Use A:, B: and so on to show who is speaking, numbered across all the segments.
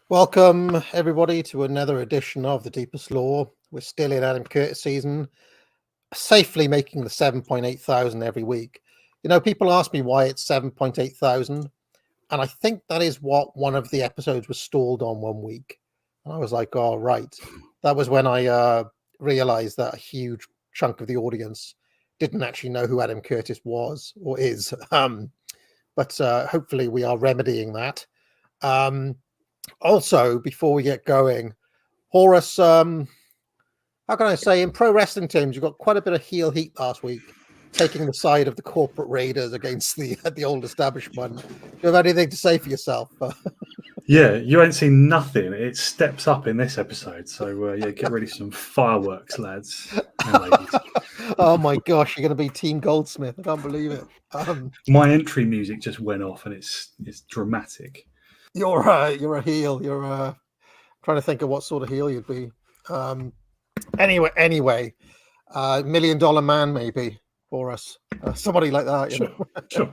A: Welcome, everybody, to another edition of The Deepest Lore. We're still in Adam Curtis season, safely making the 7.8 thousand every week. You know, people ask me why it's 7.8 thousand, and I think that is what one of the episodes was stalled on one week. And I was like, oh, right. That was when I realized that a huge chunk of the audience didn't actually know who Adam Curtis was or is. But hopefully we are remedying that. Also, before we get going, Horace, how can I say, in pro wrestling terms, you got quite a bit of heel heat last week, taking the side of the corporate raiders against the old establishment. Do you have anything to say for yourself?
B: Yeah, you ain't seen nothing. It steps up in this episode. So, yeah, get ready for some fireworks, lads and ladies.
A: Oh, my gosh, you're going to be Team Goldsmith. I can't believe it.
B: My entry music just went off, and it's dramatic.
A: You're a heel. You're trying to think of what sort of heel you'd be. Anyway, $1 million man maybe for us, somebody like that.
B: Sure.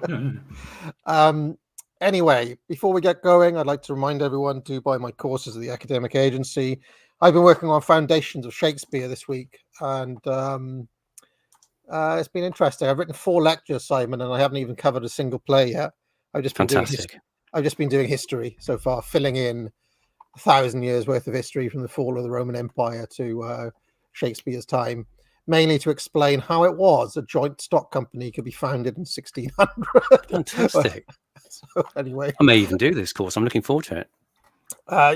A: Yeah. Anyway, before we get going, I'd like to remind everyone to buy my courses at the academic agency. I've been working on Foundations of Shakespeare this week, and it's been interesting. I've written 4 lectures, Simon, and I haven't even covered a single play yet. I've just been doing history so far, filling in 1,000 years worth of history from the fall of the Roman Empire to Shakespeare's time, mainly to explain how it was a joint stock company could be founded in 1600.
C: Fantastic.
A: So anyway,
C: I may even do this course. I'm looking forward to it.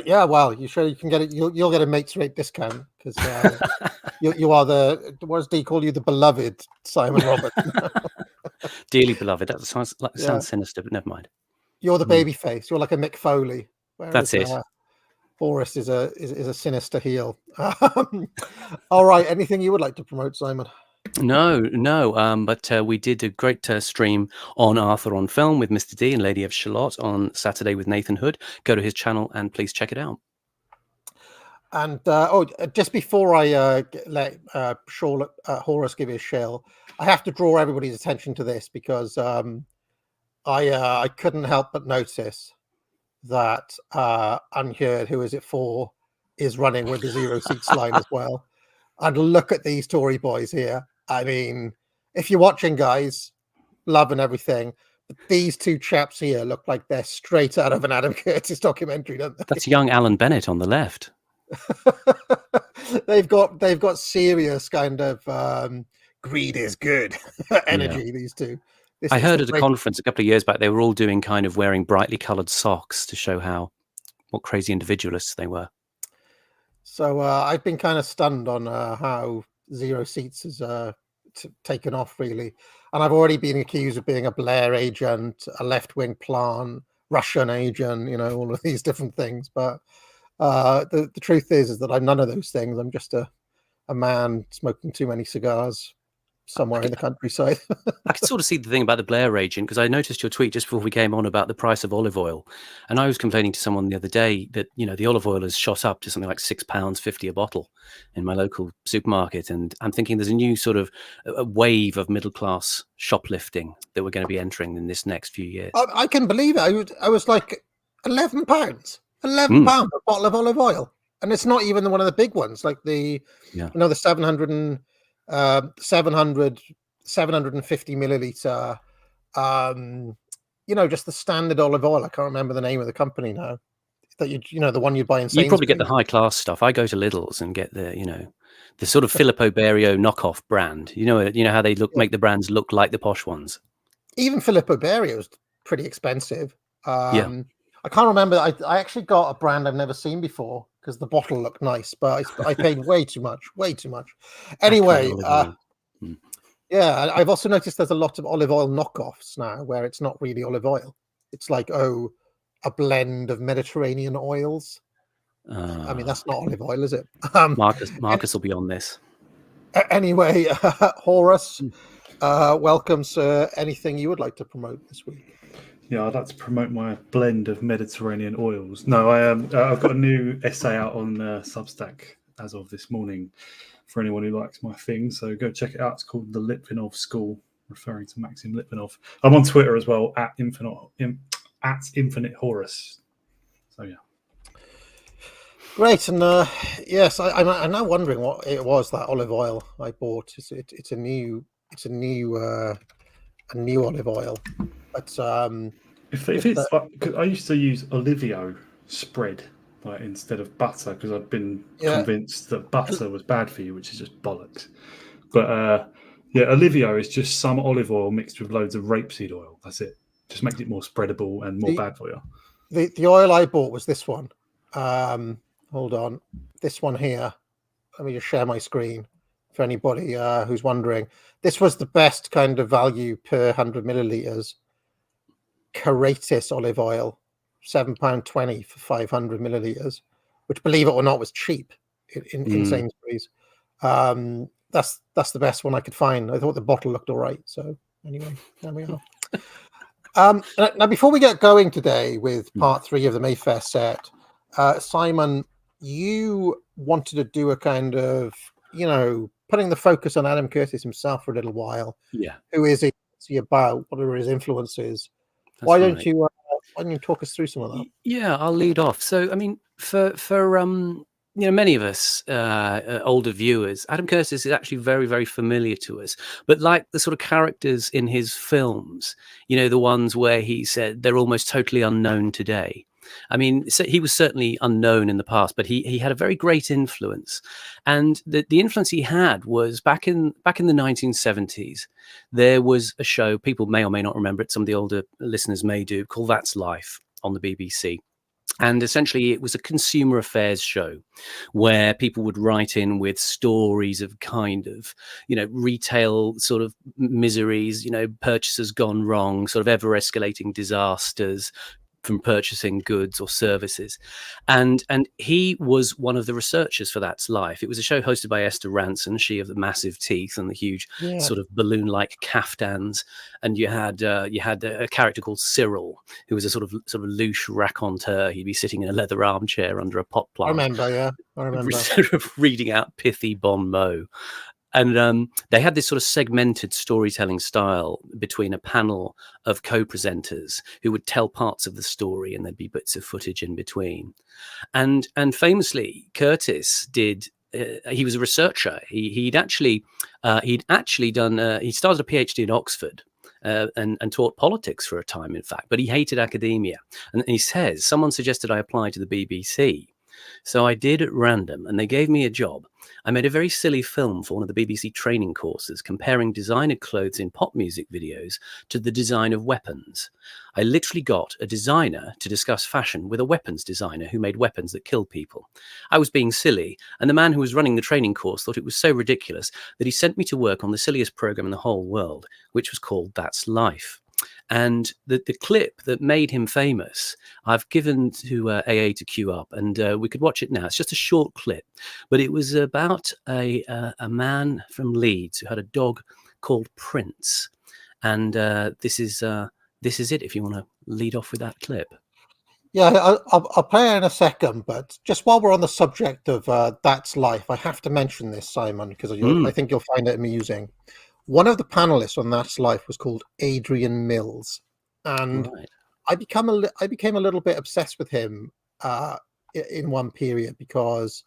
A: Yeah, well, you can get it. You'll get a mates rate discount because you are what does Dee call you? The beloved Simon Robert.
C: Dearly beloved. That sounds sinister, but never mind.
A: You're the baby face. You're like a Mick Foley.
C: That's it.
A: Forrest is a sinister heel. All right. Anything you would like to promote, Simon?
C: No. But we did a great stream on Arthur on Film with Mr. D and Lady of Shalott on Saturday with Nathan Hood. Go to his channel and please check it out.
A: And just before I let Horace give his shill, I have to draw everybody's attention to this because I couldn't help but notice that Unheard, who is it for, is running with the 0 seats line as well. And look at these Tory boys here. I mean, if you're watching, guys, love and everything, but these 2 chaps here look like they're straight out of an Adam Curtis documentary, don't they?
C: That's young Alan Bennett on the left.
A: They've got serious kind of greed is good energy. Yeah. These 2.
C: I heard at a conference a couple of years back, they were all doing kind of wearing brightly coloured socks to show what crazy individualists they were. So
A: I've been kind of stunned on how 0 seats has taken off, really. And I've already been accused of being a Blair agent, a left-wing plant, Russian agent, all of these different things. But the truth is that I'm none of those things. I'm just a man smoking too many cigars somewhere in the countryside.
C: I could sort of see the thing about the Blair agent, because I noticed your tweet just before we came on about the price of olive oil, and I was complaining to someone the other day that the olive oil has shot up to something like £6.50 a bottle in my local supermarket, and I'm thinking there's a new sort of a wave of middle class shoplifting that we're going to be entering in this next few years.
A: I can believe it. I was like £11, £11 a bottle of olive oil, and it's not even one of the big ones, like the 750 milliliter, just the standard olive oil. I can't remember the name of the company now. That the one you buy in Sainsbury's.
C: You probably get the high class stuff. I go to Lidl's and get the sort of Filippo Berio knockoff brand. You know how they make the brands look like the posh ones.
A: Even Filippo Berio is pretty expensive. I can't remember. I actually got a brand I've never seen before because the bottle looked nice, but I paid way too much. Anyway,
C: Olive oil. Mm.
A: yeah, I've also noticed there's a lot of olive oil knockoffs now where it's not really olive oil. It's like, a blend of Mediterranean oils. I mean, that's not olive oil, is it?
C: Marcus will be on this.
A: Anyway, Horus, welcome, sir. Anything you would like to promote this week?
B: Yeah, I'd like to promote my blend of Mediterranean oils. No, I've got a new essay out on Substack as of this morning for anyone who likes my thing. So go check it out. It's called The Litvinov School, referring to Maxim Litvinov. I'm on Twitter as well, at Infinite Horus. So yeah.
A: Great, and yes, I'm now wondering what it was, that olive oil I bought. It's a new olive oil, but
B: if it's cause I used to use Olivio spread instead of butter because I'd been convinced that butter was bad for you, which is just bollocks. But Olivio is just some olive oil mixed with loads of rapeseed oil. That's it. Just makes it more spreadable and more bad for you.
A: The oil I bought was this one. Hold on, this one here. Let me just share my screen for anybody who's wondering. This was the best kind of value per 100 milliliters. Caratis olive oil, £7.20 for 500 milliliters, which, believe it or not, was cheap in Sainsbury's. That's the best one I could find. I thought the bottle looked all right. So anyway, there we are. Now, before we get going today with part 3 of the Mayfair set, Simon, you wanted to do a kind of, putting the focus on Adam Curtis himself for a little while.
C: Yeah.
A: Who is he about? What are his influences? Why don't you talk us through some of that?
C: Yeah, I'll lead off. So, I mean, for many of us older viewers, Adam Curtis is actually very, very familiar to us. But like the sort of characters in his films, the ones where he said they're almost totally unknown today. I mean, so he was certainly unknown in the past, but he had a very great influence. And the influence he had was back in the 1970s, there was a show, people may or may not remember it, some of the older listeners may do, called That's Life on the BBC. And essentially, it was a consumer affairs show where people would write in with stories of kind of, retail sort of miseries, purchases gone wrong, sort of ever escalating disasters from purchasing goods or services. And he was one of the researchers for That's Life. It was a show hosted by Esther Ranson, she of the massive teeth and the huge sort of balloon-like caftans. And you had a character called Cyril, who was a sort of louche raconteur. He'd be sitting in a leather armchair under a pot plant.
A: I remember.
C: Sort of reading out pithy bon mot. And they had this sort of segmented storytelling style between a panel of co-presenters who would tell parts of the story, and there'd be bits of footage in between. And famously, Curtis did. He was a researcher. He started a PhD in Oxford. And taught politics for a time, in fact, but he hated academia. And he says, someone suggested I apply to the BBC. So I did at random, and they gave me a job. I made a very silly film for one of the BBC training courses, comparing designer clothes in pop music videos to the design of weapons. I literally got a designer to discuss fashion with a weapons designer who made weapons that kill people. I was being silly, and the man who was running the training course thought it was so ridiculous that he sent me to work on the silliest program in the whole world, which was called That's Life. And the clip that made him famous, I've given to AA to queue up, and we could watch it now. It's just a short clip, but it was about a man from Leeds who had a dog called Prince. And this is it, if you want to lead off with that clip.
A: Yeah, I'll play it in a second, but just while we're on the subject of That's Life, I have to mention this, Simon, because I think you'll find it amusing. One of the panelists on That's Life was called Adrian Mills, and I became a little bit obsessed with him in one period because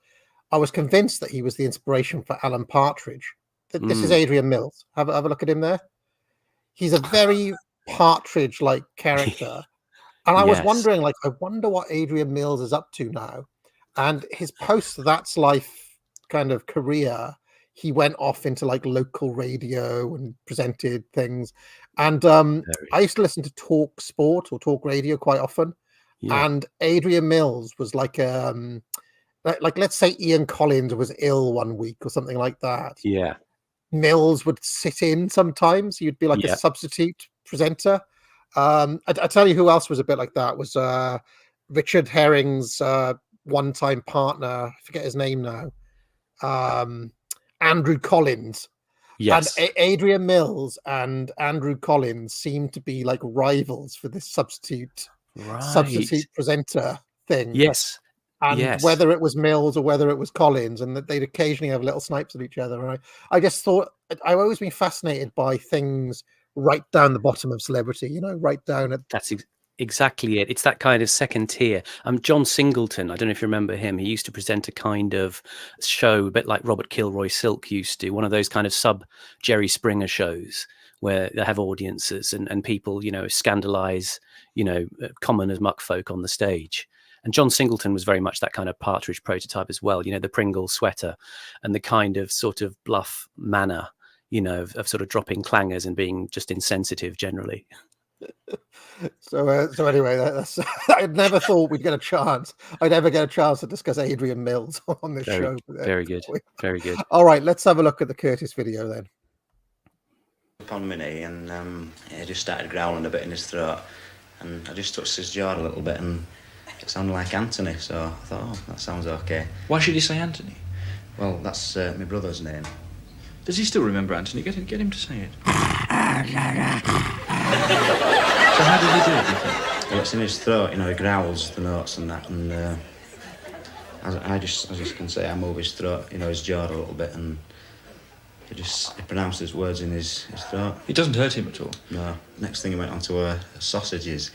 A: I was convinced that he was the inspiration for Alan Partridge. This is Adrian Mills. Have a look at him there. He's a very Partridge-like character, and I was wondering, I wonder what Adrian Mills is up to now. And his post That's Life kind of career, he went off into local radio and presented things. And I used to listen to Talk Sport or Talk Radio quite often.
C: Yeah.
A: And Adrian Mills was like let's say Ian Collins was ill one week or something like that.
C: Yeah.
A: Mills would sit in sometimes. You'd be like a
C: Yeah.
A: substitute presenter. I tell you who else was a bit like that was Richard Herring's one-time partner. I forget his name now. Andrew Collins.
C: Yes.
A: And Adrian Mills and Andrew Collins seem to be like rivals for this substitute presenter thing.
C: Yes.
A: And
C: Yes.
A: whether it was Mills or whether it was Collins, and that they'd occasionally have little snipes at each other. And I just thought I've always been fascinated by things right down the bottom of celebrity, you know, right down at.
C: That's exactly it. It's that kind of second tier. John Singleton, I don't know if you remember him. He used to present a kind of show, a bit like Robert Kilroy Silk used to, one of those kind of sub Jerry Springer shows where they have audiences and people, you know, scandalize, you know, commoners, muck folk on the stage. And John Singleton was very much that kind of Partridge prototype as well, you know, the Pringle sweater and the kind of sort of bluff manner, you know, of sort of dropping clangers and being just insensitive generally.
A: So anyway, I'd never thought we'd get a chance. I'd ever get a chance to discuss Adrian Mills on this show.
C: Very good. Very good.
A: All right, let's have a look at the Curtis video then.
D: Upon Minnie, and he just started growling a bit in his throat, and I just touched his jaw a little bit, and it sounded like Anthony. So I thought, oh, that sounds okay.
E: Why should he say Anthony?
D: Well, that's my brother's name.
E: Does he still remember Anthony? Get him to say it. So how did he do it, do you think?
D: Well, it's in his throat, you know, he growls the notes and that, and I just can say, I move his throat, you know, his jaw a little bit, and he pronounces words in his throat.
E: It doesn't hurt him at all?
D: No. Next thing he went on to sausages.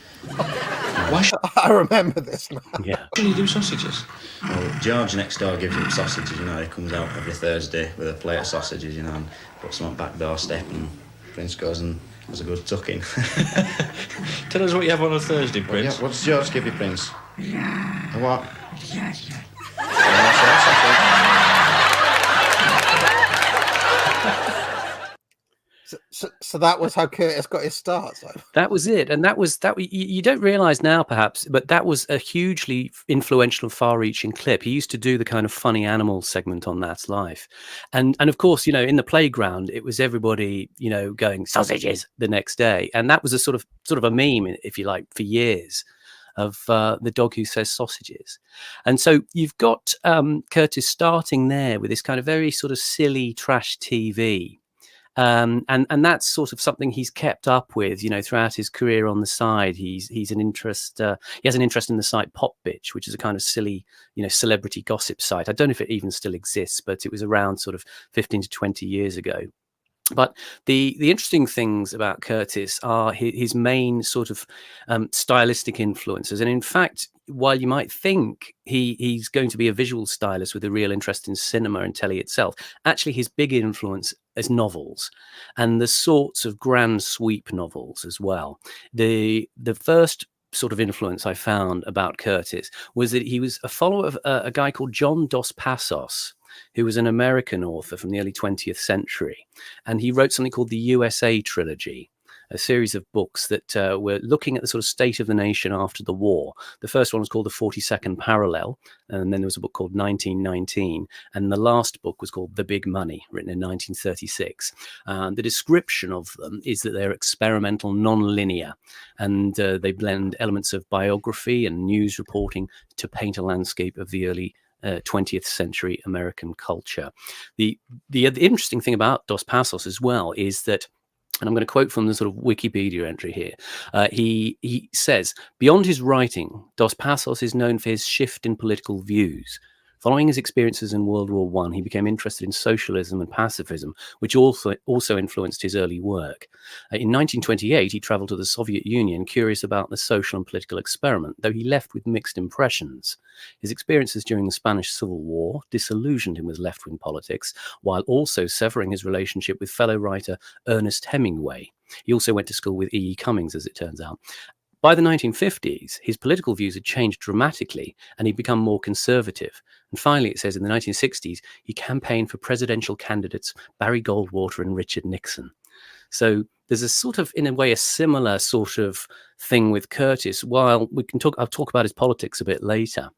E: Why should
A: I remember this now.
C: Yeah.
E: he do sausages?
D: Well, George next door gives him sausages, you know, he comes out every Thursday with a plate of sausages, you know, and puts them on back doorstep, and Prince goes and has a good tuck in.
E: Tell us what you have on a Thursday, Prince.
D: Yeah, what does George give you, Prince? A what?
A: So that was how Curtis got his start. So.
C: That was it, and that you don't realise now, perhaps, but that was a hugely influential, far-reaching clip. He used to do the kind of funny animal segment on That's Life, and of course, you know, in the playground, it was everybody, you know, going sausages the next day, and that was a sort of a meme, if you like, for years, of the dog who says sausages. And so you've got Curtis starting there with this kind of very sort of silly trash TV. And that's sort of something he's kept up with, you know, throughout his career on the side. He has an interest in the site Pop Bitch, which is a kind of silly, you know, celebrity gossip site. I don't know if it even still exists, but it was around sort of 15 to 20 years ago. But the interesting things about Curtis are his main sort of stylistic influences. And in fact, while you might think he's going to be a visual stylist with a real interest in cinema and telly itself, actually his big influence is novels, and the sorts of grand sweep novels as well. The first sort of influence I found about Curtis was that he was a follower of a guy called John Dos Passos, who was an American author from the early 20th century. And he wrote something called the USA Trilogy, a series of books that were looking at the sort of state of the nation after the war. The first one was called The 42nd Parallel, and then there was a book called 1919, and the last book was called The Big Money, written in 1936. The description of them is that they're experimental, non-linear, and they blend elements of biography and news reporting to paint a landscape of the early 20th century American culture. The interesting thing about Dos Passos as well is that, and I'm going to quote from the sort of Wikipedia entry here, he says, beyond his writing, Dos Passos is known for his shift in political views. Following his experiences in World War I, he became interested in socialism and pacifism, which also influenced his early work. In 1928, he traveled to the Soviet Union, curious about the social and political experiment, though he left with mixed impressions. His experiences during the Spanish Civil War disillusioned him with left-wing politics, while also severing his relationship with fellow writer Ernest Hemingway. He also went to school with E. E. Cummings, as it turns out. By the 1950s, his political views had changed dramatically, and he'd become more conservative. And finally, it says in the 1960s, he campaigned for presidential candidates Barry Goldwater and Richard Nixon. So there's a sort of, in a way, a similar sort of thing with Curtis. While I'll talk about his politics a bit later.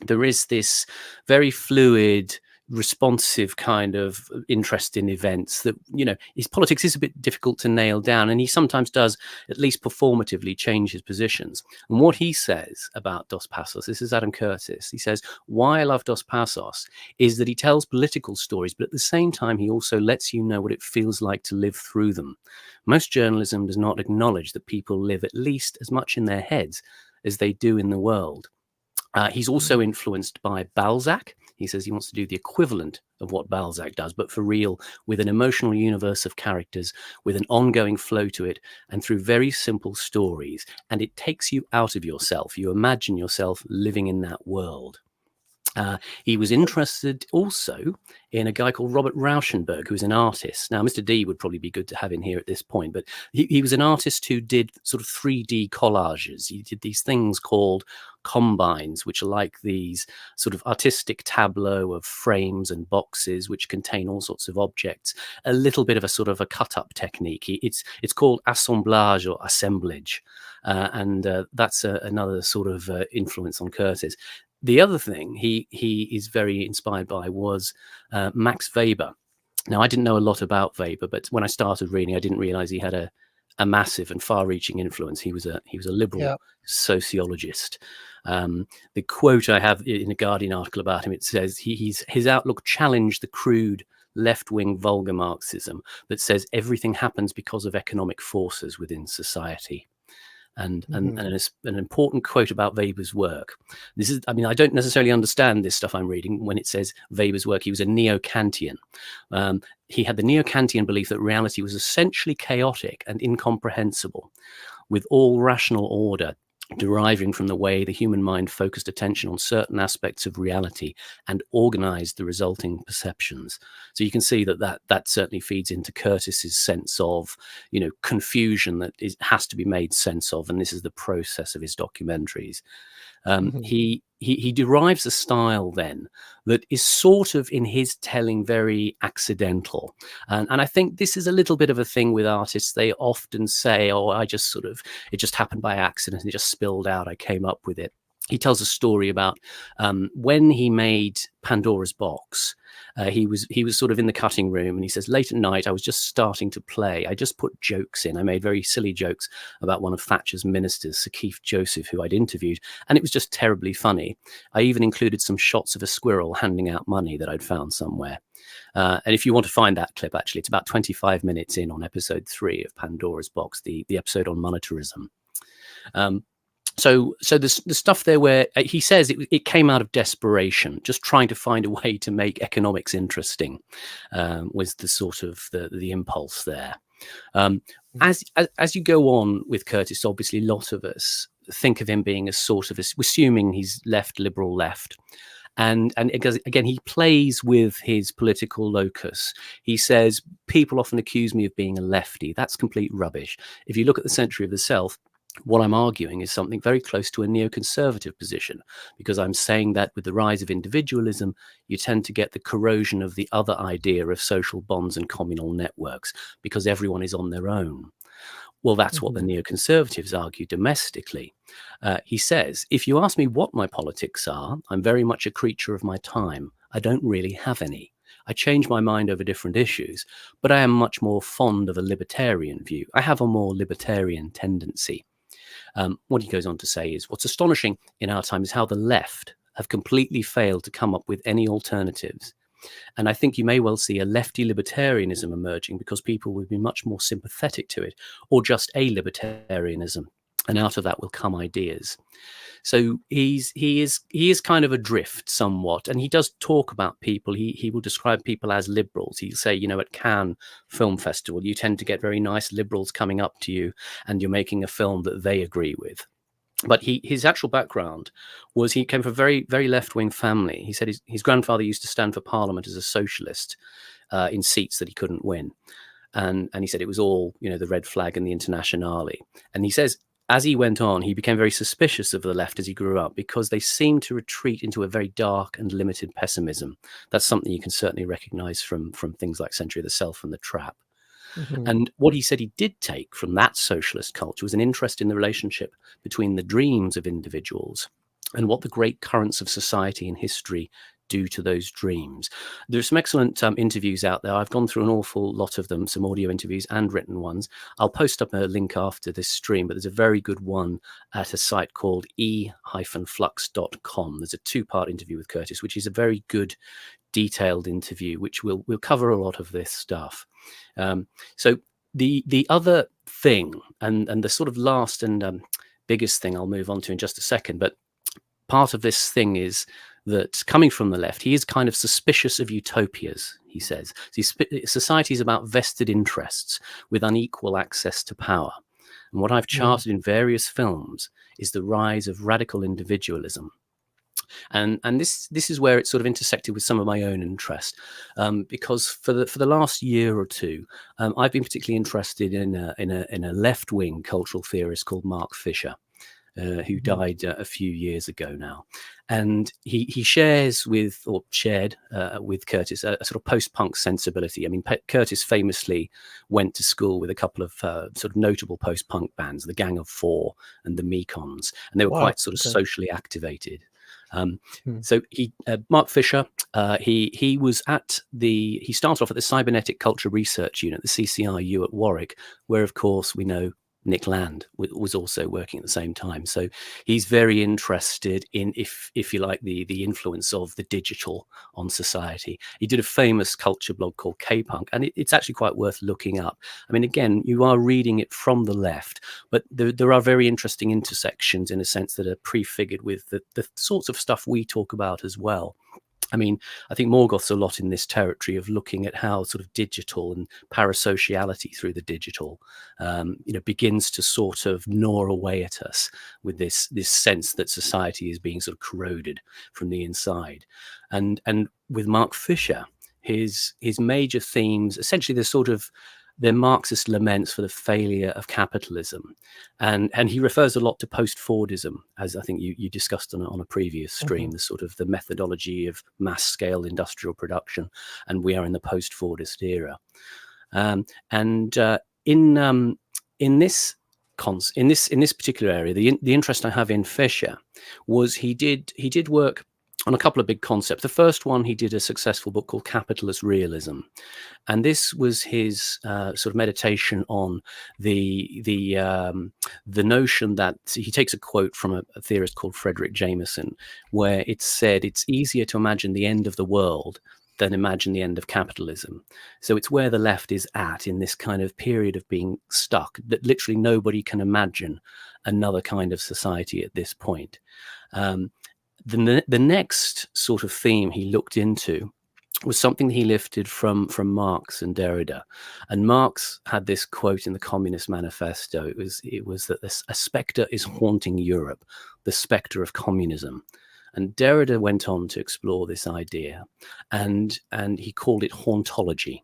C: There is this very fluid, responsive kind of interest in events that, his politics is a bit difficult to nail down, and he sometimes does, at least performatively, change his positions. And what he says about Dos Passos, this is Adam Curtis, he says, why I love Dos Passos is that he tells political stories, but at the same time, he also lets you know what it feels like to live through them. Most journalism does not acknowledge that people live at least as much in their heads as they do in the world. He's also influenced by Balzac. He says he wants to do the equivalent of what Balzac does, but for real, with an emotional universe of characters, with an ongoing flow to it, and through very simple stories. And it takes you out of yourself. You imagine yourself living in that world. He was interested also in a guy called Robert Rauschenberg, who was an artist. Now, Mr. D would probably be good to have in here at this point, but he was an artist who did sort of 3D collages. He did these things called combines, which are like these sort of artistic tableau of frames and boxes which contain all sorts of objects, a little bit of a sort of a cut-up technique. It's called assemblage or assemblage, and that's another sort of influence on Curtis. The other thing he is very inspired by was Max Weber. Now, I didn't know a lot about Weber, but when I started reading, I didn't realize he had a massive and far-reaching influence. He was a liberal sociologist. The quote I have in a Guardian article about him, it says his outlook challenged the crude left-wing vulgar Marxism that says everything happens because of economic forces within society. And an important quote about Weber's work. This is, I don't necessarily understand this stuff I'm reading when it says Weber's work. He was a neo-Kantian. He had the neo-Kantian belief that reality was essentially chaotic and incomprehensible, with all rational order deriving from the way the human mind focused attention on certain aspects of reality and organized the resulting perceptions. So you can see that certainly feeds into Curtis's sense of, confusion that has to be made sense of, and this is the process of his documentaries. He derives a style then that is sort of, in his telling, very accidental. And I think this is a little bit of a thing with artists. They often say, oh, it just happened by accident. It just spilled out. I came up with it. He tells a story about when he made Pandora's Box. He was sort of in the cutting room, and he says, late at night, I was just starting to play. I just put jokes in. I made very silly jokes about one of Thatcher's ministers, Sir Keith Joseph, who I'd interviewed, and it was just terribly funny. I even included some shots of a squirrel handing out money that I'd found somewhere. And if you want to find that clip, actually, it's about 25 minutes in on episode 3 of Pandora's Box, the episode on monetarism. So the stuff there where he says it came out of desperation, just trying to find a way to make economics interesting, was the sort of the impulse there. As you go on with Curtis, obviously, a lot of us think of him being a sort of assuming he's liberal left. And again, he plays with his political locus. He says, people often accuse me of being a lefty. That's complete rubbish. If you look at the Century of the Self, what I'm arguing is something very close to a neoconservative position, because I'm saying that with the rise of individualism, you tend to get the corrosion of the other idea of social bonds and communal networks, because everyone is on their own. Well, that's what the neoconservatives argue domestically. He says, if you ask me what my politics are, I'm very much a creature of my time. I don't really have any. I change my mind over different issues, but I am much more fond of a libertarian view. I have a more libertarian tendency. What he goes on to say is, what's astonishing in our time is how the left have completely failed to come up with any alternatives. And I think you may well see a lefty libertarianism emerging because people will be much more sympathetic to it, or just a libertarianism. And out of that will come ideas. So he is kind of adrift somewhat, and he does talk about people. He will describe people as liberals. He'll say, at Cannes Film Festival, you tend to get very nice liberals coming up to you, and you're making a film that they agree with. But his actual background was he came from a very, very left-wing family. He said his grandfather used to stand for Parliament as a socialist in seats that he couldn't win, and he said it was all the red flag and the Internationale. And he says, as he went on, he became very suspicious of the left as he grew up, because they seemed to retreat into a very dark and limited pessimism. That's something you can certainly recognize from things like Century of the Self and The Trap.
A: Mhm.
C: And what he said he did take from that socialist culture was an interest in the relationship between the dreams of individuals and what the great currents of society and history do to those dreams. There's some excellent interviews out there. I've gone through an awful lot of them, some audio interviews and written ones. I'll post up a link after this stream, but there's a very good one at a site called e-flux.com. There's a 2-part interview with Curtis, which is a very good detailed interview, which we'll cover a lot of this stuff. So the other thing, and the sort of last and biggest thing I'll move on to in just a second, but part of this thing is that coming from the left, he is kind of suspicious of utopias, he says. Society is about vested interests with unequal access to power. And what I've charted in various films is the rise of radical individualism. And this is where it sort of intersected with some of my own interest, because for the last year or two, I've been particularly interested in a left-wing cultural theorist called Mark Fisher, who died a few years ago now, and he shared with Curtis a sort of post-punk sensibility. I mean, Curtis famously went to school with a couple of sort of notable post-punk bands, the Gang of Four and the Mekons, and they were quite sort of socially activated. So Mark Fisher, he started off at the Cybernetic Culture Research Unit, the CCRU at Warwick, where of course we know Nick Land was also working at the same time. So he's very interested in, if you like, the influence of the digital on society. He did a famous culture blog called K-Punk, and it's actually quite worth looking up. I mean, again, you are reading it from the left, but there are very interesting intersections in a sense that are prefigured with the sorts of stuff we talk about as well. I mean, I think Morgoth's a lot in this territory of looking at how sort of digital and parasociality through the digital, begins to sort of gnaw away at us with this sense that society is being sort of corroded from the inside. And with Mark Fisher, his major themes, essentially they're Marxist laments for the failure of capitalism. And he refers a lot to post-Fordism, as I think you discussed on a previous stream, the sort of the methodology of mass-scale industrial production. And we are in the post-Fordist era. In this particular area, the interest I have in Fisher was he did work on a couple of big concepts. The first one, he did a successful book called Capitalist Realism, and this was his sort of meditation on the notion that he takes a quote from a theorist called Frederick Jameson, where it said it's easier to imagine the end of the world than imagine the end of capitalism. So it's where the left is at in this kind of period of being stuck, that literally nobody can imagine another kind of society at this point. The next sort of theme he looked into was something he lifted from Marx and Derrida. And Marx had this quote in the Communist Manifesto. It was that a spectre is haunting Europe, the spectre of communism. And Derrida went on to explore this idea, and he called it hauntology.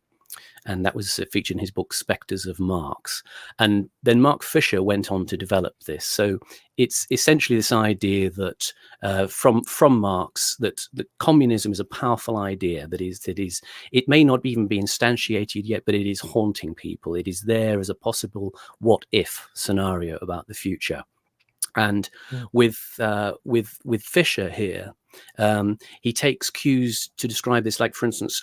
C: And that was featured in his book Spectres of Marx. And then Mark Fisher went on to develop this. So it's essentially this idea that from Marx, that communism is a powerful idea that is it may not even be instantiated yet, but it is haunting people. It is there as a possible what if scenario about the future. And with Fisher here, he takes cues to describe this, like, for instance,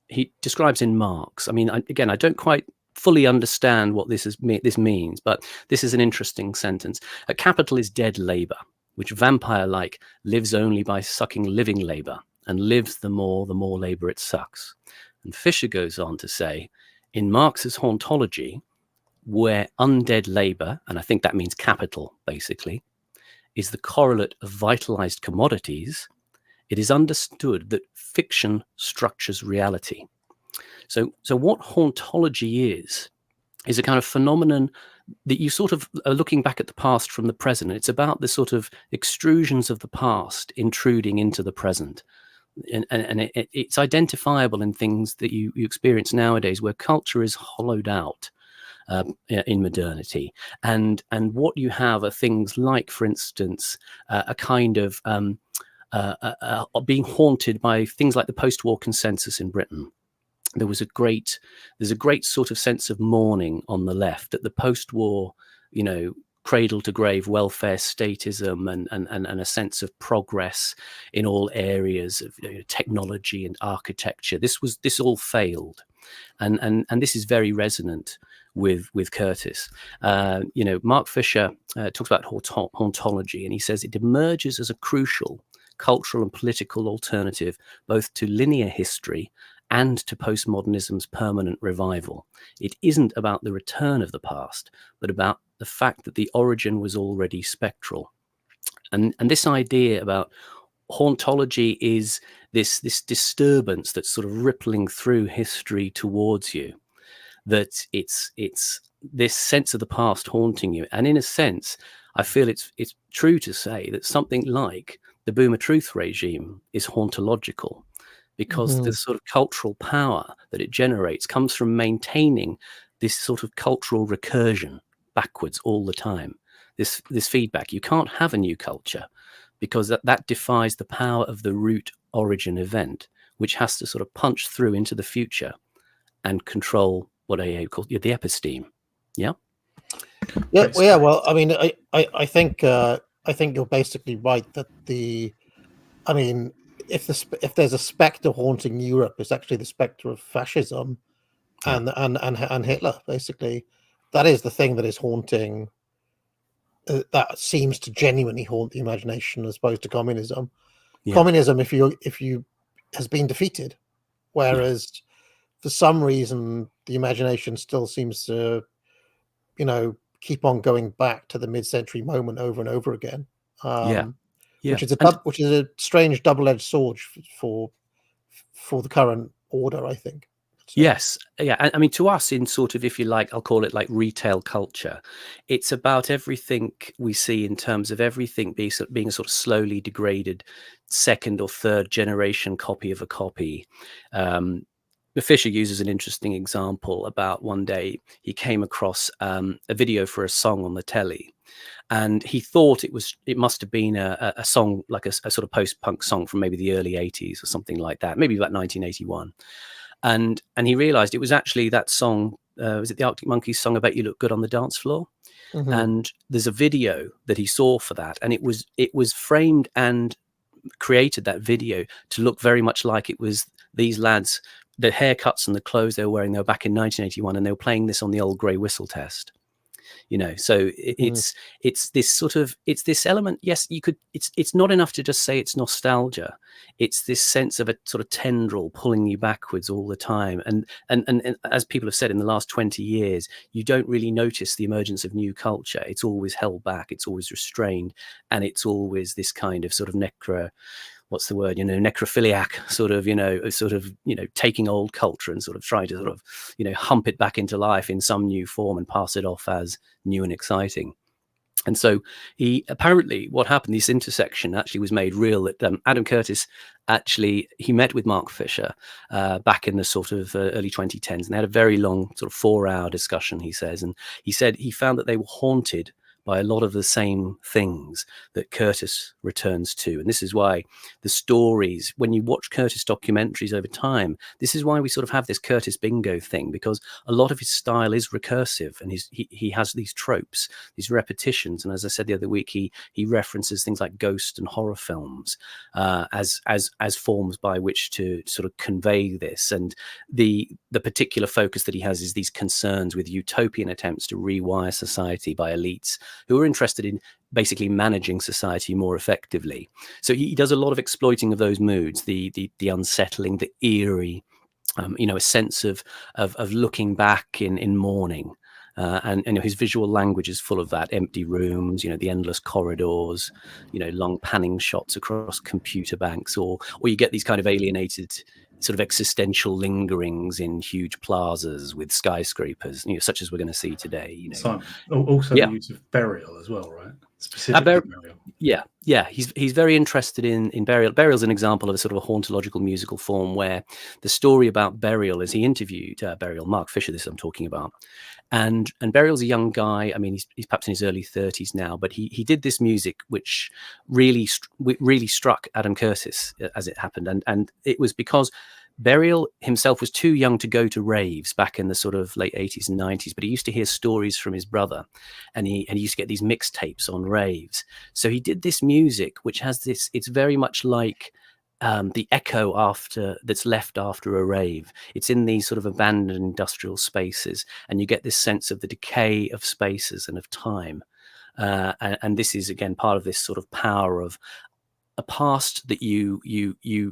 C: he describes in Marx. I mean, I don't quite fully understand what this means, but this is an interesting sentence. Capital is dead labor, which vampire-like lives only by sucking living labor, and lives the more labor it sucks. And Fisher goes on to say, in Marx's hauntology, where undead labor, and I think that means capital, basically, is the correlate of vitalized commodities, it is understood that fiction structures reality. So what hauntology is a kind of phenomenon that you sort of are looking back at the past from the present. It's about the sort of extrusions of the past intruding into the present. And it's identifiable in things that you experience nowadays, where culture is hollowed out in modernity. And what you have are things like, for instance, a kind of being haunted by things like the post-war consensus in Britain. there's a great sort of sense of mourning on the left at the post-war, cradle to grave welfare statism and a sense of progress in all areas of technology and architecture. This all failed, and this is very resonant with Curtis. Mark Fisher talks about hauntology, and he says it emerges as a crucial cultural and political alternative both to linear history and to postmodernism's permanent revival. It isn't about the return of the past, but about the fact that the origin was already spectral. And this idea about hauntology is this disturbance that's sort of rippling through history towards you, that it's this sense of the past haunting you. And in a sense, I feel it's true to say that something like the Boomer Truth regime is hauntological, because the sort of cultural power that it generates comes from maintaining this sort of cultural recursion backwards all the time. This feedback. You can't have a new culture because that defies the power of the root origin event, which has to sort of punch through into the future and control what AA called the episteme. Yeah.
A: Yeah. Well, yeah. Well, I mean, I think you're basically right that if there's a spectre haunting Europe, it's actually the spectre of fascism and Hitler. Basically, that is the thing that is haunting. That seems to genuinely haunt the imagination, as opposed to communism. Yeah. Communism, if you has been defeated, whereas for some reason the imagination still seems to, keep on going back to the mid-century moment over and over again. Which is a strange double-edged sword for the current order, I think. So.
C: Yes, yeah. I mean, to us, in sort of, if you like, I'll call it like retail culture. It's about everything we see in terms of everything being a sort of slowly degraded second or third generation copy of a copy. Fisher uses an interesting example about one day he came across a video for a song on the telly. And he thought it must have been a song, like a sort of post-punk song from maybe the early 80s or something like that, maybe about 1981. And he realized it was actually that song, was it the Arctic Monkeys song, I Bet You Look Good on the Dance Floor? Mm-hmm. And there's a video that he saw for that. And it was framed and created, that video, to look very much like it was these lads, the haircuts and the clothes they were wearing, they were back in 1981, and they were playing this on the old grey whistle test. So it's this sort of, it's this element. Yes, it's not enough to just say it's nostalgia. It's this sense of a sort of tendril pulling you backwards all the time. And as people have said, in the last 20 years, you don't really notice the emergence of new culture. It's always held back. It's always restrained. And it's always this kind of sort of necrophiliac sort of, taking old culture and sort of trying to sort of, hump it back into life in some new form and pass it off as new and exciting. And so apparently what happened, this intersection actually was made real, that Adam Curtis he met with Mark Fisher back in the sort of early 2010s, and they had a very long sort of 4-hour discussion, he says. And he said he found that they were haunted by a lot of the same things that Curtis returns to. And this is why the stories, when you watch Curtis documentaries over time, this is why we sort of have this Curtis bingo thing, because a lot of his style is recursive, and he has these tropes, these repetitions. And as I said the other week, he references things like ghost and horror films as forms by which to sort of convey this. And the particular focus that he has is these concerns with utopian attempts to rewire society by elites who are interested in basically managing society more effectively. So he does a lot of exploiting of those moods, the unsettling, the eerie, a sense of looking back in mourning. And his visual language is full of that: empty rooms, the endless corridors, long panning shots across computer banks, or you get these kind of alienated sort of existential lingerings in huge plazas with skyscrapers, such as we're going to see today.
B: Simon, also the use of burial as well, right? Specifically burial.
C: Yeah. He's very interested in burial. Burial's an example of a sort of a hauntological musical form where the story about burial is he interviewed Mark Fisher, this I'm talking about. And Burial's a young guy. I mean, he's perhaps in his early 30s now, but he did this music which really struck Adam Curtis as it happened. And it was because Burial himself was too young to go to raves back in the sort of late 80s and 90s, but he used to hear stories from his brother, and he used to get these mixtapes on raves. So he did this music, which has this, it's very much like the echo that's left after a rave. It's in these sort of abandoned industrial spaces, and you get this sense of the decay of spaces and of time. And this is again part of this sort of power of a past that you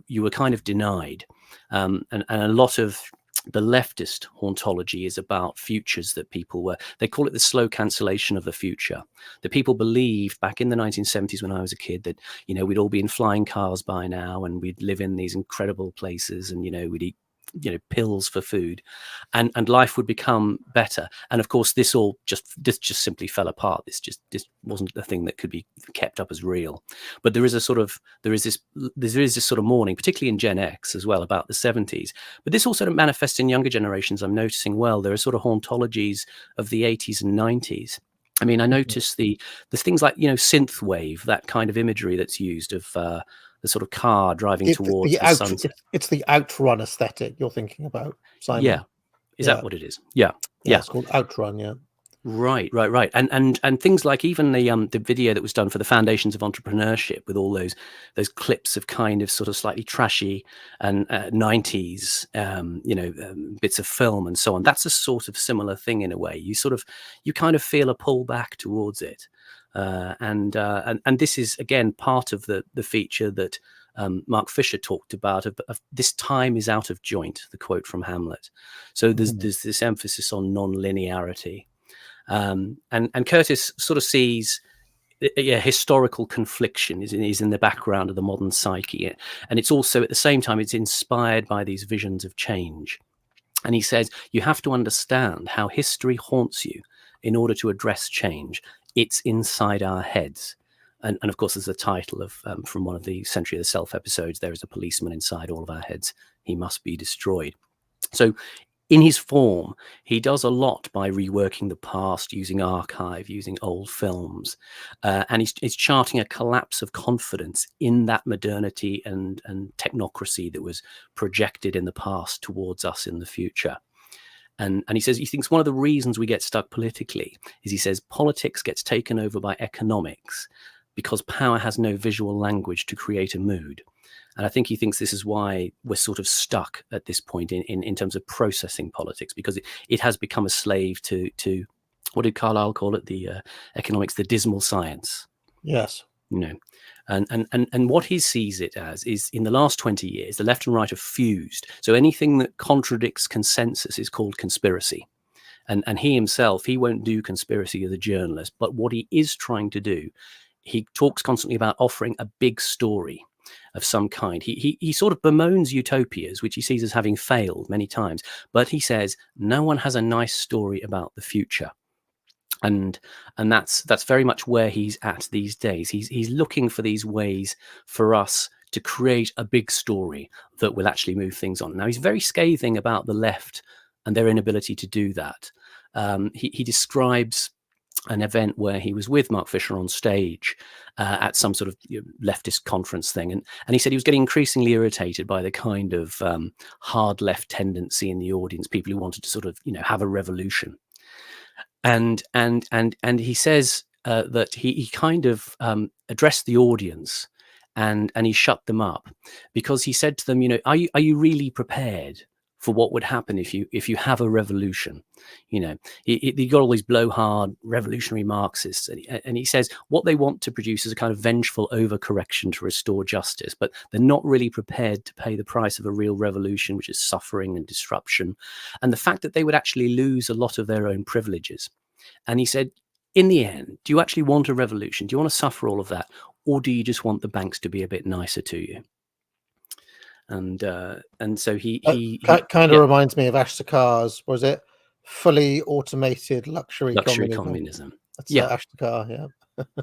C: were kind of denied, and a lot of the leftist hauntology is about futures that they call it the slow cancellation of the future. That people believed back in the 1970s when I was a kid that, we'd all be in flying cars by now, and we'd live in these incredible places, and, we'd eat, pills for food, and life would become better. And of course, this just simply fell apart. This wasn't a thing that could be kept up as real. But there is this sort of mourning, particularly in Gen X as well, about the 70s. But this also manifests in younger generations. I'm noticing, there are sort of hauntologies of the 80s and 90s. I mean, I notice the things like, synth wave, that kind of imagery that's used of the sort of car driving towards the sunset.
A: It's the outrun aesthetic you're thinking about, Simon.
C: Yeah. Is that what it is? Yeah.
A: It's called outrun. Yeah.
C: Right. And things like even the video that was done for the Foundations of Entrepreneurship, with all those clips of kind of sort of slightly trashy and 90s bits of film and so on. That's a sort of similar thing in a way. You kind of feel a pull back towards it. And this is again part of the feature that Mark Fisher talked about of this time is out of joint, the quote from Hamlet. So there's this emphasis on non-linearity. And Curtis sort of sees historical confliction is in the background of the modern psyche, and it's also at the same time it's inspired by these visions of change. And he says you have to understand how history haunts you in order to address change. It's inside our heads. And of course, there's a title of from one of the Century of the Self episodes, there is a policeman inside all of our heads. He must be destroyed. So in his form, he does a lot by reworking the past, using archive, using old films. And he's charting a collapse of confidence in that modernity and technocracy that was projected in the past towards us in the future. And he says he thinks one of the reasons we get stuck politically is, he says, politics gets taken over by economics because power has no visual language to create a mood. And I think he thinks this is why we're sort of stuck at this point in terms of processing politics, because it has become a slave to what did Carlyle call it? The economics, the dismal science.
A: Yes.
C: And what he sees it as is, in the last 20 years, the left and right have fused. So anything that contradicts consensus is called conspiracy. And he himself, he won't do conspiracy as a journalist, but what he is trying to do, he talks constantly about offering a big story of some kind. He sort of bemoans utopias, which he sees as having failed many times, but he says no one has a nice story about the future. And that's very much where he's at these days. He's looking for these ways for us to create a big story that will actually move things on. Now, he's very scathing about the left and their inability to do that. He describes an event where he was with Mark Fisher on stage at some sort of leftist conference thing. And he said he was getting increasingly irritated by the kind of hard left tendency in the audience, people who wanted to sort of, have a revolution. And he says that he kind of addressed the audience and he shut them up, because he said to them, are you really prepared for what would happen if you have a revolution? He got all these blowhard revolutionary Marxists, and he says what they want to produce is a kind of vengeful overcorrection to restore justice, but they're not really prepared to pay the price of a real revolution, which is suffering and disruption, and the fact that they would actually lose a lot of their own privileges. And he said, in the end, do you actually want a revolution? Do you want to suffer all of that, or do you just want the banks to be a bit nicer to you? And so he kind
A: of reminds me of Ashtakar's, was it, fully automated luxury communism? That's Ashtakar,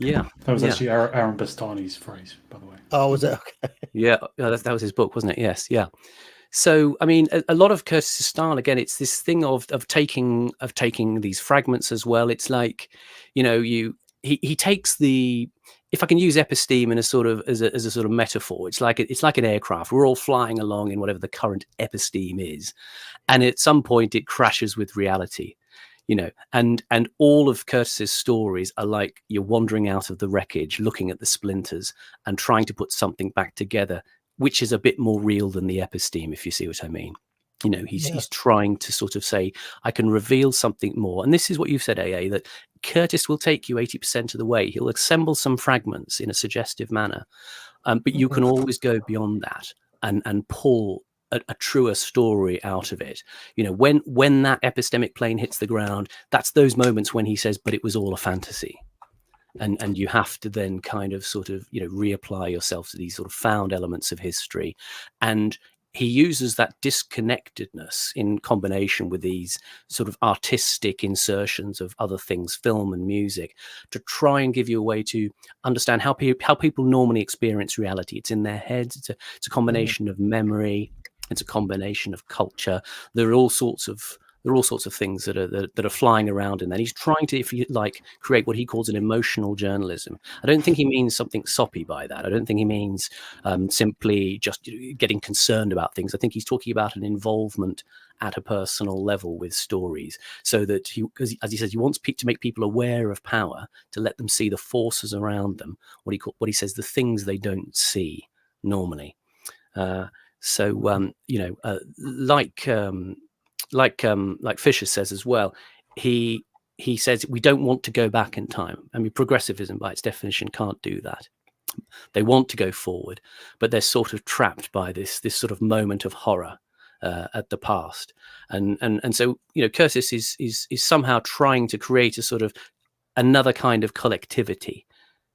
C: yeah.
B: That was actually Aaron Bastani's phrase, by the way.
A: Oh, was it? Okay.
C: Yeah, that was his book, wasn't it? Yes, yeah. So, I mean, a lot of Curtis's style, again, it's this thing of taking these fragments as well. It's like, he takes if I can use episteme in a sort of as a sort of metaphor, it's like an aircraft. We're all flying along in whatever the current episteme is, and at some point it crashes with reality, and all of Curtis's stories are like you're wandering out of the wreckage, looking at the splinters and trying to put something back together, which is a bit more real than the episteme, if you see what I mean. He's trying to sort of say, I can reveal something more. And this is what you've said, AA, that Curtis will take you 80% of the way. He'll assemble some fragments in a suggestive manner, but you can always go beyond that and pull a truer story out of it. When that epistemic plane hits the ground, that's those moments when he says, but it was all a fantasy. And you have to then kind of sort of, reapply yourself to these sort of found elements of history. And he uses that disconnectedness in combination with these sort of artistic insertions of other things, film and music, to try and give you a way to understand how people normally experience reality. It's in their heads. It's a combination of memory. It's a combination of culture. There are all sorts of things that are flying around in there. He's trying to, if you like, create what he calls an emotional journalism. I don't think he means something soppy by that. I don't think he means simply just getting concerned about things. I think he's talking about an involvement at a personal level with stories, so that because as he says, he wants to make people aware of power, to let them see the forces around them. What he says, the things they don't see normally. Like Fisher says as well, he says we don't want to go back in time. I mean, progressivism by its definition can't do that. They want to go forward, but they're sort of trapped by this sort of moment of horror at the past. And so Curtis is somehow trying to create a sort of another kind of collectivity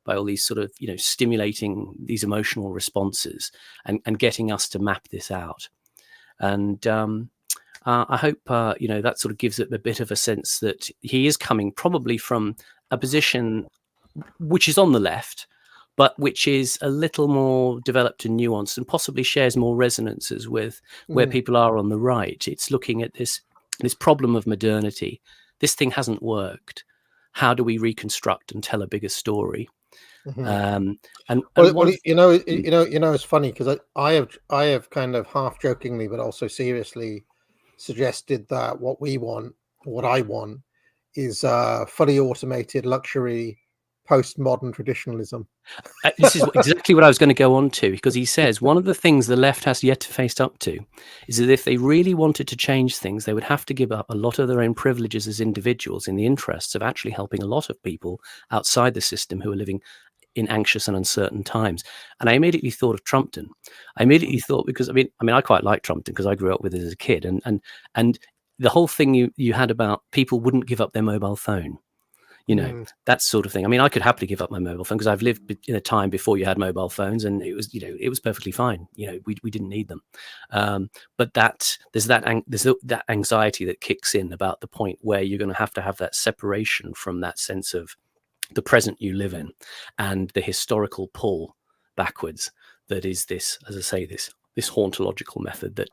C: by all these sort of stimulating these emotional responses and getting us to map this out. And I hope that sort of gives it a bit of a sense that he is coming probably from a position which is on the left, but which is a little more developed and nuanced, and possibly shares more resonances with where people are on the right. It's looking at this problem of modernity. This thing hasn't worked. How do we reconstruct and tell a bigger story?
A: It's funny because I have kind of half jokingly but also seriously suggested that what I want is fully automated luxury postmodern traditionalism.
C: This is exactly what I was going to go on to, because he says one of the things the left has yet to face up to is that if they really wanted to change things, they would have to give up a lot of their own privileges as individuals in the interests of actually helping a lot of people outside the system who are living in anxious and uncertain times. And I immediately thought of Trumpton. I immediately thought, because I mean, I quite like Trumpton because I grew up with it as a kid, and the whole thing you had about people wouldn't give up their mobile phone, that sort of thing. I mean, I could happily give up my mobile phone because I've lived in a time before you had mobile phones, and it was perfectly fine. We didn't need them. But there's that anxiety that kicks in about the point where you're going to have that separation from that sense of the present you live in and the historical pull backwards that is this, as I say, this hauntological method that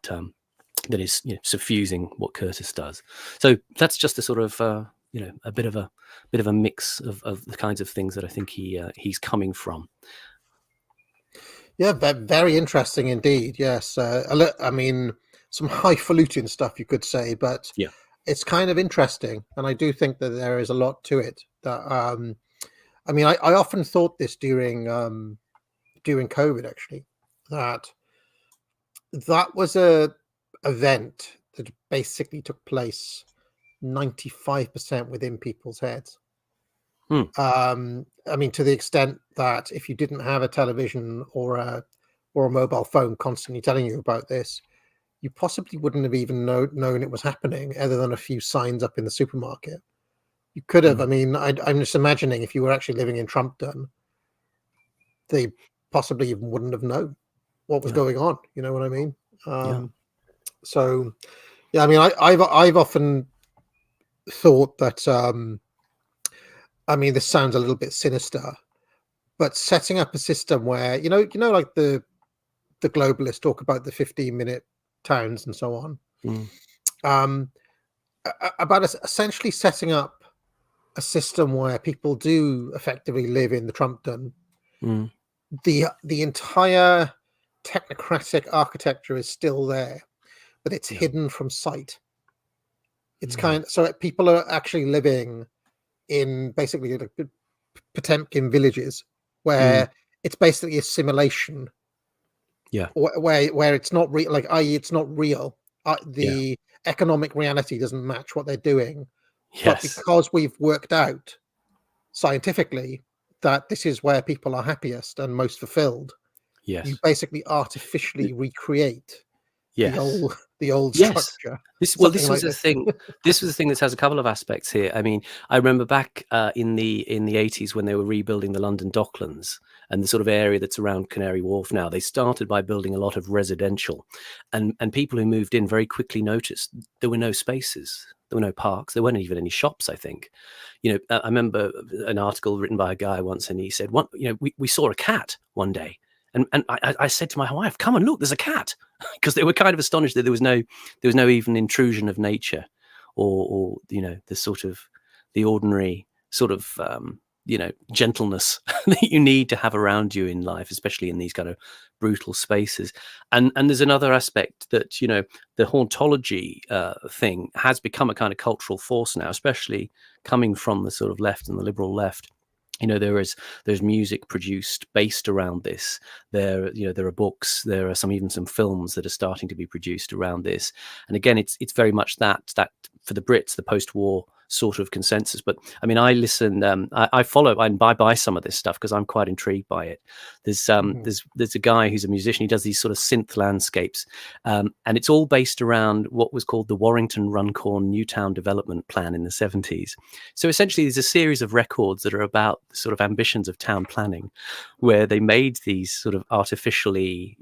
C: is suffusing what Curtis does. So that's just a sort of a bit of a mix of the kinds of things that I think he's coming from.
A: Yeah, very interesting indeed. Yes, I mean, some highfalutin stuff you could say, but
C: yeah,
A: it's kind of interesting, and I do think that there is a lot to it. That I mean, I often thought this during COVID, actually, that was a event that basically took place 95% within people's heads. I mean, to the extent that if you didn't have a television or a mobile phone constantly telling you about this, you possibly wouldn't have even known it was happening, other than a few signs up in the supermarket. You could have. I mean, I'm just imagining if you were actually living in Trumpton, they possibly even wouldn't have known what was going on. You know what I mean? So, yeah, I mean, I've often thought that. I mean, this sounds a little bit sinister, but setting up a system where like the globalists talk about the 15-minute towns and so on, about essentially setting up a system where people do effectively live in the Trumpton, the entire technocratic architecture is still there, but it's hidden from sight. It's so people are actually living in basically like Potemkin villages where it's basically a simulation.
C: Yeah.
A: Where it's not real, like, i.e., it's not real. The economic reality doesn't match what they're doing.
C: Yes.
A: But because we've worked out scientifically that this is where people are happiest and most fulfilled, you basically artificially recreate the old structure.
C: This was the thing. This was the thing that has a couple of aspects here. I mean, I remember back in the 80s when they were rebuilding the London Docklands and the sort of area that's around Canary Wharf now. They started by building a lot of residential, and people who moved in very quickly noticed there were no spaces, there were no parks, there weren't even any shops. I think, I remember an article written by a guy once, and he said, we saw a cat one day. And I said to my wife, "Come and look, there's a cat," because they were kind of astonished that there was no even intrusion of nature, or the sort of the ordinary sort of gentleness that you need to have around you in life, especially in these kind of brutal spaces. And there's another aspect that the hauntology thing has become a kind of cultural force now, especially coming from the sort of left and the liberal left. There's music produced based around this. There are books. There are even some films that are starting to be produced around this. And again, it's very much that for the Brits, the post-war sort of consensus. But I mean, I listen. I follow and buy some of this stuff because I'm quite intrigued by it. There's a guy who's a musician. He does these sort of synth landscapes, and it's all based around what was called the Warrington Runcorn Newtown Development Plan in the 70s. So essentially, there's a series of records that are about the sort of ambitions of town planning, where they made these sort of artificially,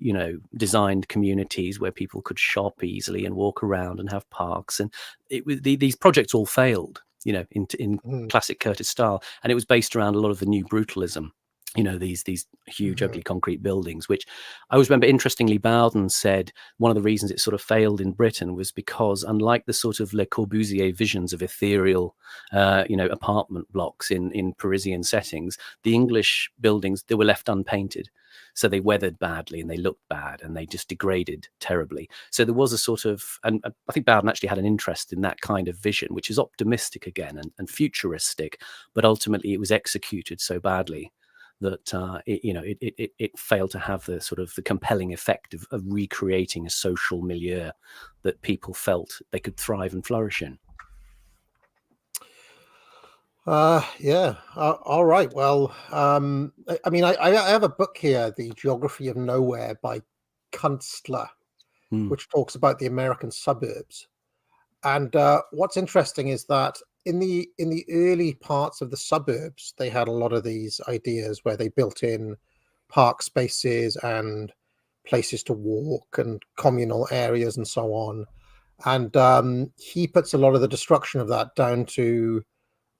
C: designed communities where people could shop easily and walk around and have parks. And these projects all failed, in classic Curtis style, and it was based around a lot of the new brutalism. These huge ugly concrete buildings, which I always remember, interestingly, Bowden said one of the reasons it sort of failed in Britain was because, unlike the sort of Le Corbusier visions of ethereal, apartment blocks in Parisian settings, the English buildings, they were left unpainted. So they weathered badly and they looked bad and they just degraded terribly. So there was a sort of, and I think Bowden actually had an interest in that kind of vision, which is optimistic again and futuristic, but ultimately it was executed so badly that it failed to have the sort of the compelling effect of recreating a social milieu that people felt they could thrive and flourish in.
A: All right. Well, I mean, I have a book here, The Geography of Nowhere by Kunstler, which talks about the American suburbs. And what's interesting is that in the early parts of the suburbs, they had a lot of these ideas where they built in park spaces and places to walk and communal areas and so on. And he puts a lot of the destruction of that down to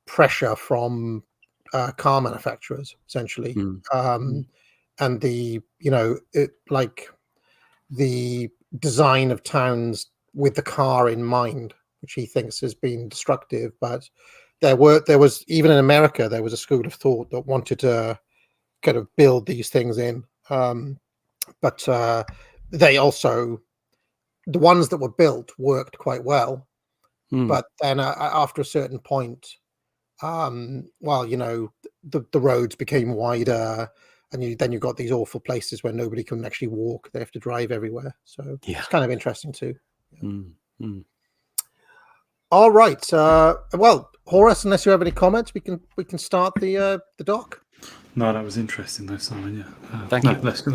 A: pressure from car manufacturers, essentially, and the the design of towns with the car in mind, which he thinks has been destructive. But there was even in America, there was a school of thought that wanted to kind of build these things in, but they also, the ones that were built worked quite well, but then after a certain point, the roads became wider, and then you've got these awful places where nobody can actually walk; they have to drive everywhere. So it's kind of interesting too. All right. Well, Horace, unless you have any comments, we can start the doc.
B: No, that was interesting though, Simon. Yeah.
C: Thank you.
B: Let's go.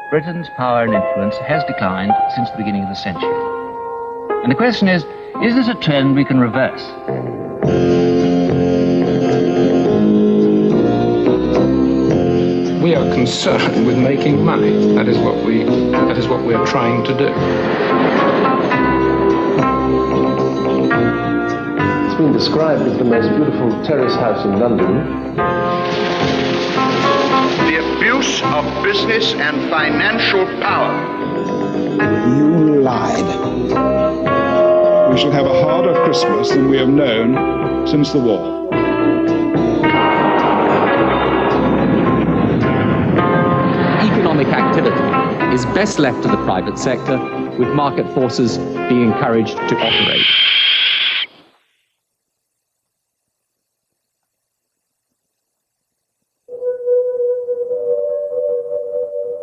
F: Britain's power and influence has declined since the beginning of the century. And the question is this a trend we can reverse?
G: We are concerned with making money. That is what we are trying to do.
H: It's been described as the most beautiful terrace house in London.
I: The abuse of business and financial power.
J: You lied. We shall have a harder Christmas than we have known since the war.
G: is best left to the private sector, with market forces being encouraged to operate.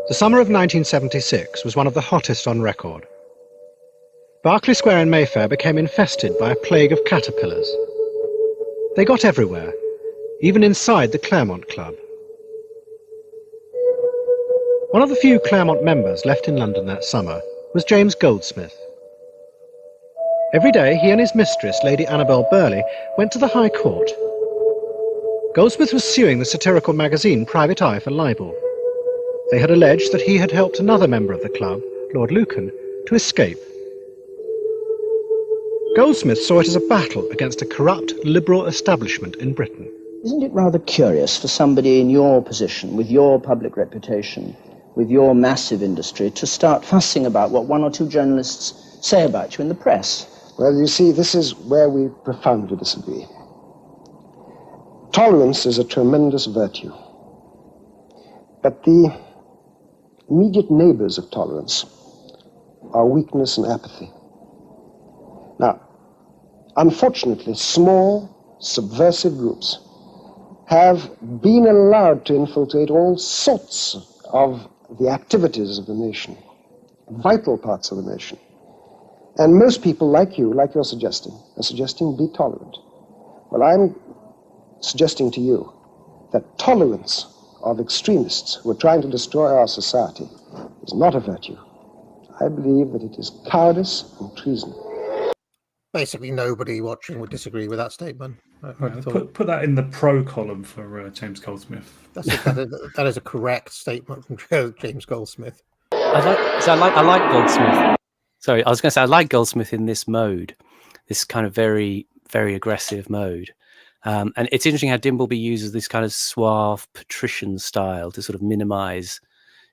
K: The summer of 1976 was one of the hottest on record. Berkeley Square in Mayfair became infested by a plague of caterpillars. They got everywhere, even inside the Claremont Club. One of the few Claremont members left in London that summer was James Goldsmith. Every day, he and his mistress, Lady Annabel Burley, went to the High Court. Goldsmith was suing the satirical magazine Private Eye for libel. They had alleged that he had helped another member of the club, Lord Lucan, to escape. Goldsmith saw it as a battle against a corrupt liberal establishment in Britain.
J: Isn't it rather curious for somebody in your position, with your public reputation, with your massive industry, to start fussing about what one or two journalists say about you in the press?
H: Well, you see, this is where we profoundly disagree. Tolerance is a tremendous virtue. But the immediate neighbors of tolerance are weakness and apathy. Now, unfortunately, small, subversive groups have been allowed to infiltrate all sorts of the activities of the nation, vital parts of the nation. And most people, like you, like you're suggesting, are suggesting be tolerant. Well, I'm suggesting to you that tolerance of extremists who are trying to destroy our society is not a virtue. I believe that it is cowardice and treason.
A: Basically, nobody watching would disagree with that statement.
B: Put that in the pro column for James Goldsmith.
A: That is a correct statement from James Goldsmith.
C: I like Goldsmith. Sorry, I was going to say I like Goldsmith in this mode, this kind of very, very aggressive mode. And it's interesting how Dimbleby uses this kind of suave patrician style to sort of minimize,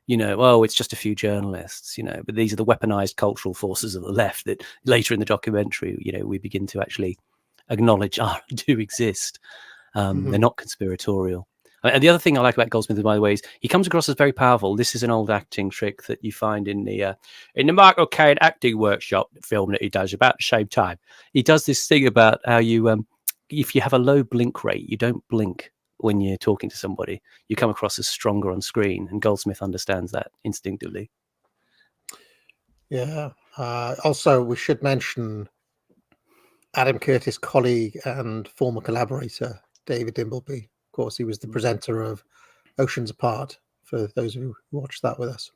C: it's just a few journalists, but these are the weaponized cultural forces of the left that later in the documentary, we begin to actually acknowledge do exist. They're not conspiratorial. And the other thing I like about Goldsmith, by the way, is he comes across as very powerful. This is an old acting trick that you find in the Michael Caine acting workshop film that he does about the same time. He does this thing about how you, if you have a low blink rate, you don't blink when you're talking to somebody. You come across as stronger on screen, and Goldsmith understands that instinctively.
A: Yeah. Also, we should mention Adam Curtis' colleague and former collaborator, David Dimbleby. Of course, he was the presenter of Oceans Apart, for those who watched that with us.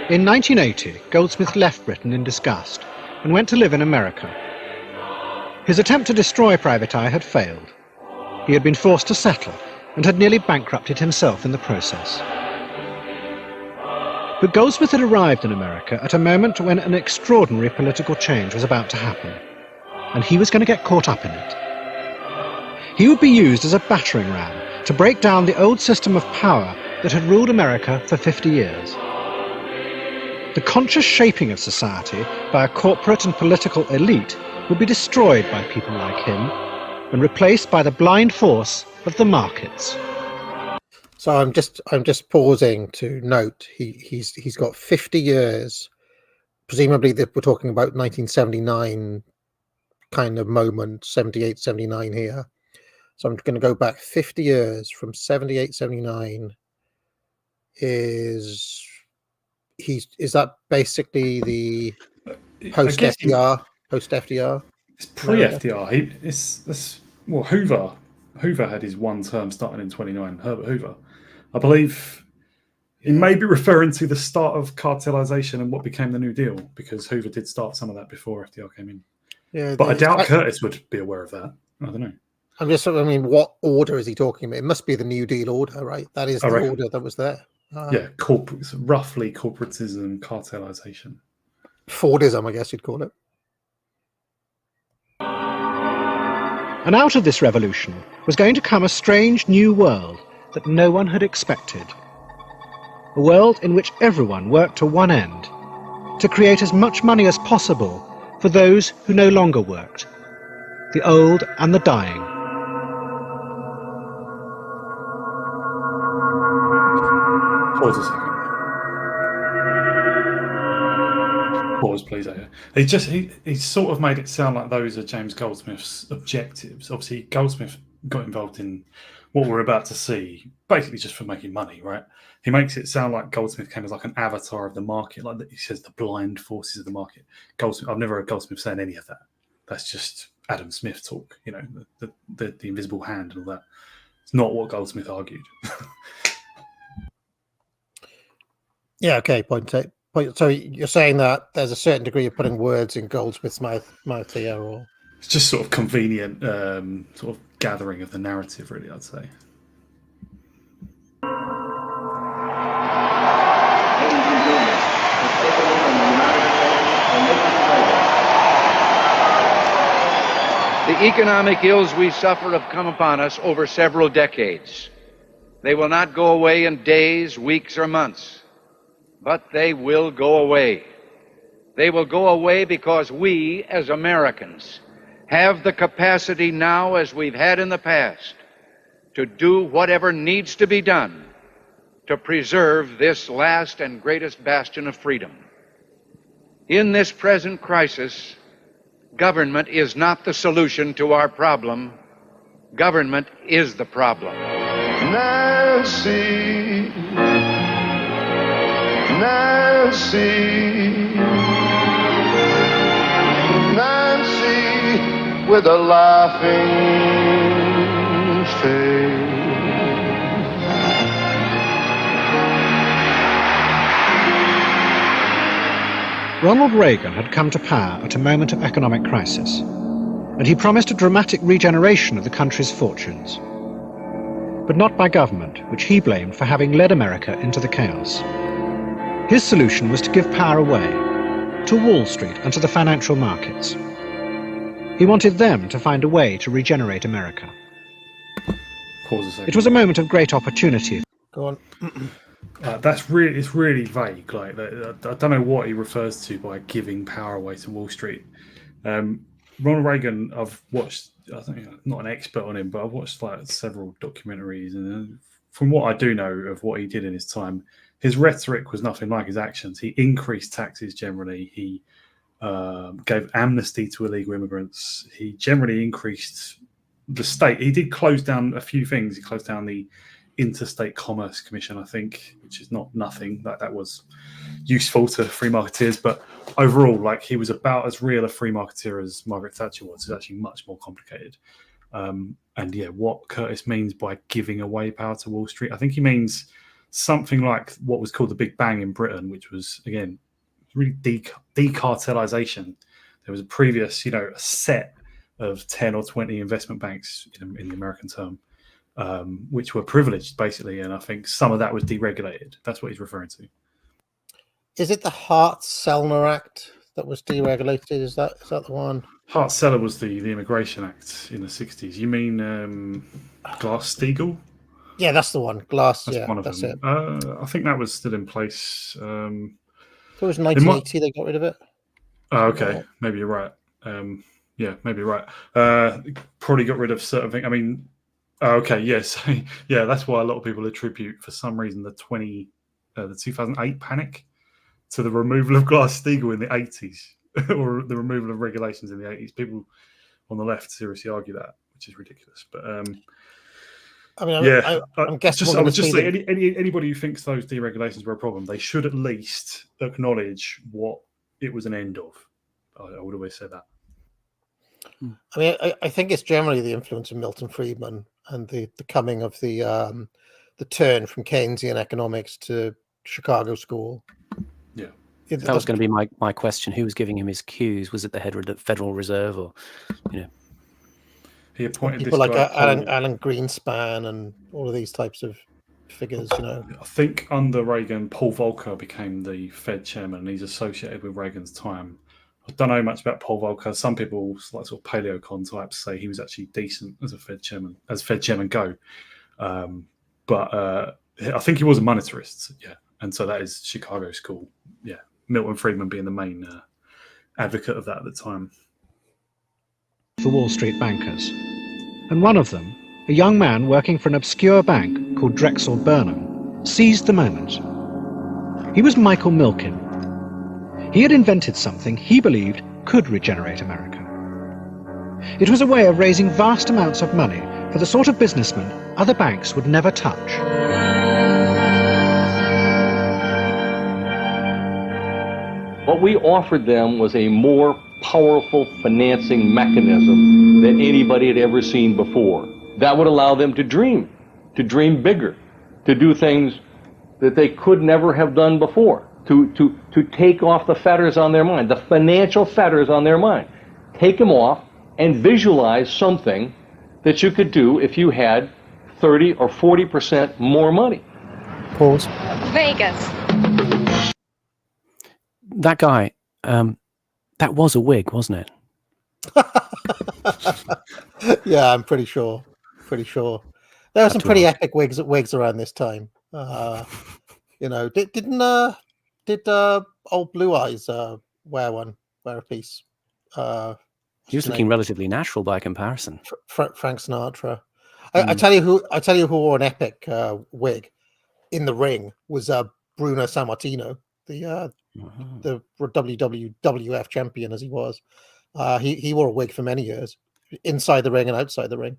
K: In 1980, Goldsmith left Britain in disgust and went to live in America. His attempt to destroy Private Eye had failed. He had been forced to settle and had nearly bankrupted himself in the process. But Goldsmith had arrived in America at a moment when an extraordinary political change was about to happen, and he was going to get caught up in it. He would be used as a battering ram to break down the old system of power that had ruled America for 50 years. The conscious shaping of society by a corporate and political elite would be destroyed by people like him and replaced by the blind force of the markets.
A: So I'm just pausing to note he's got 50 years, presumably that we're talking about 1979 kind of moment, 78, 79 here. So I'm going to go back 50 years from 78, 79. Is that basically the post FDR? Post FDR?
B: It's pre FDR. Hoover had his one term starting in 29. Herbert Hoover, I believe, he may be referring to the start of cartelization and what became the New Deal, because Hoover did start some of that before FDR came in. Yeah, but I doubt Curtis would be aware of that. I don't know.
A: What order is he talking about? It must be the New Deal order, right? That is the order that was there.
B: Roughly corporatism, cartelization.
A: Fordism, I guess you'd call it.
K: And out of this revolution was going to come a strange new world that no one had expected. A world in which everyone worked to one end, to create as much money as possible for those who no longer worked. The the old and the dying.
B: Pause a second. Pause, please. He sort of made it sound like those are James Goldsmith's objectives. Obviously, Goldsmith got involved in what we're about to see, basically just for making money, right? He makes it sound like Goldsmith came as like an avatar of the market, like he says the blind forces of the market. Goldsmith, I've never heard Goldsmith saying any of that. That's just Adam Smith talk, you know, the invisible hand and all that. It's not what Goldsmith argued.
A: Yeah, okay, point. So you're saying that there's a certain degree of putting words in Goldsmith's mouth here, or
B: it's just sort of convenient sort of gathering of the narrative, really, I'd say.
L: The economic ills we suffer have come upon us over several decades. They will not go away in days, weeks, or months, but they will go away. They will go away because we, as Americans, have the capacity now, as we've had in the past, to do whatever needs to be done to preserve this last and greatest bastion of freedom. In this present crisis, government is not the solution to our problem. Government is the problem.
I: Nancy, Nancy, Nancy with a laughing face.
K: Ronald Reagan had come to power at a moment of economic crisis, and he promised a dramatic regeneration of the country's fortunes. But not by government, which he blamed for having led America into the chaos. His solution was to give power away, to Wall Street and to the financial markets. He wanted them to find a way to regenerate America.
B: Pause a second.
K: It was a moment of great opportunity.
A: Go on.
B: It's really vague. Like I don't know what he refers to by giving power away to Wall Street. Ronald Reagan, I've watched. I think I'm not an expert on him, but I've watched like several documentaries, and from what I do know of what he did in his time, his rhetoric was nothing like his actions. He increased taxes generally. He gave amnesty to illegal immigrants. He generally increased the state. He did close down a few things. He closed down the Interstate Commerce Commission, I think, which is not nothing. That was useful to free marketeers, but overall, like, he was about as real a free marketeer as Margaret Thatcher was. It's actually much more complicated. And yeah, what Curtis means by giving away power to Wall Street, I think he means something like what was called the Big Bang in Britain, which was, again, really decartelization. There was a previous, a set of 10 or 20 investment banks in the American term, which were privileged, basically, and I think some of that was deregulated. That's what he's referring to.
A: Is it the Hart-Sellner Act that was deregulated? Is that the one?
B: Hart-Sellner was the Immigration Act in the 60s. You mean Glass-Steagall?
A: Yeah, that's the one. Glass,
B: That's one of
A: that's
B: them.
A: it.
B: I think that was still in place.
A: It was 1980 they got rid of it.
B: Oh, okay. Maybe you're right. Yeah, maybe you're right. Probably got rid of certain things. I mean, okay, yes. Yeah, that's why a lot of people attribute, for some reason, the 2008 panic to the removal of Glass-Steagall in the 80s, or the removal of regulations in the 80s. People on the left seriously argue that, which is ridiculous. But
A: I mean,
B: yeah,
A: I'm guessing.
B: I would just say anybody who thinks those deregulations were a problem, they should at least acknowledge what it was an end of. I would always say that.
A: I mean, I think it's generally the influence of Milton Friedman and the coming of the turn from Keynesian economics to Chicago School.
B: Yeah.
C: That was going to be my question. Who was giving him his cues? Was it the head of the Federal Reserve, or
B: he appointed
A: people
B: this
A: like
B: guy
A: Alan Greenspan and all of these types of figures?
B: I think under Reagan, Paul Volcker became the Fed chairman, and he's associated with Reagan's time. I don't know much about Paul Volcker. Some people, like sort of paleocon types, say he was actually decent as a Fed chairman, go. But I think he was a monetarist, yeah. And so that is Chicago School, yeah. Milton Friedman being the main advocate of that at the time.
K: for Wall Street bankers. And one of them, a young man working for an obscure bank called Drexel Burnham, seized the moment. He was Michael Milken. He had invented something he believed could regenerate America. It was a way of raising vast amounts of money for the sort of businessmen other banks would never touch.
M: What we offered them was a more powerful financing mechanism than anybody had ever seen before. That would allow them to dream bigger, to do things that they could never have done before, to take off the fetters on their mind, the financial fetters on their mind. Take them off and visualize something that you could do if you had 30 or 40% more money.
C: Pause.
N: Vegas.
C: That guy, that was a wig, wasn't it?
A: Yeah, I'm pretty sure. There were some pretty epic wigs around this time. You know, did old Blue Eyes wear a piece?
C: He was looking relatively natural by comparison.
A: Frank Sinatra. I tell you who wore an epic wig in the ring was Bruno Sammartino, the WWF champion as he was. He wore a wig for many years, inside the ring and outside the ring,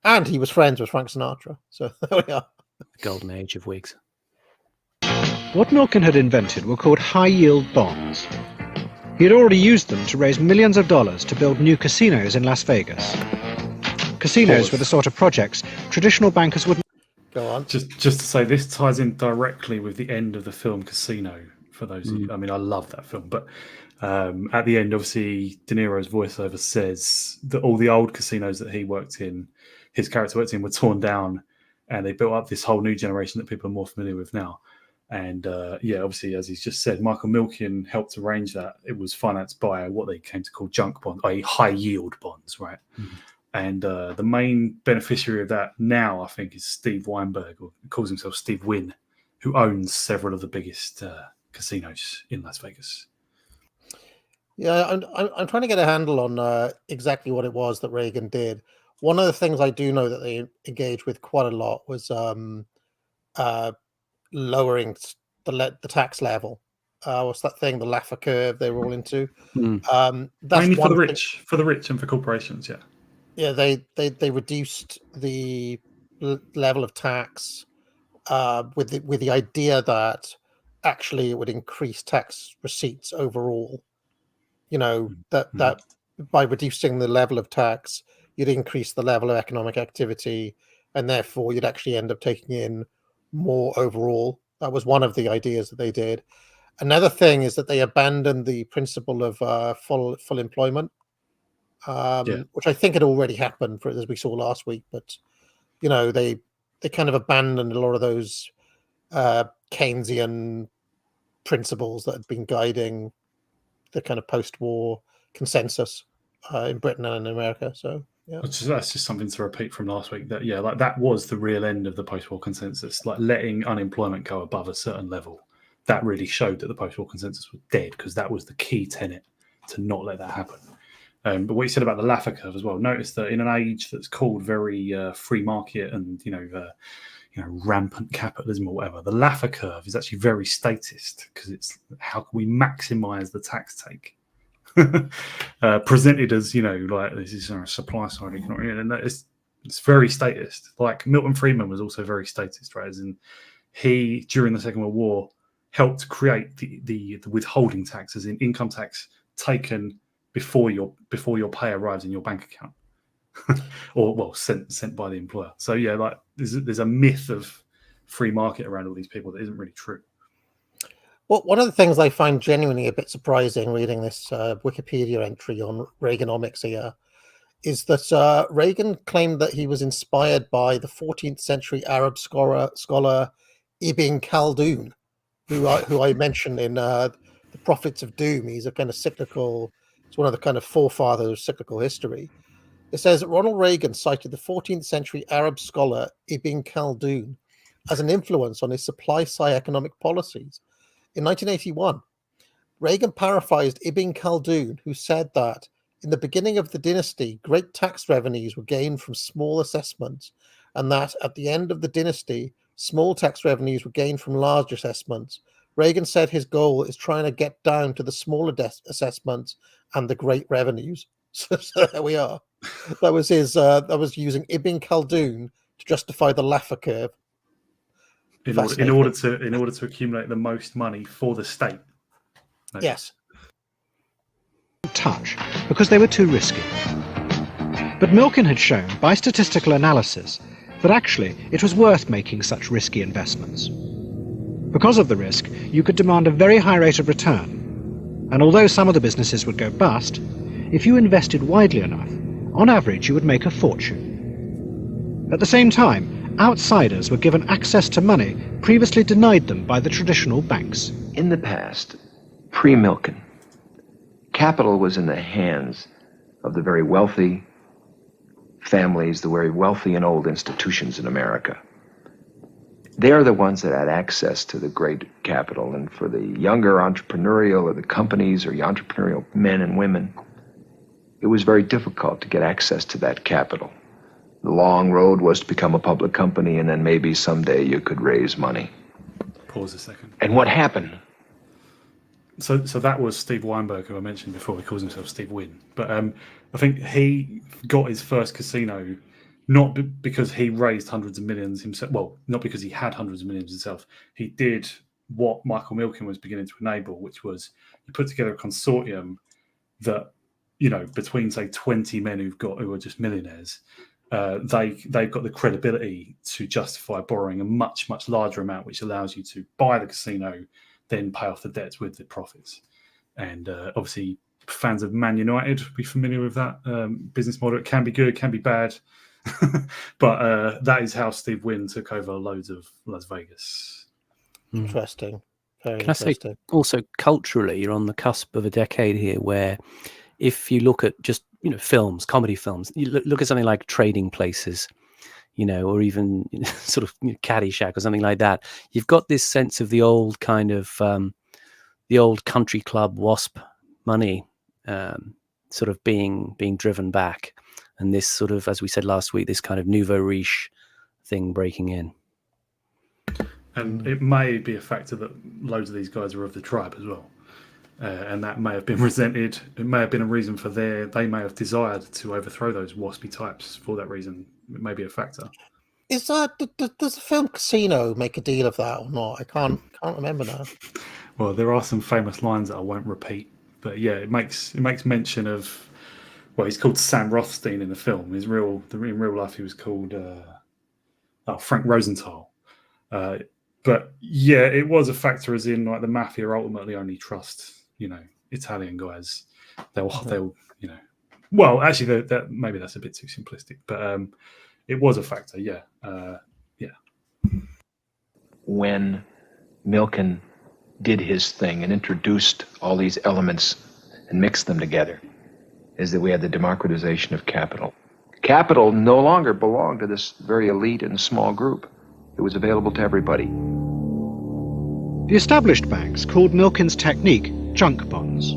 A: and he was friends with Frank Sinatra. So there we are.
C: The golden age of wigs.
K: What Milken had invented were called high-yield bonds. He had already used them to raise millions of dollars to build new casinos in Las Vegas. Casinos were the sort of projects traditional bankers wouldn't...
A: Go on.
B: Just to say, this ties in directly with the end of the film Casino. For those of you, I mean, I love that film, but at the end, obviously, De Niro's voiceover says that all the old casinos that he worked in, his character worked in, were torn down, and they built up this whole new generation that people are more familiar with now. And yeah, obviously, as he's just said, Michael Milken helped arrange that. It was financed by what they came to call junk bonds, i.e. high yield bonds, right? Mm-hmm. And the main beneficiary of that now, I think, is Steve Weinberg, or calls himself Steve Wynn, who owns several of the biggest casinos in Las Vegas.
A: Yeah, I'm trying to get a handle on exactly what it was that Reagan did. One of the things I do know that they engaged with quite a lot was lowering the tax level. What's that thing? The Laffer curve they were all into. That's
B: mainly for the rich and for corporations. Yeah.
A: Yeah, they reduced the level of tax with the idea that actually it would increase tax receipts overall. You know, that by reducing the level of tax, you'd increase the level of economic activity, and therefore you'd actually end up taking in more overall. That was one of the ideas that they did. Another thing is that they abandoned the principle of full employment, which I think had already happened, as we saw last week. But you know, they kind of abandoned a lot of those Keynesian principles that had been guiding the kind of post-war consensus in Britain and in America. So yeah,
B: that's just something to repeat from last week. That like that was the real end of the post-war consensus, like letting unemployment go above a certain level. That really showed that the post-war consensus was dead, because that was the key tenet to not let that happen. But what you said about the Laffer curve as well, notice that in an age that's called very free market and rampant capitalism or whatever, the Laffer curve is actually very statist, because it's how can we maximize the tax take. Presented as, like this is a supply side economic, and it's very statist. Like Milton Friedman was also very statist, right? As in, he during the Second World War helped create the withholding tax, as in income tax taken before your pay arrives in your bank account, or sent by the employer. So yeah, like there's a myth of free market around all these people that isn't really true.
A: Well, one of the things I find genuinely a bit surprising reading this Wikipedia entry on Reaganomics here is that Reagan claimed that he was inspired by the 14th century Arab scholar Ibn Khaldun, who I mentioned in The Prophets of Doom. He's a kind of cyclical, it's one of the kind of forefathers of cyclical history. It says that Ronald Reagan cited the 14th century Arab scholar Ibn Khaldun as an influence on his supply-side economic policies. In 1981, Reagan paraphrased Ibn Khaldun, who said that in the beginning of the dynasty, great tax revenues were gained from small assessments, and that at the end of the dynasty, small tax revenues were gained from large assessments. Reagan said his goal is trying to get down to the smaller assessments and the great revenues. So there we are. That was his. That was using Ibn Khaldun to justify the Laffer curve.
B: In order to accumulate the most money for the state.
A: Yes.
K: Touch, because they were too risky. But Milken had shown, by statistical analysis, that actually it was worth making such risky investments. Because of the risk, you could demand a very high rate of return. And although some of the businesses would go bust, if you invested widely enough, on average you would make a fortune. At the same time, outsiders were given access to money previously denied them by the traditional banks.
N: In the past, pre-Milken, capital was in the hands of the very wealthy families, the very wealthy and old institutions in America. They're the ones that had access to the great capital, and for the younger entrepreneurial or the companies or the entrepreneurial men and women, it was very difficult to get access to that capital. The long road was to become a public company, and then maybe someday you could raise money.
B: Pause a second.
N: And what happened?
B: So that was Steve Weinberg, who I mentioned before. He calls himself Steve Wynn. But I think he got his first casino not because he raised hundreds of millions himself. Well, not because he had hundreds of millions himself. He did what Michael Milken was beginning to enable, which was he put together a consortium that, you know, between, say, 20 men who are just millionaires, they've got the credibility to justify borrowing a much, much larger amount, which allows you to buy the casino, then pay off the debts with the profits. And obviously, fans of Man United will be familiar with that business model. It can be good, can be bad. But that is how Steve Wynn took over loads of Las Vegas.
A: Interesting. Very
C: Can I say
A: interesting.
C: also culturally, you're on the cusp of a decade here where if you look at just, you know, films, comedy films, you look at something like Trading Places, you know, or even sort of Caddyshack or something like that, you've got this sense of the old kind of the old country club WASP money sort of being driven back. And this sort of, as we said last week, this kind of nouveau riche thing breaking in.
B: And it may be a factor that loads of these guys are of the tribe as well. And that may have been resented. It may have been a reason for they may have desired to overthrow those waspy types for that reason. It may be a factor.
A: Is that does the film Casino make a deal of that or not? I can't remember now.
B: Well, there are some famous lines that I won't repeat, but yeah, it makes mention of. Well, he's called Sam Rothstein in the film. In real life, he was called Frank Rosenthal. But yeah, it was a factor, as in like the mafia ultimately only trust, you know, Italian guys. They'll you know. Well, actually, that maybe that's a bit too simplistic, but it was a factor. Yeah, yeah.
N: When Milken did his thing and introduced all these elements and mixed them together, is that we had the democratization of capital. Capital no longer belonged to this very elite and small group. It was available to everybody.
K: The established banks called Milken's technique junk bonds.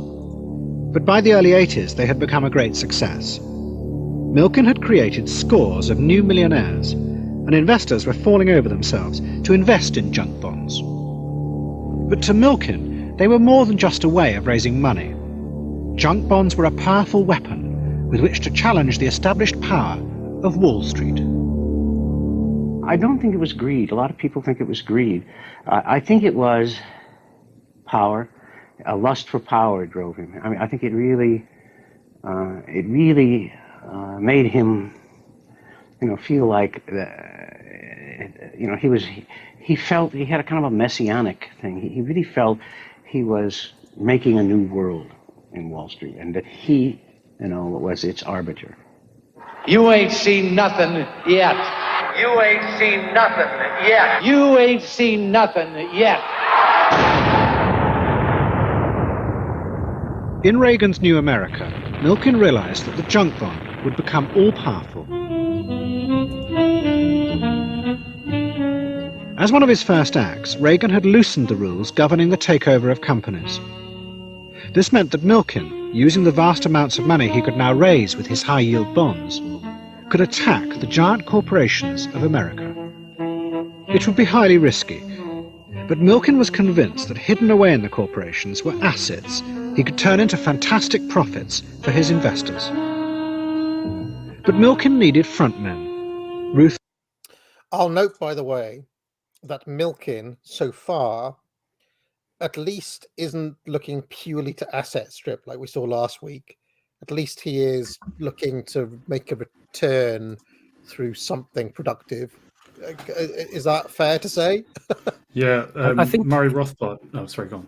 K: But by the early 80s, they had become a great success. Milken had created scores of new millionaires, and investors were falling over themselves to invest in junk bonds. But to Milken, they were more than just a way of raising money. Junk bonds were a powerful weapon with which to challenge the established power of Wall Street.
O: I don't think it was greed. A lot of people think it was greed. I think it was power. A lust for power drove him. I mean, I think it really made him, you know, feel like, you know, he felt he had a kind of a messianic thing. He really felt he was making a new world in Wall Street, and that he, you know, was its arbiter.
L: You ain't seen nothing yet. You ain't seen nothing yet. You ain't seen nothing yet.
K: In Reagan's New America, Milken realized that the junk bond would become all-powerful. As one of his first acts, Reagan had loosened the rules governing the takeover of companies. This meant that Milken, using the vast amounts of money he could now raise with his high-yield bonds, could attack the giant corporations of America. It would be highly risky, but Milken was convinced that hidden away in the corporations were assets he could turn into fantastic profits for his investors. But Milken needed frontmen. Ruth.
A: I'll note, by the way, that Milken, so far, at least isn't looking purely to asset strip like we saw last week. At least he is looking to make a return through something productive. Is that fair to say?
B: Yeah,
C: I think
B: Murray Rothbard. Oh, sorry, go on.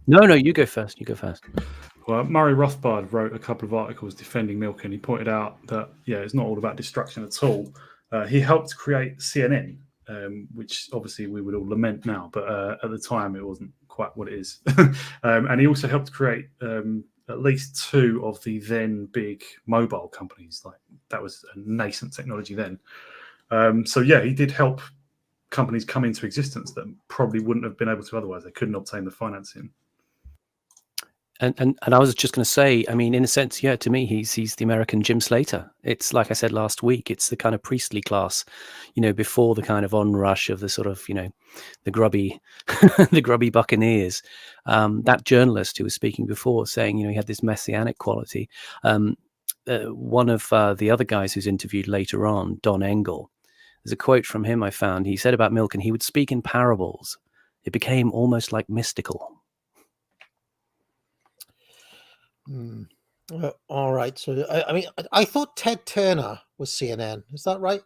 C: No, you go first. You go first.
B: Well, Murray Rothbard wrote a couple of articles defending Milken. He pointed out that, it's not all about destruction at all. He helped create CNN, which obviously we would all lament now, but at the time it wasn't quite what it is. And he also helped create at least two of the then big mobile companies. Like, that was a nascent technology then. He did help companies come into existence that probably wouldn't have been able to otherwise. They couldn't obtain the financing.
C: And I was just going to say, I mean, in a sense, to me, he's the American Jim Slater. It's like I said last week, it's the kind of priestly class, before the kind of onrush of the sort of, the grubby, the grubby buccaneers. That journalist who was speaking before, saying, he had this messianic quality. One of the other guys who's interviewed later on, Don Engel, there's a quote from him I found. He said about Milken, he would speak in parables. It became almost like mystical.
A: All right. So, I thought Ted Turner was CNN. Is that right?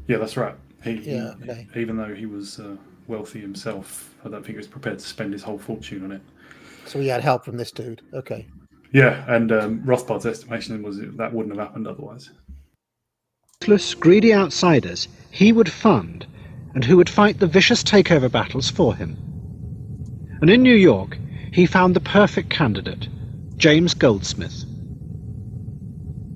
B: Yeah, that's right.
A: Okay.
B: Even though he was wealthy himself, I don't think he was prepared to spend his whole fortune on it.
A: So he had help from this dude. Okay.
B: Yeah, and Rothbard's estimation was that wouldn't have happened otherwise.
K: Ruthless, greedy outsiders he would fund and who would fight the vicious takeover battles for him. And in New York, he found the perfect candidate, James Goldsmith.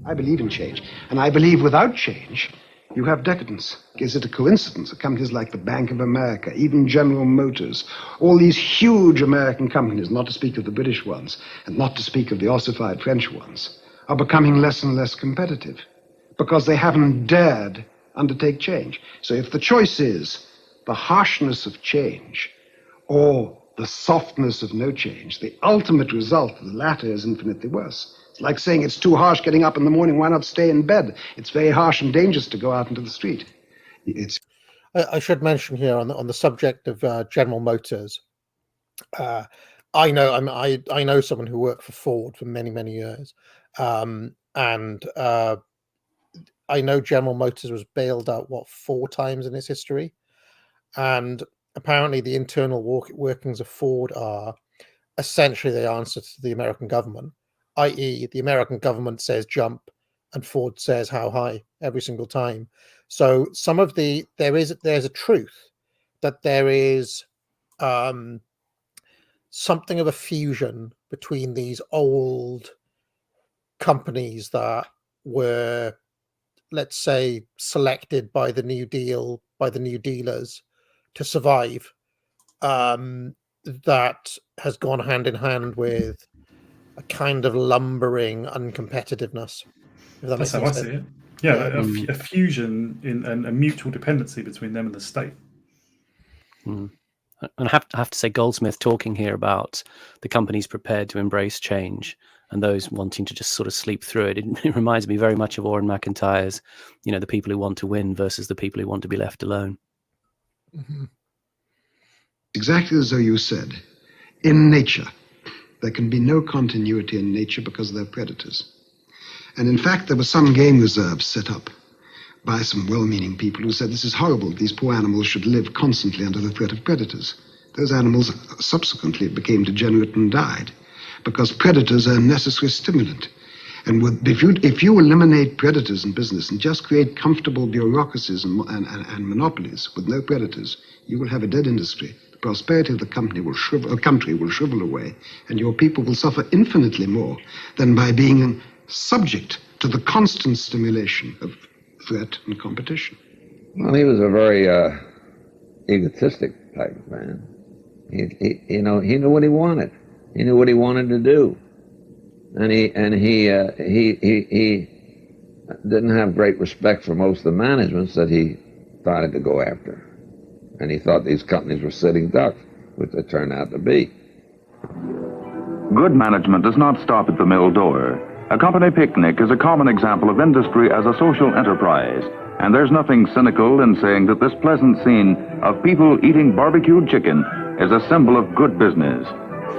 H: I believe in change, and I believe without change, you have decadence. Is it a coincidence that companies like the Bank of America, even General Motors, all these huge American companies, not to speak of the British ones, and not to speak of the ossified French ones, are becoming less and less competitive because they haven't dared undertake change? So if the choice is the harshness of change or the softness of no change, the ultimate result of the latter is infinitely worse. It's like saying it's too harsh getting up in the morning, why not stay in bed? It's very harsh and dangerous to go out into the street.
A: I should mention here on the subject of General Motors. I know someone who worked for Ford for many years, and I know General Motors was bailed out 4 times in its history, and apparently the internal workings of Ford are essentially the answer to the American government, i.e. the American government says jump and Ford says how high every single time. So there's a truth that there is something of a fusion between these old companies that were, let's say, selected by the New Deal, by the New Dealers to survive, that has gone hand in hand with a kind of lumbering uncompetitiveness. If that
B: That's how I see it. Yeah, a fusion and a mutual dependency between them and the state.
C: And I have to say, Goldsmith talking here about the companies prepared to embrace change and those wanting to just sort of sleep through it. It reminds me very much of Warren McIntyre's, the people who want to win versus the people who want to be left alone.
H: Mm-hmm. Exactly as though you said, in nature, there can be no continuity in nature because they're predators. And in fact, there were some game reserves set up by some well-meaning people who said this is horrible, these poor animals should live constantly under the threat of predators. Those animals subsequently became degenerate and died because predators are a necessary stimulant. And if you eliminate predators in business and just create comfortable bureaucracies and monopolies with no predators, you will have a dead industry. The prosperity of the country will shrivel away, and your people will suffer infinitely more than by being subject to the constant stimulation of threat and competition.
P: Well, he was a very egotistic type of man. He knew what he wanted. He knew what he wanted to do. and he didn't have great respect for most of the managements that he started to go after, and he thought these companies were sitting ducks, which they turned out to be.
Q: Good management does not stop at the mill door. A company picnic is a common example of industry as a social enterprise, and there's nothing cynical in saying that this pleasant scene of people eating barbecued chicken is a symbol of good business.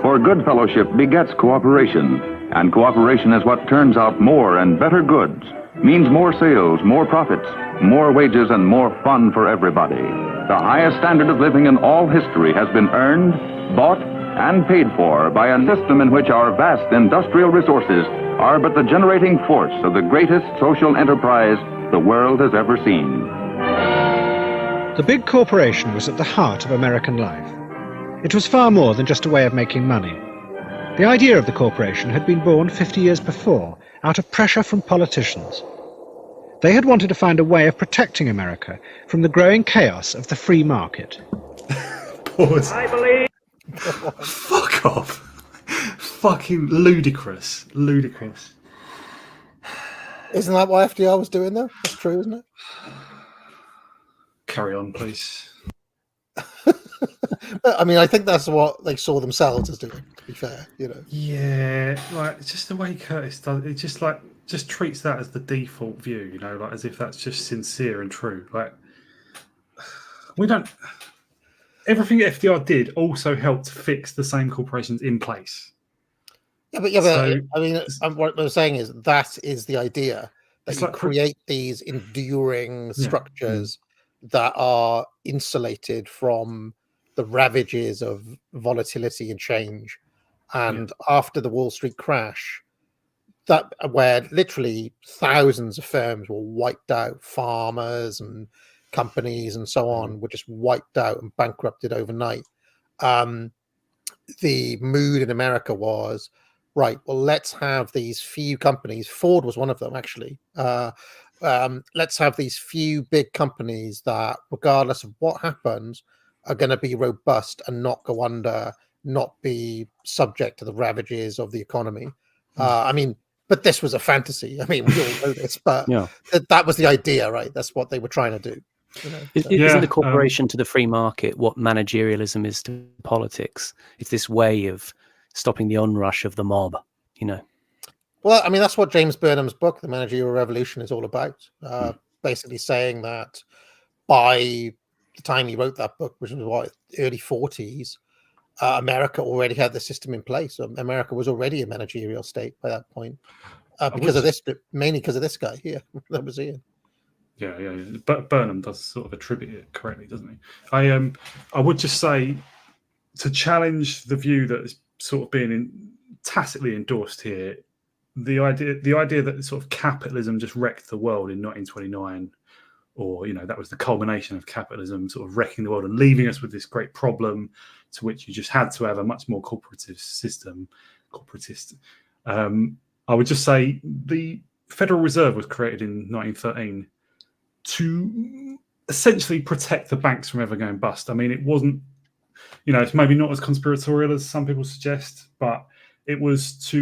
Q: For good fellowship begets cooperation, and cooperation is what turns out more and better goods, means more sales, more profits, more wages, and more fun for everybody. The highest standard of living in all history has been earned, bought, and paid for by a system in which our vast industrial resources are but the generating force of the greatest social enterprise the world has ever seen.
K: The big corporation was at the heart of American life. It was far more than just a way of making money. The idea of the corporation had been born 50 years before, out of pressure from politicians. They had wanted to find a way of protecting America from the growing chaos of the free market.
B: Pause.
R: I believe...
B: Fuck off. Fucking ludicrous. Ludicrous.
A: Isn't that what FDR was doing, though? That's true, isn't it?
B: Carry on, please.
A: I mean, I think that's what they saw themselves as doing, to be fair, you know.
B: Yeah, like, it's just the way Curtis does it, just treats that as the default view, you know, like as if that's just sincere and true. Like, we don't... Everything FDR did also helped fix the same corporations in place.
A: Yeah, but I mean, what I'm saying is that is the idea, that you create these enduring structures that are insulated from the ravages of volatility and change. And after the Wall Street crash, that where literally thousands of firms were wiped out, farmers and companies and so on were just wiped out and bankrupted overnight. The mood in America was, right, well, let's have these few companies. Ford was one of them, actually. Let's have these few big companies that, regardless of what happens, are going to be robust and not go under, not be subject to the ravages of the economy. I mean, but this was a fantasy. I mean, we all know this, but that was the idea, right? That's what they were trying to do. You know,
C: Isn't the corporation to the free market what managerialism is to politics? It's this way of stopping the onrush of the mob, you know.
A: Well, I mean, that's what James Burnham's book, The Managerial Revolution, is all about. Basically saying that by the time he wrote that book, which was what, early 40s, America already had the system in place. America was already a managerial state by that point, because of this, mainly because of this guy here that was here.
B: Yeah. But Burnham does sort of attribute it correctly, doesn't he? I would just say, to challenge the view that is sort of being tacitly endorsed here, the idea that sort of capitalism just wrecked the world in 1929, or, you know, that was the culmination of capitalism sort of wrecking the world and leaving us with this great problem to which you just had to have a much more corporatist system. I would just say the Federal Reserve was created in 1913 to essentially protect the banks from ever going bust. I mean, it wasn't, you know, it's maybe not as conspiratorial as some people suggest, but it was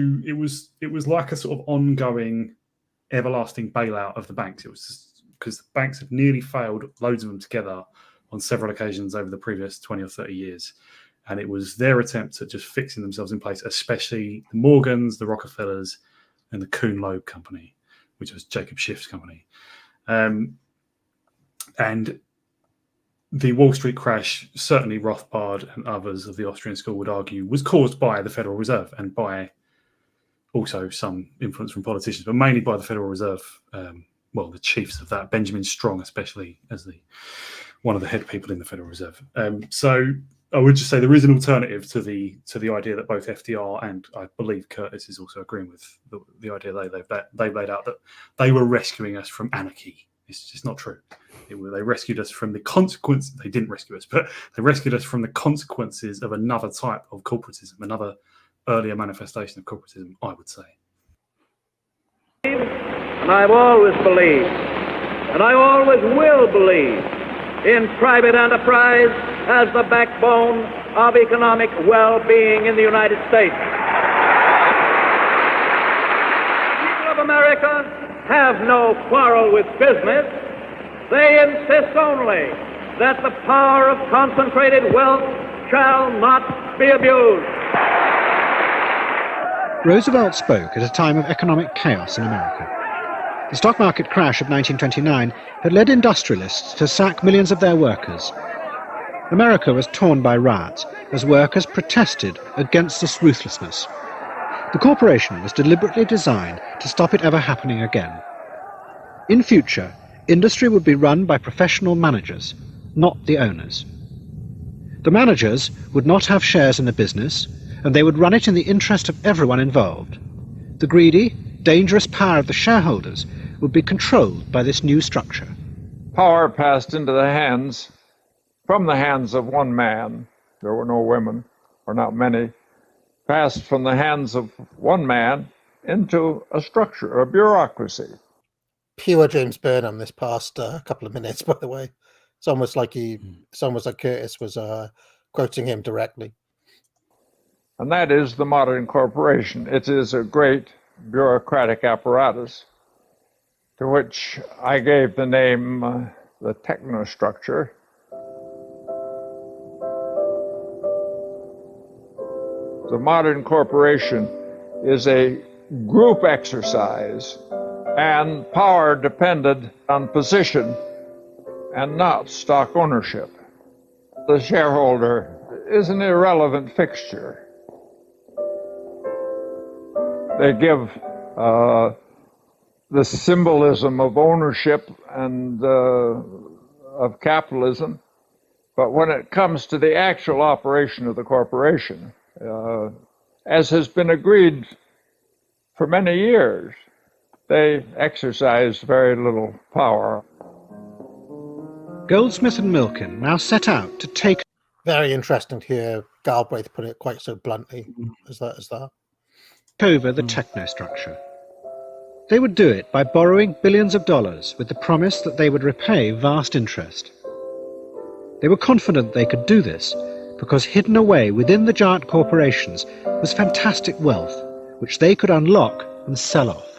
B: like a sort of ongoing, everlasting bailout of the banks. It was just because the banks have nearly failed, loads of them together, on several occasions over the previous 20 or 30 years. And it was their attempt at just fixing themselves in place, especially the Morgans, the Rockefellers, and the Kuhn Loeb Company, which was Jacob Schiff's company. And the Wall Street crash, certainly Rothbard and others of the Austrian school would argue, was caused by the Federal Reserve and by also some influence from politicians, but mainly by the Federal Reserve. Well, the chiefs of that, Benjamin Strong, especially as one of the head people in the Federal Reserve. So I would just say there is an alternative to the idea that both FDR and I believe Curtis is also agreeing with the idea they laid out, that they were rescuing us from anarchy. It's just not true. They rescued us from the consequence. They didn't rescue us, but they rescued us from the consequences of another type of corporatism, another earlier manifestation of corporatism, I would say.
R: And I've always believed, and I always will believe, in private enterprise as the backbone of economic well-being in the United States. America have no quarrel with business. They insist only that the power of concentrated wealth shall not be abused.
K: Roosevelt spoke at a time of economic chaos in America. The stock market crash of 1929 had led industrialists to sack millions of their workers. America was torn by riots as workers protested against this ruthlessness. The corporation was deliberately designed to stop it ever happening again. In future, industry would be run by professional managers, not the owners. The managers would not have shares in the business, and they would run it in the interest of everyone involved. The greedy, dangerous power of the shareholders would be controlled by this new structure.
S: Power passed into the hands, from the hands of one man, there were no women, or not many, passed from the hands of one man into a structure, a bureaucracy.
A: Pure James Burnham this past couple of minutes, by the way. It's almost like Curtis was quoting him directly.
S: And that is the modern corporation. It is a great bureaucratic apparatus to which I gave the name the technostructure. The modern corporation is a group exercise and power depended on position and not stock ownership. The shareholder is an irrelevant fixture. They give the symbolism of ownership and of capitalism, but when it comes to the actual operation of the corporation, as has been agreed for many years, they exercise very little power.
K: Goldsmith and Milken now set out to take...
A: Very interesting to hear Galbraith put it quite so bluntly as that.
K: Over the technostructure. They would do it by borrowing billions of dollars with the promise that they would repay vast interest. They were confident they could do this because hidden away within the giant corporations was fantastic wealth which they could unlock and sell off.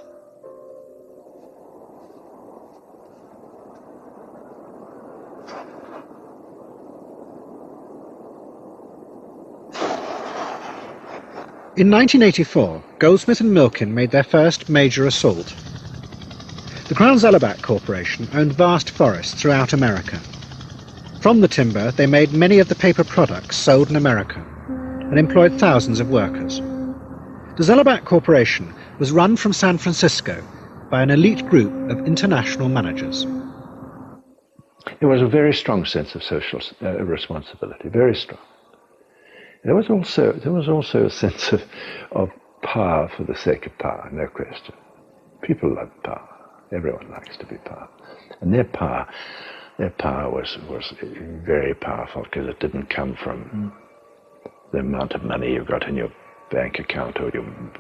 K: In 1984, Goldsmith and Milken made their first major assault. The Crown Zellerbach Corporation owned vast forests throughout America. From the timber, they made many of the paper products sold in America and employed thousands of workers. The Zellerbach Corporation was run from San Francisco by an elite group of international managers.
N: There was a very strong sense of social responsibility, very strong. There was also a sense of power for the sake of power, no question. People love power. Everyone likes to be powerful. And their power was very powerful because it didn't come from the amount of money you got in your bank account or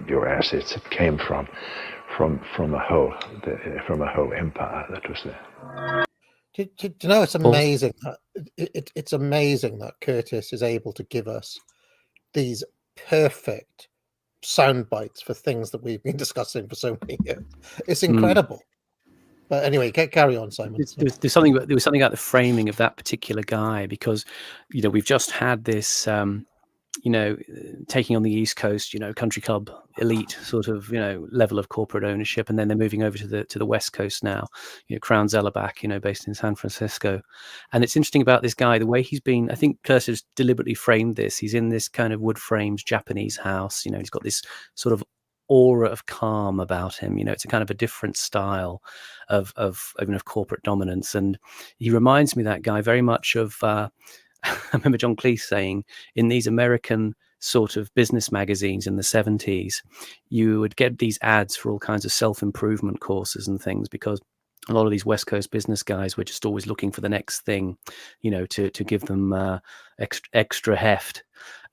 N: your assets. It came from a whole empire that was there.
A: Do you know, it's amazing. It's amazing that Curtis is able to give us these perfect sound bites for things that we've been discussing for so many years. It's incredible. But anyway, carry on, Simon.
C: There was something about the framing of that particular guy because, we've just had this, taking on the East Coast, country club elite sort of, level of corporate ownership, and then they're moving over to the West Coast now. Crown Zellerbach, based in San Francisco, and it's interesting about this guy, the way he's been. I think Curtis deliberately framed this. He's in this kind of wood framed Japanese house. He's got this sort of aura of calm about him. It's a kind of a different style of corporate dominance, and he reminds me, that guy, very much of. I remember John Cleese saying in these American sort of business magazines in the 70s, you would get these ads for all kinds of self-improvement courses and things because a lot of these West Coast business guys were just always looking for the next thing, to give them extra heft.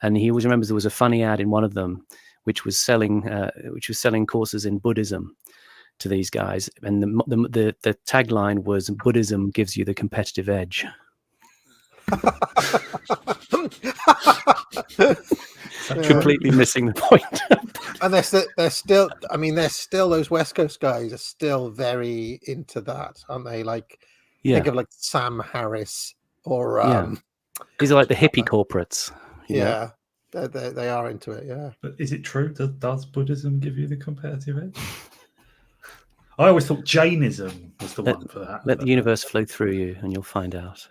C: And he always remembers there was a funny ad in one of them which was selling courses in Buddhism to these guys, and the tagline was "Buddhism gives you the competitive edge." Completely missing the point.
A: And they're still. I mean, they're still those West Coast guys are still very into that, aren't they? Like, think of like Sam Harris or
C: these are like the hippie corporates. You know?
A: They are into it. Yeah.
B: But is it true? Does Buddhism give you the competitive edge? I always thought Jainism was the one for that.
C: Let the universe flow through you, and you'll find out.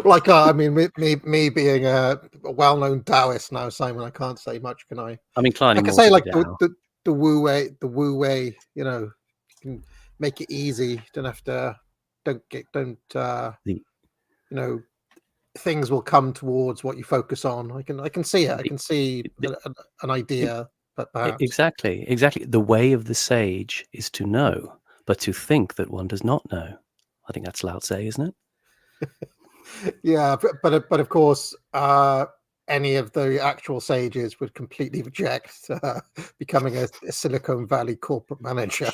A: Like, I mean, me being a well-known Taoist now, Simon, I can't say much, can I?
C: I'm inclining.
A: I can say like the Wu way. You know, you can make it easy. Don't have to. You know, things will come towards what you focus on. I can see it. I can see an idea. But perhaps.
C: Exactly. The way of the sage is to know, but to think that one does not know. I think that's Lao Tse, isn't it?
A: Yeah, but of course, any of the actual sages would completely reject becoming a Silicon Valley corporate manager.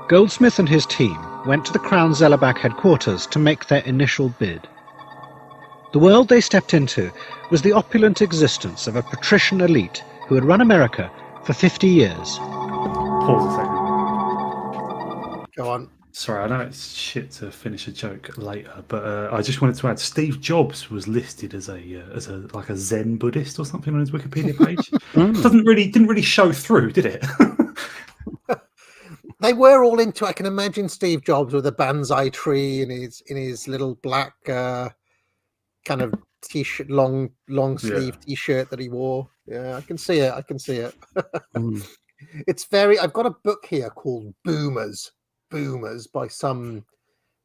K: Goldsmith and his team went to the Crown Zellerbach headquarters to make their initial bid. The world they stepped into was the opulent existence of a patrician elite who had run America for 50 years.
B: Pause a second.
A: Go on.
B: Sorry, I know it's shit to finish a joke later, but I just wanted to add: Steve Jobs was listed as a Zen Buddhist or something on his Wikipedia page. Didn't really show through, did it?
A: They were all into. I can imagine Steve Jobs with a bonsai tree in his little black. Kind of t-shirt, long sleeve t-shirt that he wore. Yeah, I can see it. It's very. I've got a book here called Boomers by some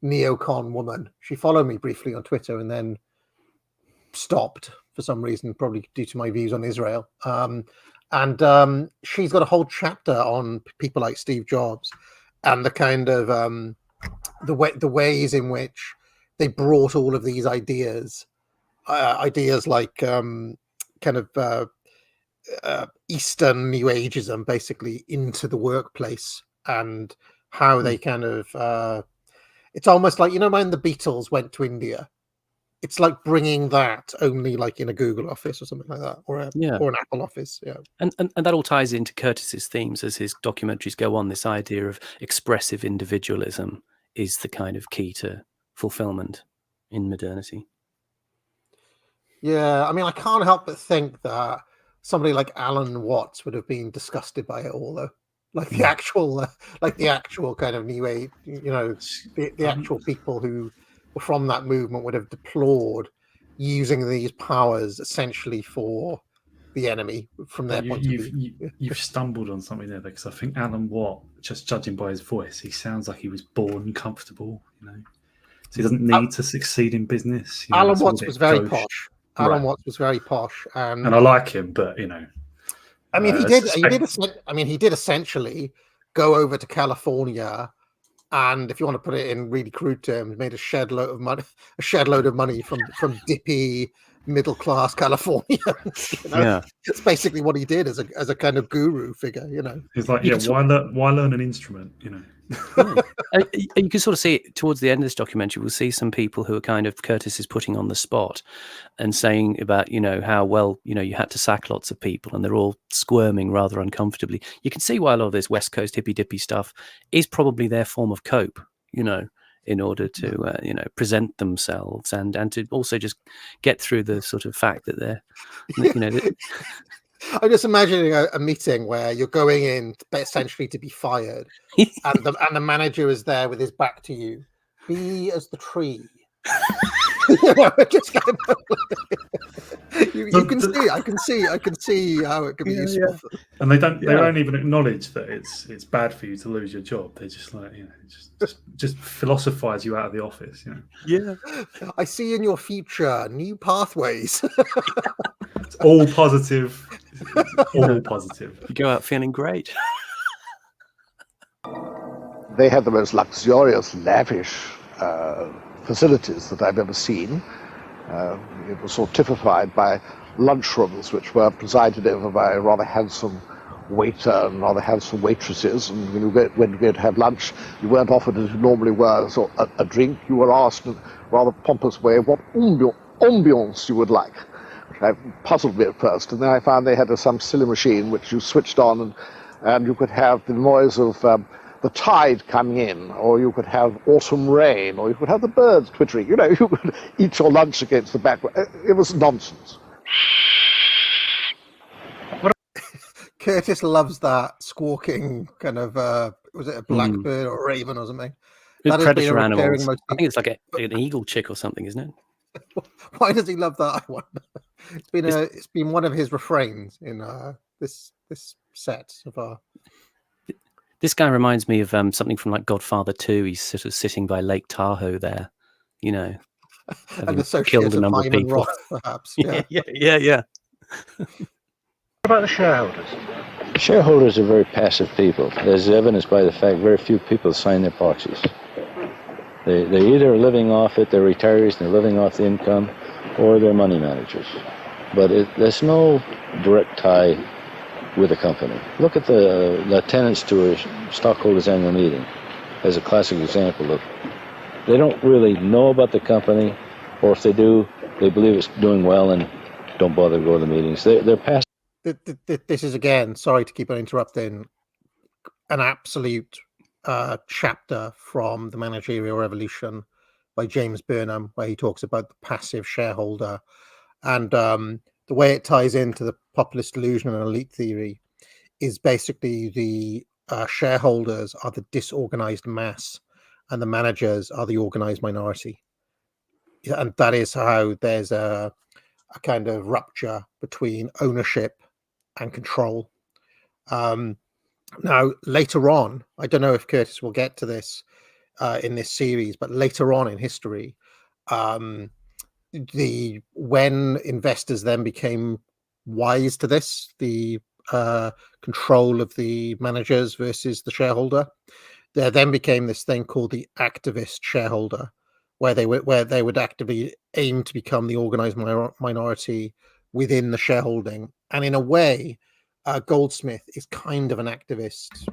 A: neocon woman. She followed me briefly on Twitter and then stopped for some reason, probably due to my views on Israel. And she's got a whole chapter on people like Steve Jobs and the kind of the ways in which they brought all of these ideas like kind of Eastern New Ageism basically into the workplace, and how they kind of it's almost like, you know, when the Beatles went to India, it's like bringing that only like in a Google office or something like that, or an Apple office. Yeah,
C: and that all ties into Curtis's themes as his documentaries go on. This idea of expressive individualism is the kind of key to fulfillment in modernity.
A: Yeah, I mean, I can't help but think that somebody like Alan Watts would have been disgusted by it all, though. Like the actual kind of new age, you know, the actual people who were from that movement would have deplored using these powers essentially for the enemy from their point of view.
B: You've stumbled on something there, because I think Alan Watt, just judging by his voice, he sounds like he was born comfortable, you know. So he doesn't need to succeed in business. You know,
A: Alan Watts was very posh. Alan Watts was very posh, and
B: I like him, but you know,
A: I mean, he did essentially go over to California, and if you want to put it in really crude terms, made a shed load of money from dippy middle class California. You know? Yeah, that's basically what he did as a kind of guru figure. You know,
B: he's like, why learn an instrument? You know.
C: You can sort of see it towards the end of this documentary. We'll see some people who are kind of Curtis is putting on the spot and saying about, you know, how, well, you know, you had to sack lots of people and they're all squirming rather uncomfortably. You can see why a lot of this West Coast hippy dippy stuff is probably their form of cope, you know, in order to, you know, present themselves and to also just get through the sort of fact that they're, you know,
A: I'm just imagining a meeting where you're going in essentially to be fired, and the manager is there with his back to you. Be as the tree. You know, just kind of, you can see. I can see how it could be useful.
B: Yeah. And they don't even acknowledge that it's bad for you to lose your job. They just like, you know, just philosophize you out of the office. You know.
A: Yeah. I see in your future new pathways.
B: It's all positive. All positive.
C: You go out feeling great.
H: They had the most luxurious, lavish facilities that I've ever seen. It was sort of typified by lunchrooms, which were presided over by a rather handsome
T: waiter and rather handsome waitresses, and when you went to have lunch, you weren't offered as you normally were a drink. You were asked in a rather pompous way what ambiance you would like, which puzzled me at first. And then I found they had some silly machine which you switched on, and you could have the noise of the tide coming in, or you could have autumn rain, or you could have the birds twittering. You know, you could eat your lunch against the background. It was nonsense.
A: Curtis loves that squawking kind of, was it a blackbird or a raven or something?
C: With
A: That has been
C: predator
A: a recurring
C: animals.
A: motif.
C: I think it's like an eagle chick or something, isn't it?
A: Why does he love that? I wonder. It's been one of his refrains in this set so far.
C: This guy reminds me of something from like Godfather 2. He's sort of sitting by Lake Tahoe there, you know, having killed a number of people.
A: Roth, perhaps. Yeah.
C: Yeah.
K: What about the shareholders?
U: Shareholders are very passive people, as evidenced by the fact very few people sign their proxies. They either are living off it, they're retirees, they're living off the income, or they're money managers. But there's no direct tie with the company. Look at the attendance to a stockholders' annual meeting as a classic example of they don't really know about the company, or if they do, they believe it's doing well and don't bother to go to the meetings. They're passive.
A: This is, again, sorry to keep on interrupting, an absolute chapter from The Managerial Revolution by James Burnham, where he talks about the passive shareholder. And the way it ties into the populist delusion and elite theory is basically the shareholders are the disorganized mass and the managers are the organized minority. And that is how there's a kind of rupture between ownership and control. Now, later on, I don't know if Curtis will get to this in this series, but later on in history, when investors then became wise to this, the control of the managers versus the shareholder, there then became this thing called the activist shareholder, where they would actively aim to become the organized minority within the shareholding. And in a way, Goldsmith is kind of an activist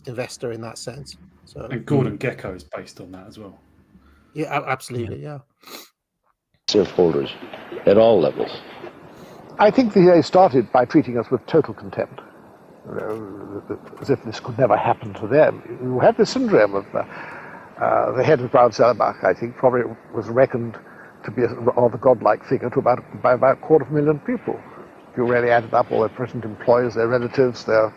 A: investor in that sense. So,
B: and Gordon Gekko is based on that as well.
A: Yeah, absolutely, yeah.
U: Shareholders at all levels.
T: I think they started by treating us with total contempt, as if this could never happen to them. You had the syndrome of the head of Brown Sellerbach, I think, probably was reckoned to be a rather godlike figure by about 250,000 people. If you really added up all their present employees, their relatives, their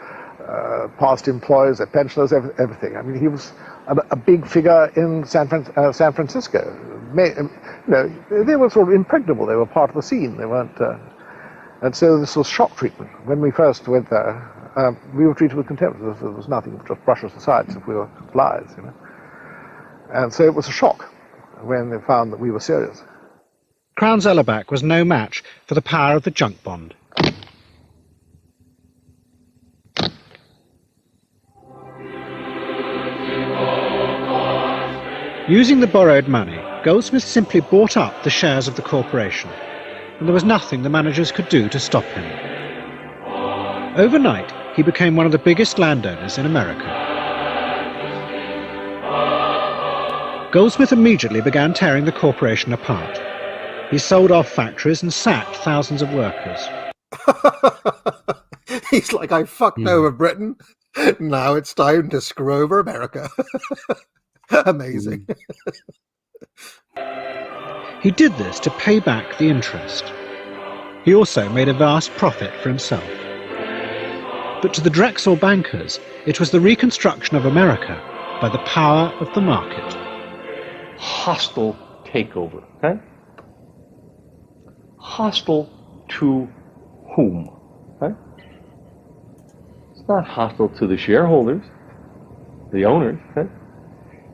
T: past employees, their pensioners, everything. I mean, he was a big figure in San Francisco. They were sort of impregnable. They were part of the scene. They weren't, and so this was shock treatment. When we first went there, we were treated with contempt. There was nothing, just brush us aside as if we were flies, you know. And so it was a shock when they found that we were serious.
K: Crown Zellerbach was no match for the power of the junk bond. Using the borrowed money, Goldsmith simply bought up the shares of the corporation, and there was nothing the managers could do to stop him. Overnight, he became one of the biggest landowners in America. Goldsmith immediately began tearing the corporation apart. He sold off factories and sacked thousands of workers.
A: He's like, I fucked over Britain. Now it's time to screw over America. Amazing.
K: He did this to pay back the interest. He also made a vast profit for himself. But to the Drexel bankers, it was the reconstruction of America by the power of the market.
M: Hostile takeover, okay? Hostile to whom? Okay? It's not hostile to the shareholders, the owners, okay?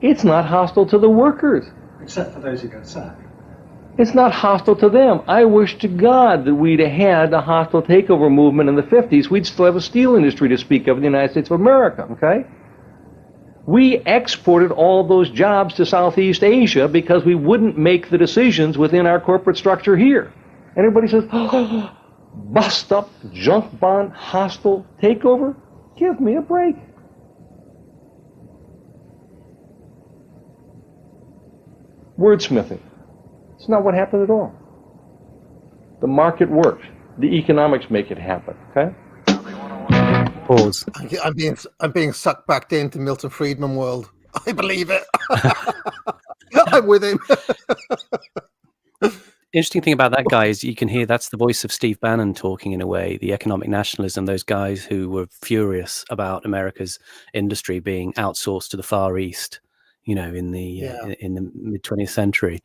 M: It's not hostile to the workers.
B: Except for those who got sacked.
M: It's not hostile to them. I wish to God that we'd have had a hostile takeover movement in the 50s. We'd still have a steel industry to speak of in the United States of America, okay? We exported all those jobs to Southeast Asia because we wouldn't make the decisions within our corporate structure here. And everybody says, oh, bust up, junk bond, hostile takeover? Give me a break. Wordsmithing. It's not what happened at all. The market works. The economics make it happen, okay?
C: Pause.
A: I'm being sucked back into Milton Friedman world. I believe it. I'm with him.
C: Interesting thing about that guy is you can hear that's the voice of Steve Bannon talking in a way, the economic nationalism, those guys who were furious about America's industry being outsourced to the Far East, you know, in the mid 20th century.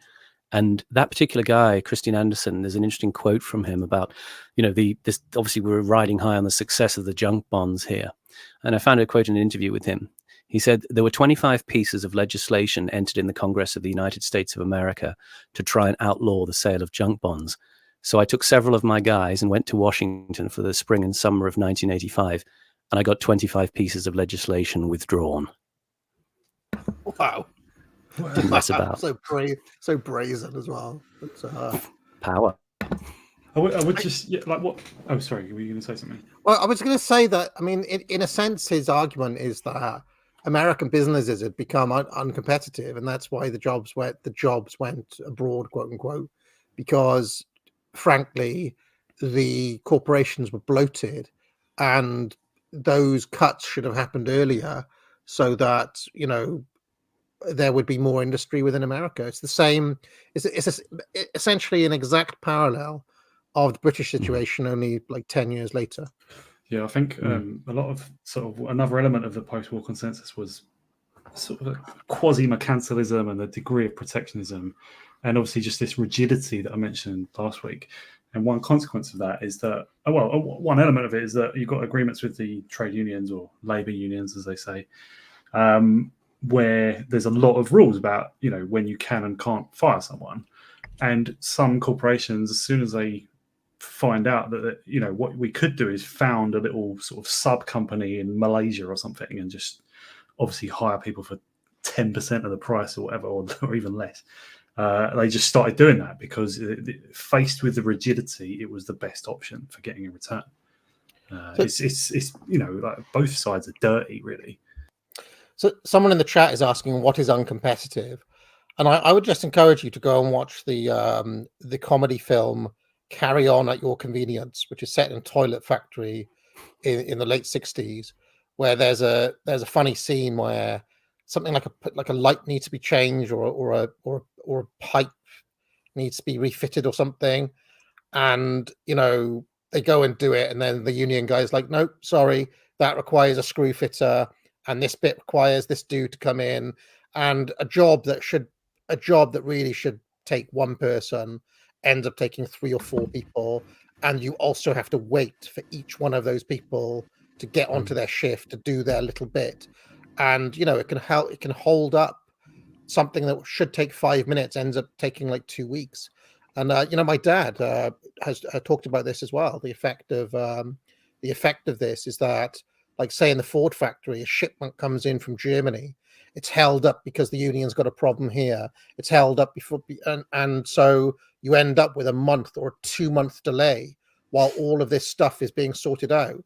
C: And that particular guy, Christian Anderson, there's an interesting quote from him about, you know, this obviously we're riding high on the success of the junk bonds here. And I found a quote in an interview with him. He said, there were 25 pieces of legislation entered in the Congress of the United States of America to try and outlaw the sale of junk bonds. So I took several of my guys and went to Washington for the spring and summer of 1985, and I got 25 pieces of legislation withdrawn.
A: Wow.
C: Didn't mess about.
A: So brazen as well. It's,
C: power.
B: I would just like what? Oh, sorry, were you going to say something?
A: Well, I was going to say that. I mean, in a sense, his argument is that American businesses had become uncompetitive, and that's why the jobs went abroad, quote unquote, because frankly, the corporations were bloated, and those cuts should have happened earlier, so that there would be more industry within America. It's the same. It's essentially an exact parallel of the British situation, only like 10 years later.
B: Yeah, I think a lot of sort of another element of the post-war consensus was sort of a quasi-mercantilism and a degree of protectionism, and obviously just this rigidity that I mentioned last week. And one consequence of that is that, one element of it is that you've got agreements with the trade unions or labour unions, as they say, where there's a lot of rules about, when you can and can't fire someone. And some corporations, as soon as they find out that, what we could do is found a little sort of sub company in Malaysia or something and just obviously hire people for 10% of the price or whatever, or even less. They just started doing that because faced with the rigidity, it was the best option for getting a return. It's like both sides are dirty, really.
A: So someone in the chat is asking what is uncompetitive, and I would just encourage you to go and watch the comedy film Carry On at Your Convenience, which is set in a toilet factory in the late 60s, where there's a funny scene where something like a light needs to be changed or a pipe needs to be refitted or something, and they go and do it, and then the union guy's like, nope, sorry, that requires a screw fitter, and this bit requires this dude to come in, and a job that really should take one person ends up taking 3 or 4 people, and you also have to wait for each one of those people to get onto their shift to do their little bit. And it can hold up something that should take 5 minutes ends up taking like 2 weeks. And my dad has talked about this as well. The effect of this is that, like, say in the Ford factory, a shipment comes in from Germany, it's held up because the union's got a problem here. It's held up and so you end up with a month or a 2-month delay while all of this stuff is being sorted out.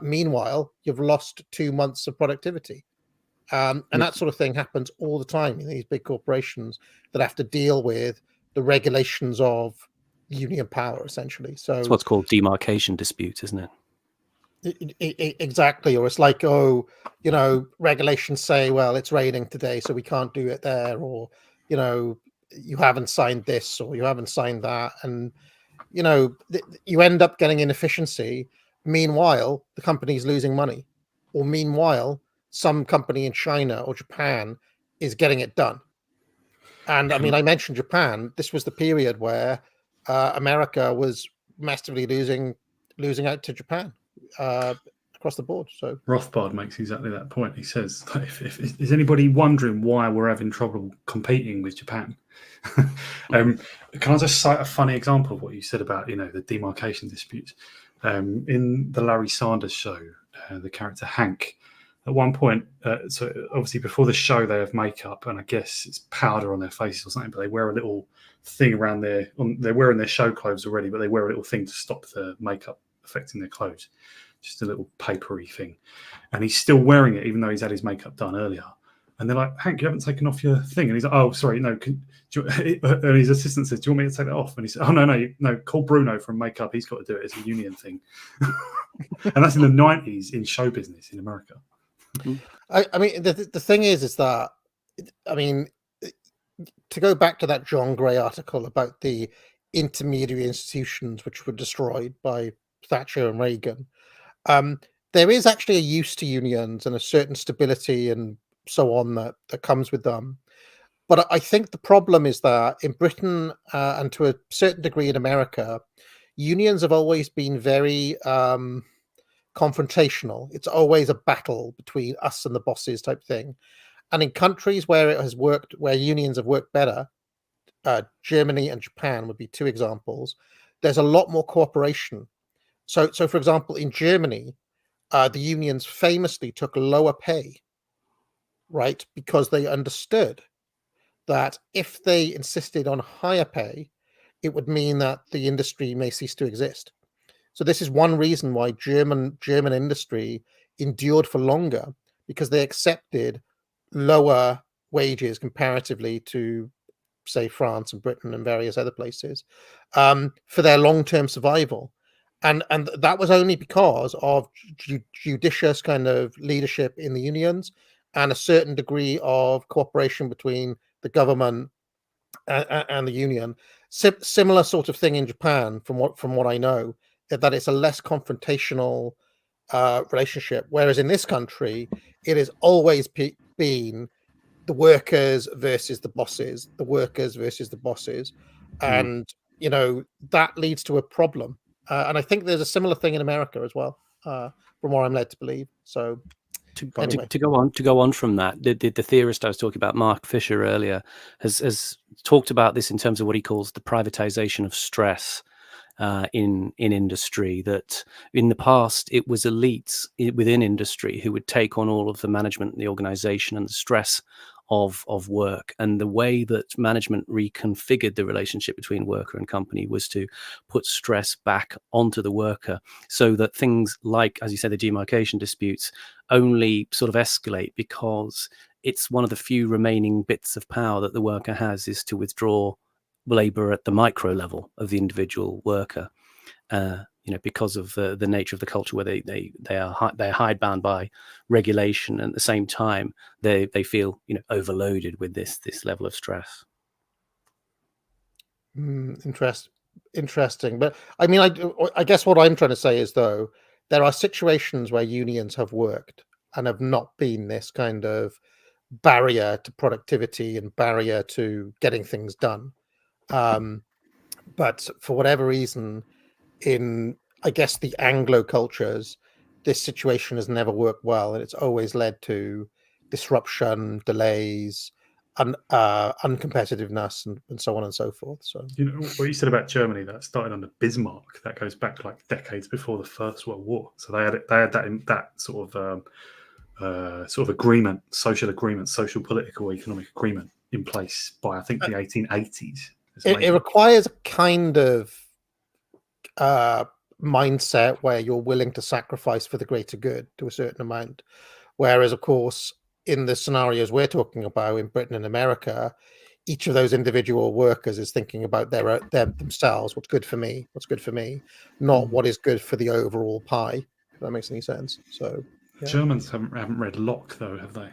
A: Meanwhile, you've lost 2 months of productivity. And that sort of thing happens all the time in these big corporations that have to deal with the regulations of union power, essentially. So
C: it's what's called demarcation disputes, isn't it?
A: Exactly. Or it's like, regulations say, well, it's raining today, so we can't do it there, or you haven't signed this or you haven't signed that, and you end up getting inefficiency. Meanwhile, the company's losing money, or meanwhile, some company in China or Japan is getting it done. And I mean, I mentioned Japan. This was the period where America was massively losing out to Japan across the board. So
B: Rothbard makes exactly that point. He says, if is anybody wondering why we're having trouble competing with Japan? Can I just cite a funny example of what you said about the demarcation disputes? In the Larry Sanders show, the character Hank at one point, so obviously before the show they have makeup, and I guess it's powder on their faces or something, but they wear a little thing around they're wearing their show clothes already, but they wear a little thing to stop the makeup affecting their clothes, just a little papery thing. And he's still wearing it even though he's had his makeup done earlier. And they're like, Hank, you haven't taken off your thing. And he's like, oh, sorry, no. And his assistant says, do you want me to take that off? And he said, oh, no, call Bruno from makeup. He's got to do it. It's a union thing. And that's in the 90s in show business in America.
A: I mean, the thing is that, I mean, to go back to that John Gray article about the intermediary institutions which were destroyed by Thatcher and Reagan, there is actually a use to unions and a certain stability and so on that comes with them. But I think the problem is that in Britain and to a certain degree in America, unions have always been very confrontational. It's always a battle between us and the bosses type thing. And in countries where it has worked, where unions have worked better, Germany and Japan would be two examples, there's a lot more cooperation. So for example, in Germany, the unions famously took lower pay, right? Because they understood that if they insisted on higher pay, it would mean that the industry may cease to exist. So this is one reason why German industry endured for longer, because they accepted lower wages comparatively to, say, France and Britain and various other places for their long-term survival. And that was only because of judicious kind of leadership in the unions and a certain degree of cooperation between the government and the union. Similar sort of thing in Japan, from what I know, that it's a less confrontational relationship. Whereas in this country, it has always been the workers versus the bosses, the workers versus the bosses. And, you know, that leads to a problem. And I think there's a similar thing in America as well, from what I'm led to believe. So anyway.
C: To go on from that, the theorist I was talking about, Mark Fisher, earlier, has talked about this in terms of what he calls the privatization of stress in industry. That in the past it was elites within industry who would take on all of the management, the organization, and the stress of work. And the way that management reconfigured the relationship between worker and company was to put stress back onto the worker, so that things like, as you said, the demarcation disputes only sort of escalate because it's one of the few remaining bits of power that the worker has, is to withdraw labor at the micro level of the individual worker, you know, because of the nature of the culture where they're hidebound by regulation, and at the same time they feel, you know, overloaded with this level of stress.
A: Interesting. But I mean, I guess what I'm trying to say is, though, there are situations where unions have worked and have not been this kind of barrier to productivity and barrier to getting things done. But for whatever reason, in, I guess, the Anglo cultures, this situation has never worked well, and it's always led to disruption, delays, uncompetitiveness, and so on and so forth. So,
B: you know what you said about Germany, that started under Bismarck, that goes back like decades before the First World War. So they had that sort of agreement, social political, economic agreement in place by, I think, the 1880s.
A: It requires a kind of mindset where you're willing to sacrifice for the greater good to a certain amount. Whereas, of course, in the scenarios we're talking about in Britain and America, each of those individual workers is thinking about themselves. What's good for me? What's good for me? Not what is good for the overall pie. If that makes any sense. So yeah.
B: Germans haven't read Locke, though, have they?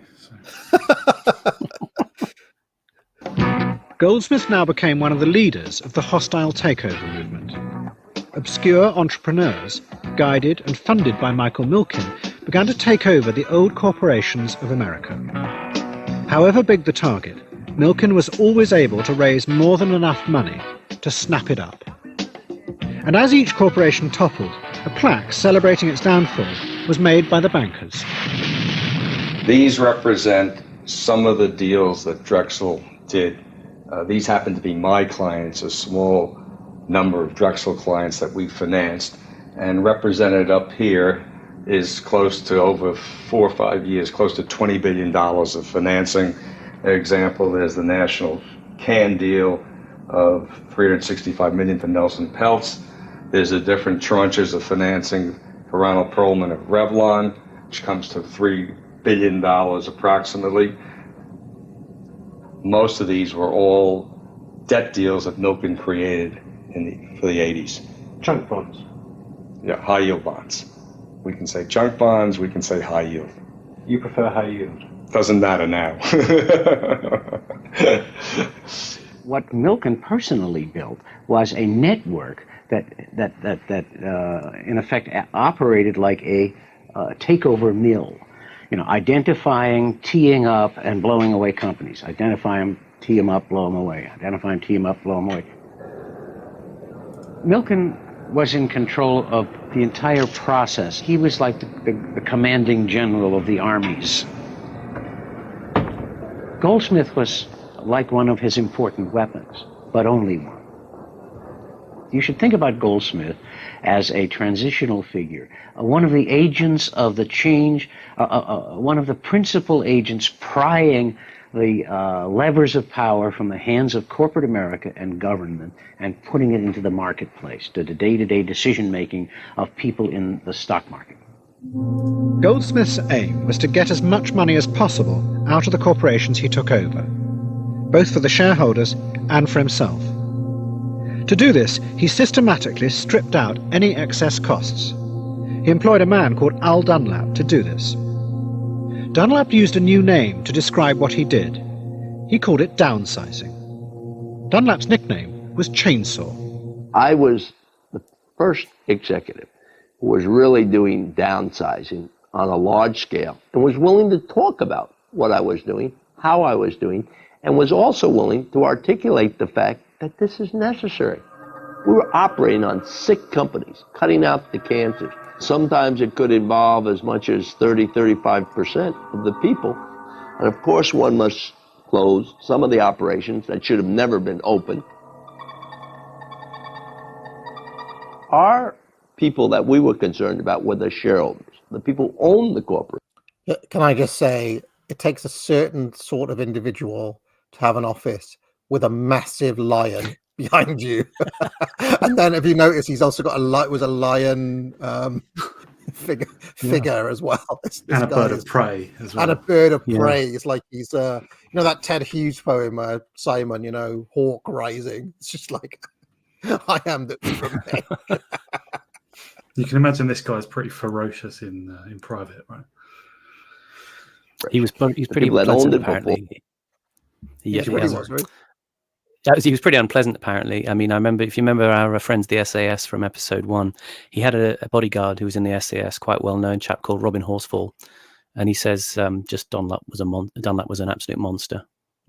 K: Goldsmith now became one of the leaders of the hostile takeover movement. Obscure entrepreneurs, guided and funded by Michael Milken, began to take over the old corporations of America. However big the target, Milken was always able to raise more than enough money to snap it up. And as each corporation toppled, a plaque celebrating its downfall was made by the bankers.
E: These represent some of the deals that Drexel did. These happen to be my clients, a small number of Drexel clients that we financed, and represented up here is close to, over 4 or 5 years, close to $20 billion of financing. An example, there's the national can deal of $365 million for Nelson Peltz. There's the different tranches of financing for Ronald Perlman of Revlon, which comes to $3 billion approximately. Most of these were all debt deals that Milken created for the 80s.
T: Junk bonds.
E: Yeah, high yield bonds. We can say junk bonds, we can say high yield.
T: You prefer high yield?
E: Doesn't matter now.
O: What Milken personally built was a network that in effect operated like a takeover mill. You know, identifying, teeing up, and blowing away companies. Identify them, tee them up, blow them away. Identify them, tee them up, blow them away. Milken was in control of the entire process. He was like the commanding general of the armies. Goldsmith was like one of his important weapons, but only one. You should think about Goldsmith as a transitional figure, one of the agents of the change, one of the principal agents prying the levers of power from the hands of corporate America and government and putting it into the marketplace, to the day-to-day decision-making of people in the stock market.
K: Goldsmith's aim was to get as much money as possible out of the corporations he took over, both for the shareholders and for himself. To do this, he systematically stripped out any excess costs. He employed a man called Al Dunlap to do this. Dunlap used a new name to describe what he did. He called it downsizing. Dunlap's nickname was Chainsaw.
D: I was the first executive who was really doing downsizing on a large scale and was willing to talk about what I was doing, how I was doing, and was also willing to articulate the fact that this is necessary. We were operating on sick companies, cutting out the cancers. Sometimes it could involve as much as 35% of the people. And of course, one must close some of the operations that should have never been open. Our people that we were concerned about were the shareholders, the people who owned the corporation.
A: Can I just say, it takes a certain sort of individual to have an office with a massive lion behind you. And then if you notice, he's also got a lion figure as well. This
B: and a bird of prey as well.
A: And a bird of prey. It's like he's you know that Ted Hughes poem, Simon, you know, hawk rising. It's just like I am the revenge.
B: You can imagine this guy's pretty ferocious in private, right?
C: He's pretty unpleasant, apparently. He was pretty unpleasant, apparently. I mean, I remember, if you remember our friends, the SAS from episode 1, he had a bodyguard who was in the SAS, quite well-known chap called Robin Horsfall. And he says just Dunlap was an absolute monster,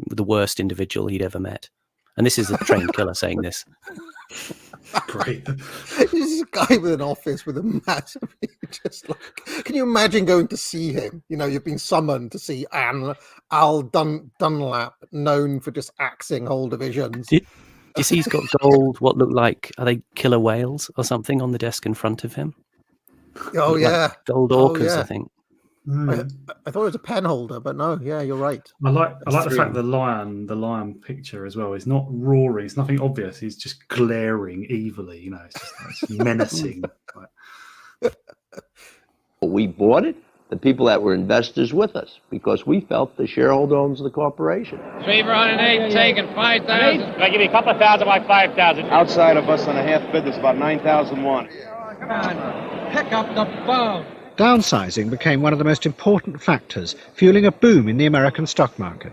C: the worst individual he'd ever met. And this is a trained killer saying this.
B: Great.
A: This guy with an office with a massive, just like, can you imagine going to see him? You know, you've been summoned to see Al Dunlap, known for just axing whole divisions.
C: Do you see he's got gold, what look like, are they killer whales or something on the desk in front of him?
A: Oh, yeah.
C: Like gold orcas, I think.
A: I thought it was a pen holder, but no, yeah, you're right.
B: I like the fact the lion picture as well is not roaring. It's nothing obvious. He's just glaring evilly. You know, it's menacing.
D: We bought it. The people that were investors with us, because we felt the shareholder owns the corporation.
V: 3 for 108, taking 5,000.
W: I give you a couple of thousand by 5,000.
X: Outside of us on a half bid, there's about 9,001.
V: Come on, pick up the phone.
K: Downsizing became one of the most important factors fueling a boom in the American stock market.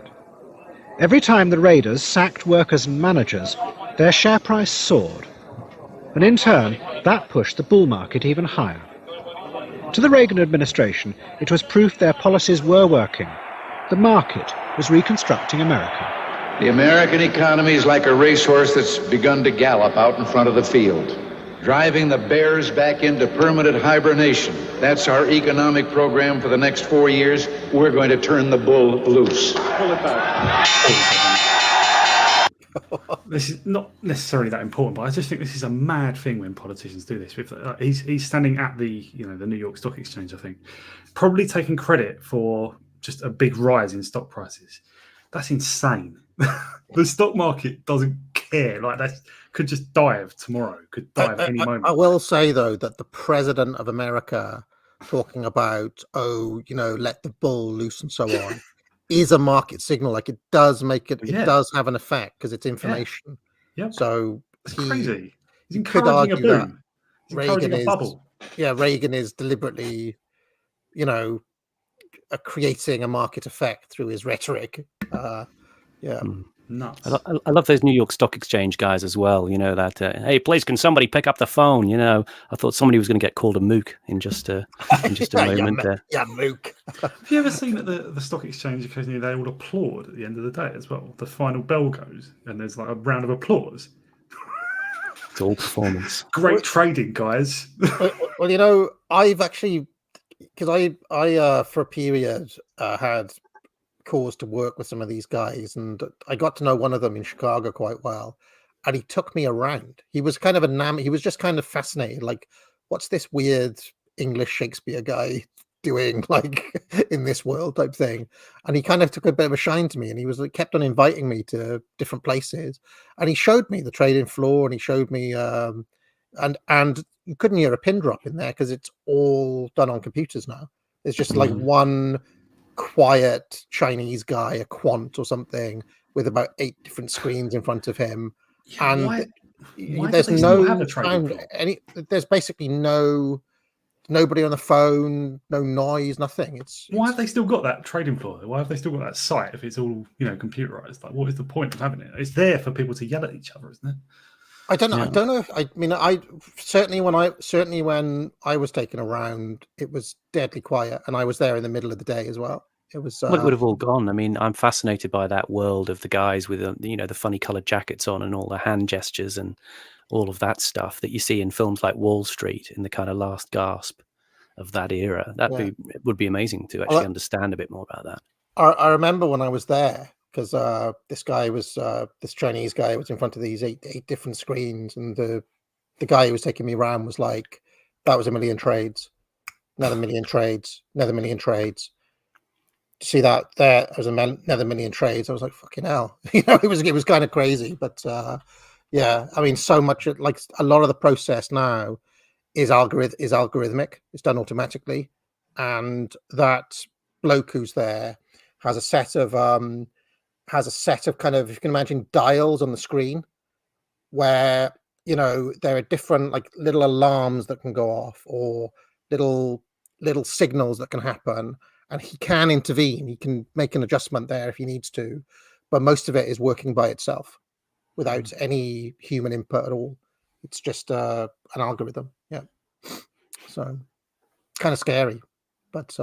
K: Every time the raiders sacked workers and managers, their share price soared. And in turn, that pushed the bull market even higher. To the Reagan administration, it was proof their policies were working. The market was reconstructing America.
Y: The American economy is like a racehorse that's begun to gallop out in front of the field, driving the bears back into permanent hibernation. That's our economic program for the next 4 years. We're going to turn the bull loose.
X: Pull it back.
B: This is not necessarily that important, but I just think this is a mad thing when politicians do this. He's standing at the the New York Stock Exchange, I think, probably taking credit for just a big rise in stock prices. That's insane. The stock market doesn't care. Like, that could just dive tomorrow. Could dive any moment.
A: I will say though that the president of America talking about let the bull loose and so on is a market signal. Like, it does make it. It does have an effect because it's information.
B: Yeah.
A: So
B: it's crazy. He's
A: encouraging
B: a boom. He's encouraging a bubble.
A: Yeah, Reagan is deliberately, creating a market effect through his rhetoric.
B: Nuts.
C: I love those New York Stock Exchange guys as well. That hey, please, can somebody pick up the phone? I thought somebody was going to get called a mook in just a moment there.
A: Yeah, mook.
B: Have you ever seen at the Stock Exchange occasionally they all applaud at the end of the day as well? The final bell goes and there's like a round of applause.
C: It's all performance.
B: Great trading, guys.
A: Well, I've actually, because I for a period had cause to work with some of these guys, and I got to know one of them in Chicago quite well, and he took me around. He was kind of he was just kind of fascinated, like, what's this weird English Shakespeare guy doing, like, in this world type thing. And he kind of took a bit of a shine to me, and he was kept on inviting me to different places, and he showed me the trading floor, and he showed me and you couldn't hear a pin drop in there because it's all done on computers now. It's just like one quiet Chinese guy, a quant or something, with about 8 different screens in front of him. And
B: why
A: there's
B: have a trading floor?
A: There's basically nobody on the phone, no noise, nothing.
B: Why have they still got that trading floor? Why have they still got that site if it's all computerized? Like, what is the point of having it? It's there for people to yell at each other, isn't it?
A: I don't know. Yeah. I don't know. I certainly when I was taken around, it was deadly quiet, and I was there in the middle of the day as well. It was.
C: Well, it would have all gone. I mean, I'm fascinated by that world of the guys with the funny coloured jackets on and all the hand gestures and all of that stuff that you see in films like Wall Street in the kind of last gasp of that era. It would be amazing to actually understand a bit more about that.
A: I remember when I was there, because this Chinese guy was in front of these eight different screens, and the guy who was taking me around was like, that was 1 million trades, another 1 million trades, another 1 million trades. See that there was another 1 million trades. I was like, fucking hell. It was kind of crazy. But I mean, so much, like, a lot of the process now is algorithmic. It's done automatically. And that bloke who's there has a set of kind of, if you can imagine, dials on the screen where, there are different, like, little alarms that can go off, or little signals that can happen, and he can intervene. He can make an adjustment there if he needs to, but most of it is working by itself without any human input at all. It's just an algorithm. Yeah. So kind of scary, but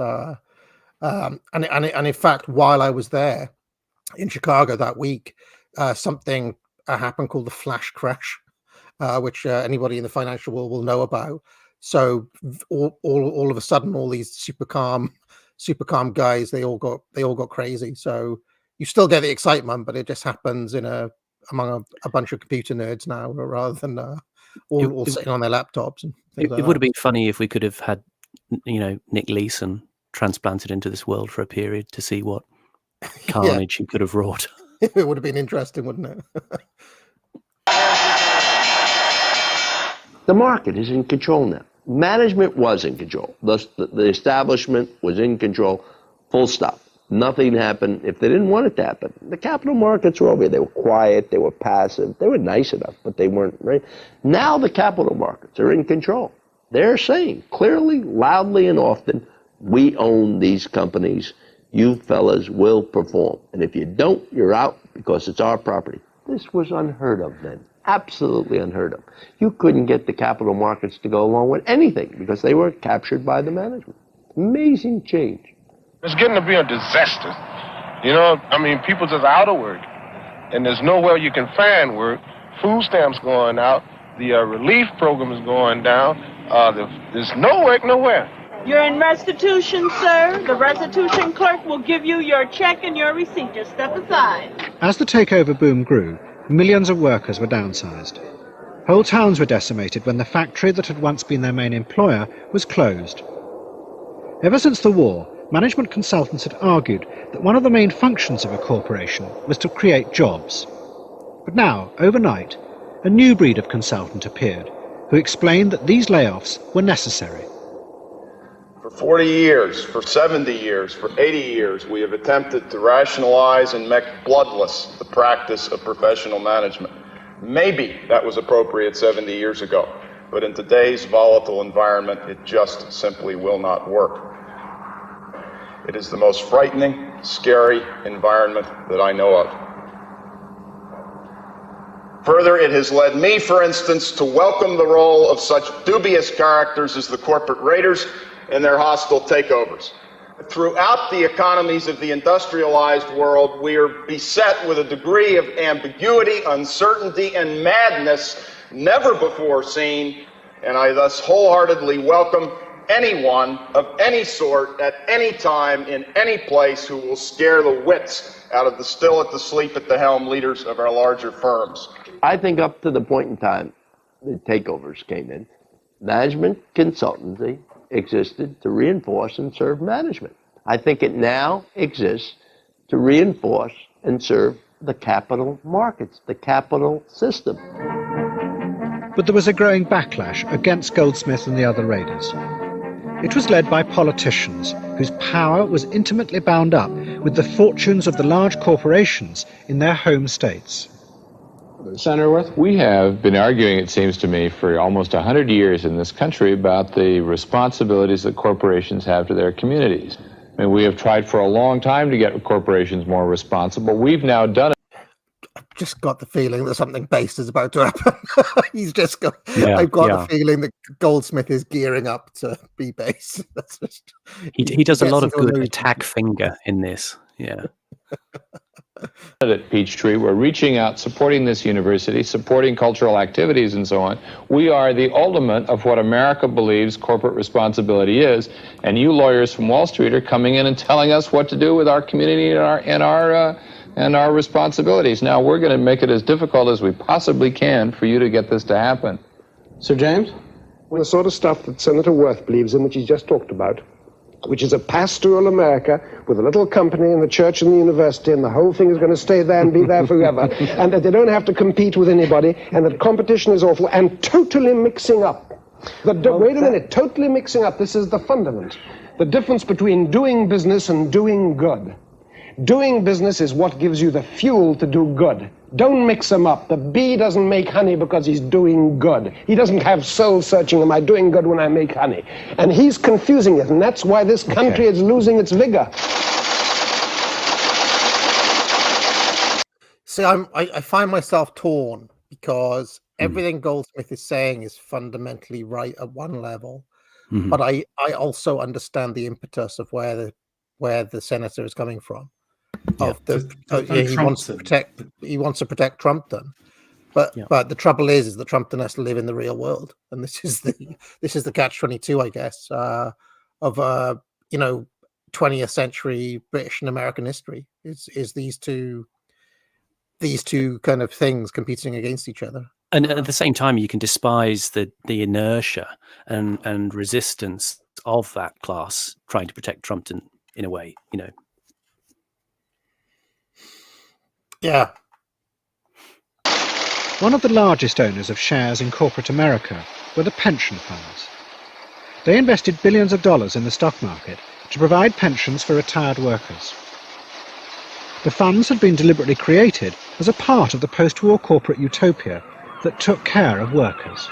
A: and in fact, while I was there in Chicago that week, something happened called the flash crash, which anybody in the financial world will know about. So all of a sudden, all these super calm guys, they all got crazy. So you still get the excitement, but it just happens among a bunch of computer nerds now, rather than all sitting on their laptops. And things like
C: it would have been funny if we could have had Nick Leeson transplanted into this world for a period to see what carnage he could have wrought.
A: It would have been interesting, wouldn't it?
D: The market is in control now. Management was in control. The establishment was in control, full stop. Nothing happened if they didn't want it to happen. The capital markets were over here. They were quiet. They were passive. They were nice enough, but they weren't right. Now the capital markets are in control. They're saying clearly, loudly, and often, we own these companies. You fellas will perform. And if you don't, you're out because it's our property. This was unheard of then. Absolutely unheard of. You couldn't get the capital markets to go along with anything because they were captured by the management. Amazing change.
F: It's getting to be a disaster. I mean, people just out of work, and there's nowhere you can find work. Food stamps going out. The relief program is going down. There's no work nowhere.
G: You're in restitution, sir. The restitution clerk will give you your check and your receipt. Just step aside.
K: As the takeover boom grew, millions of workers were downsized. Whole towns were decimated when the factory that had once been their main employer was closed. Ever since the war, management consultants had argued that one of the main functions of a corporation was to create jobs. But now, overnight, a new breed of consultant appeared who explained that these layoffs were necessary.
I: For 40 years, for 70 years, for 80 years, we have attempted to rationalize and make bloodless the practice of professional management. Maybe that was appropriate 70 years ago, but in today's volatile environment, it just simply will not work. It is the most frightening, scary environment that I know of. Further, it has led me, for instance, to welcome the role of such dubious characters as the corporate raiders and their hostile takeovers. Throughout the economies of the industrialized world, we are beset with a degree of ambiguity, uncertainty, and madness never before seen, and I thus wholeheartedly welcome anyone of any sort at any time in any place who will scare the wits out of the still at the sleep at the helm leaders of our larger firms.
D: I think up to the point in time the takeovers came in, management consultancy existed to reinforce and serve management. I think it now exists to reinforce and serve the capital markets, the capital system.
K: But there was a growing backlash against Goldsmith and the other raiders. It was led by politicians whose power was intimately bound up with the fortunes of the large corporations in their home states.
J: Senator Worth? We have been arguing, it seems to me, for almost 100 years in this country about the responsibilities that corporations have to their communities. I mean, we have tried for a long time to get corporations more responsible. We've now done it.
A: I've just got the feeling that something base is about to happen. He's just got.
C: Yeah,
A: I've got the feeling that Goldsmith is gearing up to be base. That's just.
C: He does a lot of good attack finger in this. Yeah.
J: At Peachtree, we're reaching out, supporting this university, supporting cultural activities and so on. We are the ultimate of what America believes corporate responsibility is, and you lawyers from Wall Street are coming in and telling us what to do with our community and our responsibilities. Now we're going to make it as difficult as we possibly can for you to get this to happen.
H: Sir James? Well, the sort of stuff that Senator Worth believes in, which he's just talked about, which is a pastoral America with a little company and the church and the university, and the whole thing is going to stay there and be there forever, and that they don't have to compete with anybody, and that competition is awful, and totally mixing up. Wait a minute, totally mixing up. This is the fundament. The difference between doing business and doing good. Doing business is what gives you the fuel to do good. Don't mix them up. The bee doesn't make honey because he's doing good. He doesn't have soul searching, am I doing good when I make honey? And he's confusing it, and that's why this country is losing its vigor.
A: See, I find myself torn because everything Goldsmith is saying is fundamentally right at one level, but I also understand the impetus of where the senator is coming from. He wants to protect Trumpton, but the trouble is that Trumpton has to live in the real world, and this is the catch-22, I guess, of 20th century British and American history. Is these two kind of things competing against each other.
C: And at the same time, you can despise the inertia and resistance of that class trying to protect Trumpton in a way,
A: Yeah.
K: One of the largest owners of shares in corporate America were the pension funds. They invested billions of dollars in the stock market to provide pensions for retired workers. The funds had been deliberately created as a part of the post-war corporate utopia that took care of workers.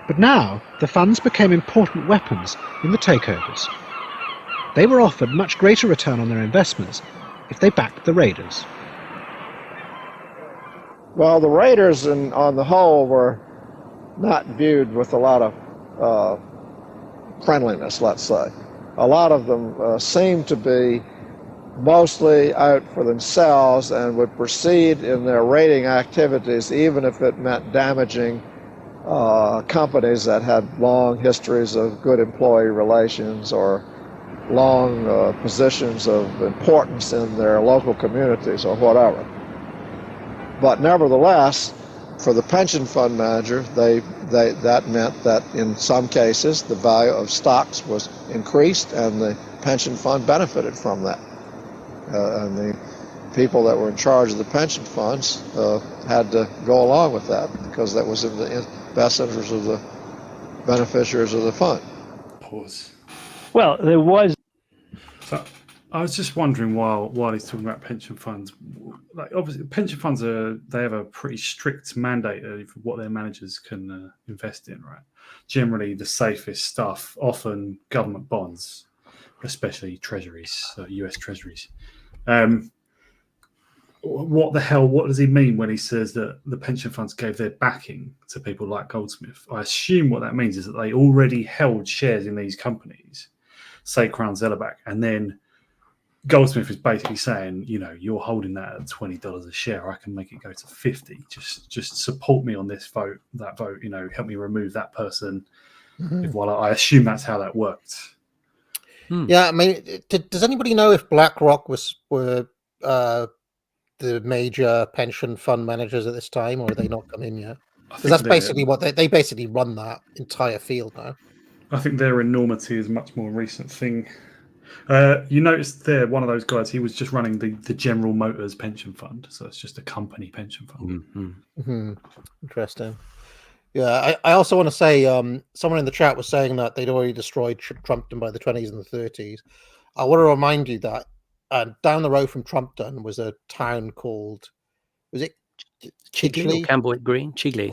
K: But now the funds became important weapons in the takeovers. They were offered much greater return on their investments if they backed the raiders.
T: Well, the raiders, on the whole, were not viewed with a lot of friendliness, let's say. A lot of them seemed to be mostly out for themselves and would proceed in their raiding activities even if it meant damaging companies that had long histories of good employee relations or long positions of importance in their local communities or whatever.
H: But nevertheless, for the pension fund manager, that meant that in some cases the value of stocks was increased and the pension fund benefited from that. And the people that were in charge of the pension funds had to go along with that because that was in the best interest of the beneficiaries of the fund.
B: Pause.
L: Well, there was.
B: So I was just wondering while he's talking about pension funds, like obviously pension funds they have a pretty strict mandate of what their managers can invest in, right? Generally, the safest stuff, often government bonds, especially treasuries, US treasuries. What does he mean when he says that the pension funds gave their backing to people like Goldsmith? I assume what that means is that they already held shares in these companies, say Crown Zellerbach, and then Goldsmith is basically saying, you're holding that at $20 a share. I can make it go to 50. Just support me on this vote, that vote. Help me remove that person.
A: Mhm.
B: While I assume that's how that worked.
A: Yeah, I mean, does anybody know if BlackRock were the major pension fund managers at this time, or are they not come in yet? Because that's basically what they basically run that entire field now.
B: I think their enormity is a much more recent thing. You noticed there, one of those guys, he was just running the General Motors pension fund, so it's just a company pension fund.
C: Mm-hmm.
A: Mm-hmm. Interesting. Yeah, I also want to say, someone in the chat was saying that they'd already destroyed Trumpton by the 20s and the 30s. I want to remind you that down the road from Trumpton was a town called, was it Chigley?
C: Camboy Green? Chigley.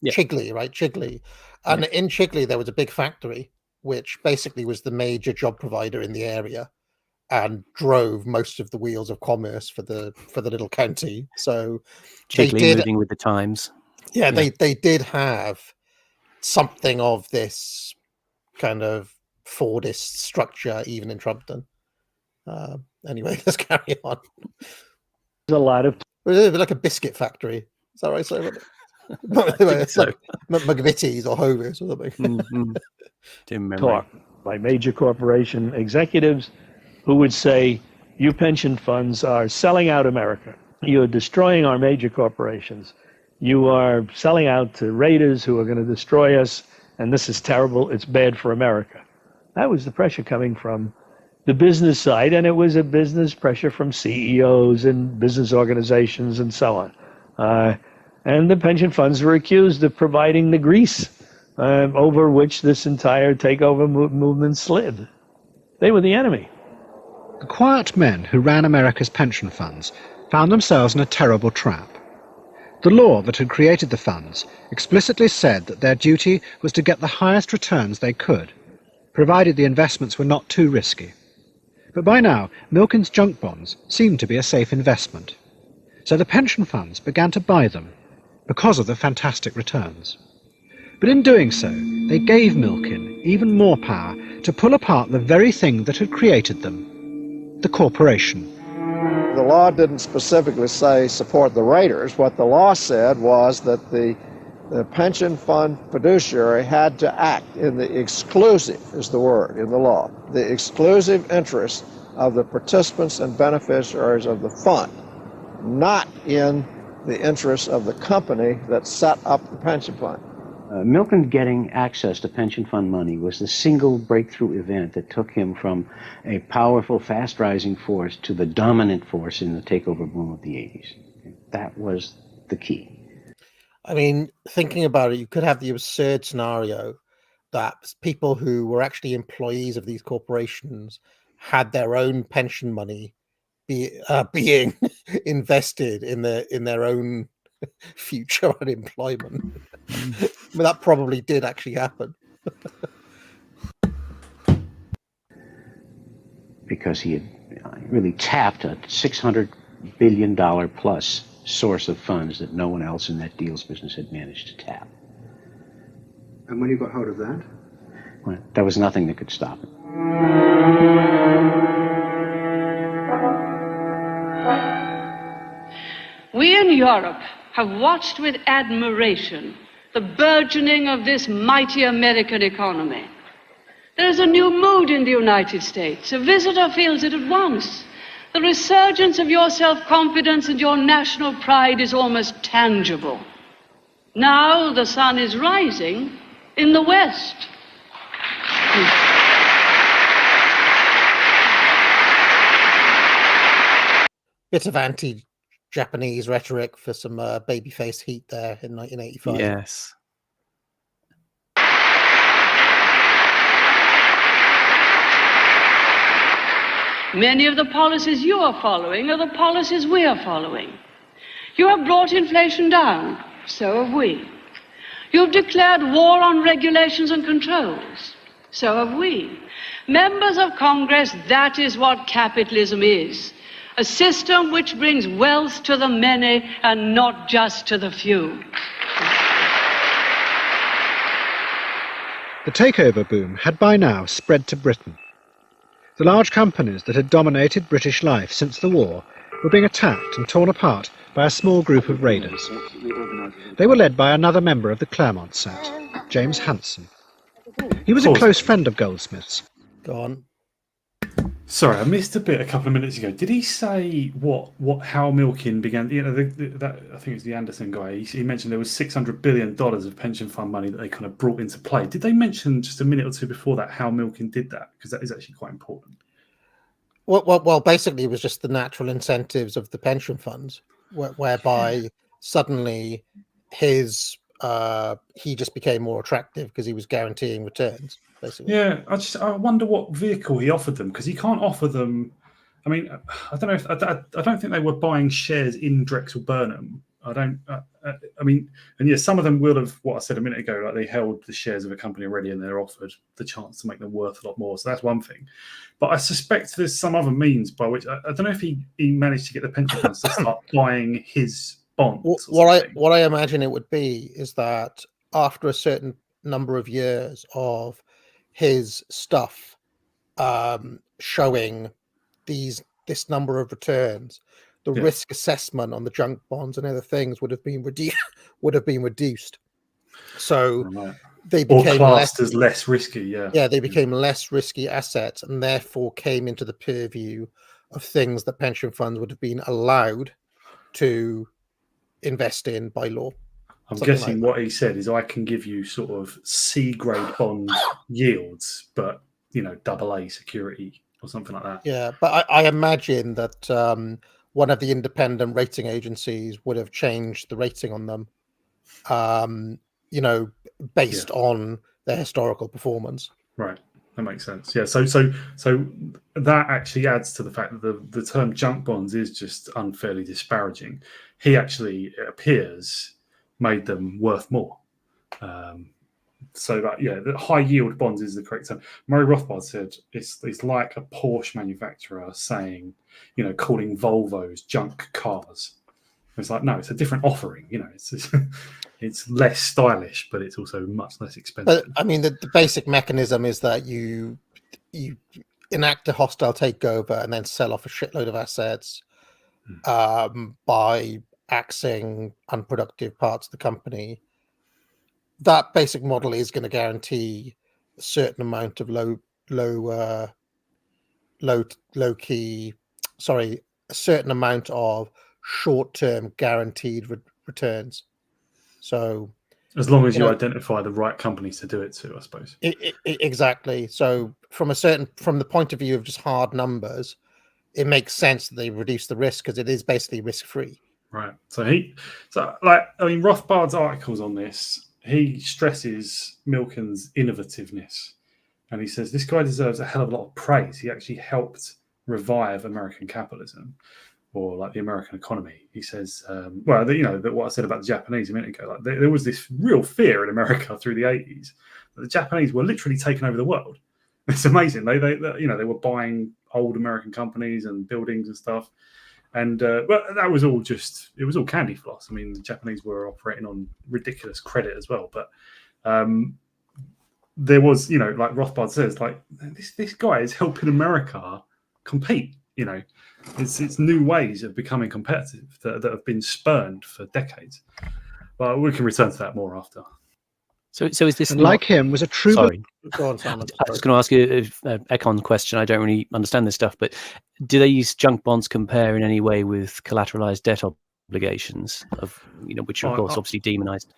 A: Chigley, right? Chigley. And in Chigley, there was a big factory, which basically was the major job provider in the area and drove most of the wheels of commerce for the little county. So
C: Chigley moving with the times.
A: Yeah, they did have something of this kind of Fordist structure even in Trumpton. Anyway, let's carry on.
L: There's a lot of
A: like a biscuit factory. Is that right? So it's like McVitie's or Hovis or something.
L: Talk by major corporation executives who would say, you pension funds are selling out America. You're destroying our major corporations. You are selling out to raiders who are going to destroy us, and this is terrible. It's bad for America. That was the pressure coming from the business side, and it was a business pressure from CEOs and business organizations and so on. And the pension funds were accused of providing the grease over which this entire takeover movement slid. They were the enemy.
K: The quiet men who ran America's pension funds found themselves in a terrible trap. The law that had created the funds explicitly said that their duty was to get the highest returns they could, provided the investments were not too risky. But by now, Milken's junk bonds seemed to be a safe investment. So the pension funds began to buy them because of the fantastic returns. But in doing so, they gave Milken even more power to pull apart the very thing that had created them, the corporation.
H: The law didn't specifically say support the raiders. What the law said was that the pension fund fiduciary had to act in the exclusive, is the word in the law, the exclusive interest of the participants and beneficiaries of the fund, not in the interest of the company that set up the pension fund.
O: Milken getting access to pension fund money was the single breakthrough event that took him from a powerful, fast-rising force to the dominant force in the takeover boom of the 80s. That was the key.
A: I mean, thinking about it, you could have the absurd scenario that people who were actually employees of these corporations had their own pension money being invested in their own future unemployment. But that probably did actually happen.
O: Because he had really tapped a $600 billion plus source of funds that no one else in that deals business had managed to tap.
K: And when you got hold of that?
O: Well, there was nothing that could stop it.
P: We in Europe have watched with admiration the burgeoning of this mighty American economy. There is a new mood in the United States. A visitor feels it at once. The resurgence of your self-confidence and your national pride is almost tangible. Now the sun is rising in the west.
A: Bit of anti-Japanese rhetoric for some babyface heat there in 1985.
C: Yes.
P: Many of the policies you are following are the policies we are following. You have brought inflation down, so have we. You've declared war on regulations and controls, so have we. Members of Congress, that is what capitalism is. A system which brings wealth to the many and not just to the few.
K: The takeover boom had by now spread to Britain. The large companies that had dominated British life since the war were being attacked and torn apart by a small group of raiders. They were led by another member of the Claremont set, James Hanson. He was a close friend of Goldsmith's.
A: Go on.
B: Sorry, I missed a bit a couple of minutes ago. Did he say how Milken began? You know, that I think it's the Anderson guy. He mentioned there was $600 billion of pension fund money that they kind of brought into play. Did they mention just a minute or two before that how Milken did that? Because that is actually quite important.
A: Well, basically, it was just the natural incentives of the pension funds, whereby suddenly his he just became more attractive because he was guaranteeing returns. Basically.
B: Yeah, I wonder what vehicle he offered them, because he can't offer them. I mean, I don't know if I don't think they were buying shares in Drexel Burnham. I mean, and yeah, some of them will have, what I said a minute ago, like they held the shares of a company already and they're offered the chance to make them worth a lot more. So that's one thing. But I suspect there's some other means by which I don't know if he managed to get the pension funds to start buying his bonds.
A: What I imagine it would be is that after a certain number of years of his stuff showing this number of returns, the risk assessment on the junk bonds and other things would have been reduced. So they became
B: classed as less risky. Yeah,
A: they became less risky assets, and therefore came into the purview of things that pension funds would have been allowed to invest in by law.
B: I'm guessing what he said is I can give you sort of C grade bond yields, but AA security or something like that.
A: Yeah, but I imagine that one of the independent rating agencies would have changed the rating on them, based on their historical performance.
B: Right, that makes sense. Yeah, so that actually adds to the fact that the term junk bonds is just unfairly disparaging. He actually, it appears, made them worth more. So that the high yield bonds is the correct term. Murray Rothbard said it's like a Porsche manufacturer saying, calling Volvos junk cars. It's like, no, it's a different offering. It's less stylish, but it's also much less expensive.
A: But I mean, the basic mechanism is that you enact a hostile takeover and then sell off a shitload of assets by axing unproductive parts of the company. That basic model is going to guarantee a certain amount of a certain amount of short-term guaranteed returns. So
B: as long as you identify the right companies to do it to, I suppose.
A: Exactly. So from the point of view of just hard numbers, it makes sense that they reduce the risk because it is basically risk-free.
B: Right. Rothbard's articles on this, he stresses Milken's innovativeness, and he says this guy deserves a hell of a lot of praise. He actually helped revive American capitalism, or like the American economy. He says, what I said about the Japanese a minute ago, like there was this real fear in America through the 80s that the Japanese were literally taking over the world. It's amazing. They were buying old American companies and buildings and stuff. And that was all it was all candy floss. I mean, the Japanese were operating on ridiculous credit as well. But there was, like Rothbard says, like this guy is helping America compete. It's new ways of becoming competitive that have been spurned for decades. But we can return to that more after.
C: So is this
K: and
C: not...
K: like him was a true...
C: Sorry.
A: Go on, Simon.
C: I was going to ask you an Econ question. I don't really understand this stuff, but do these junk bonds compare in any way with collateralized debt obligations, which are, of course, obviously demonized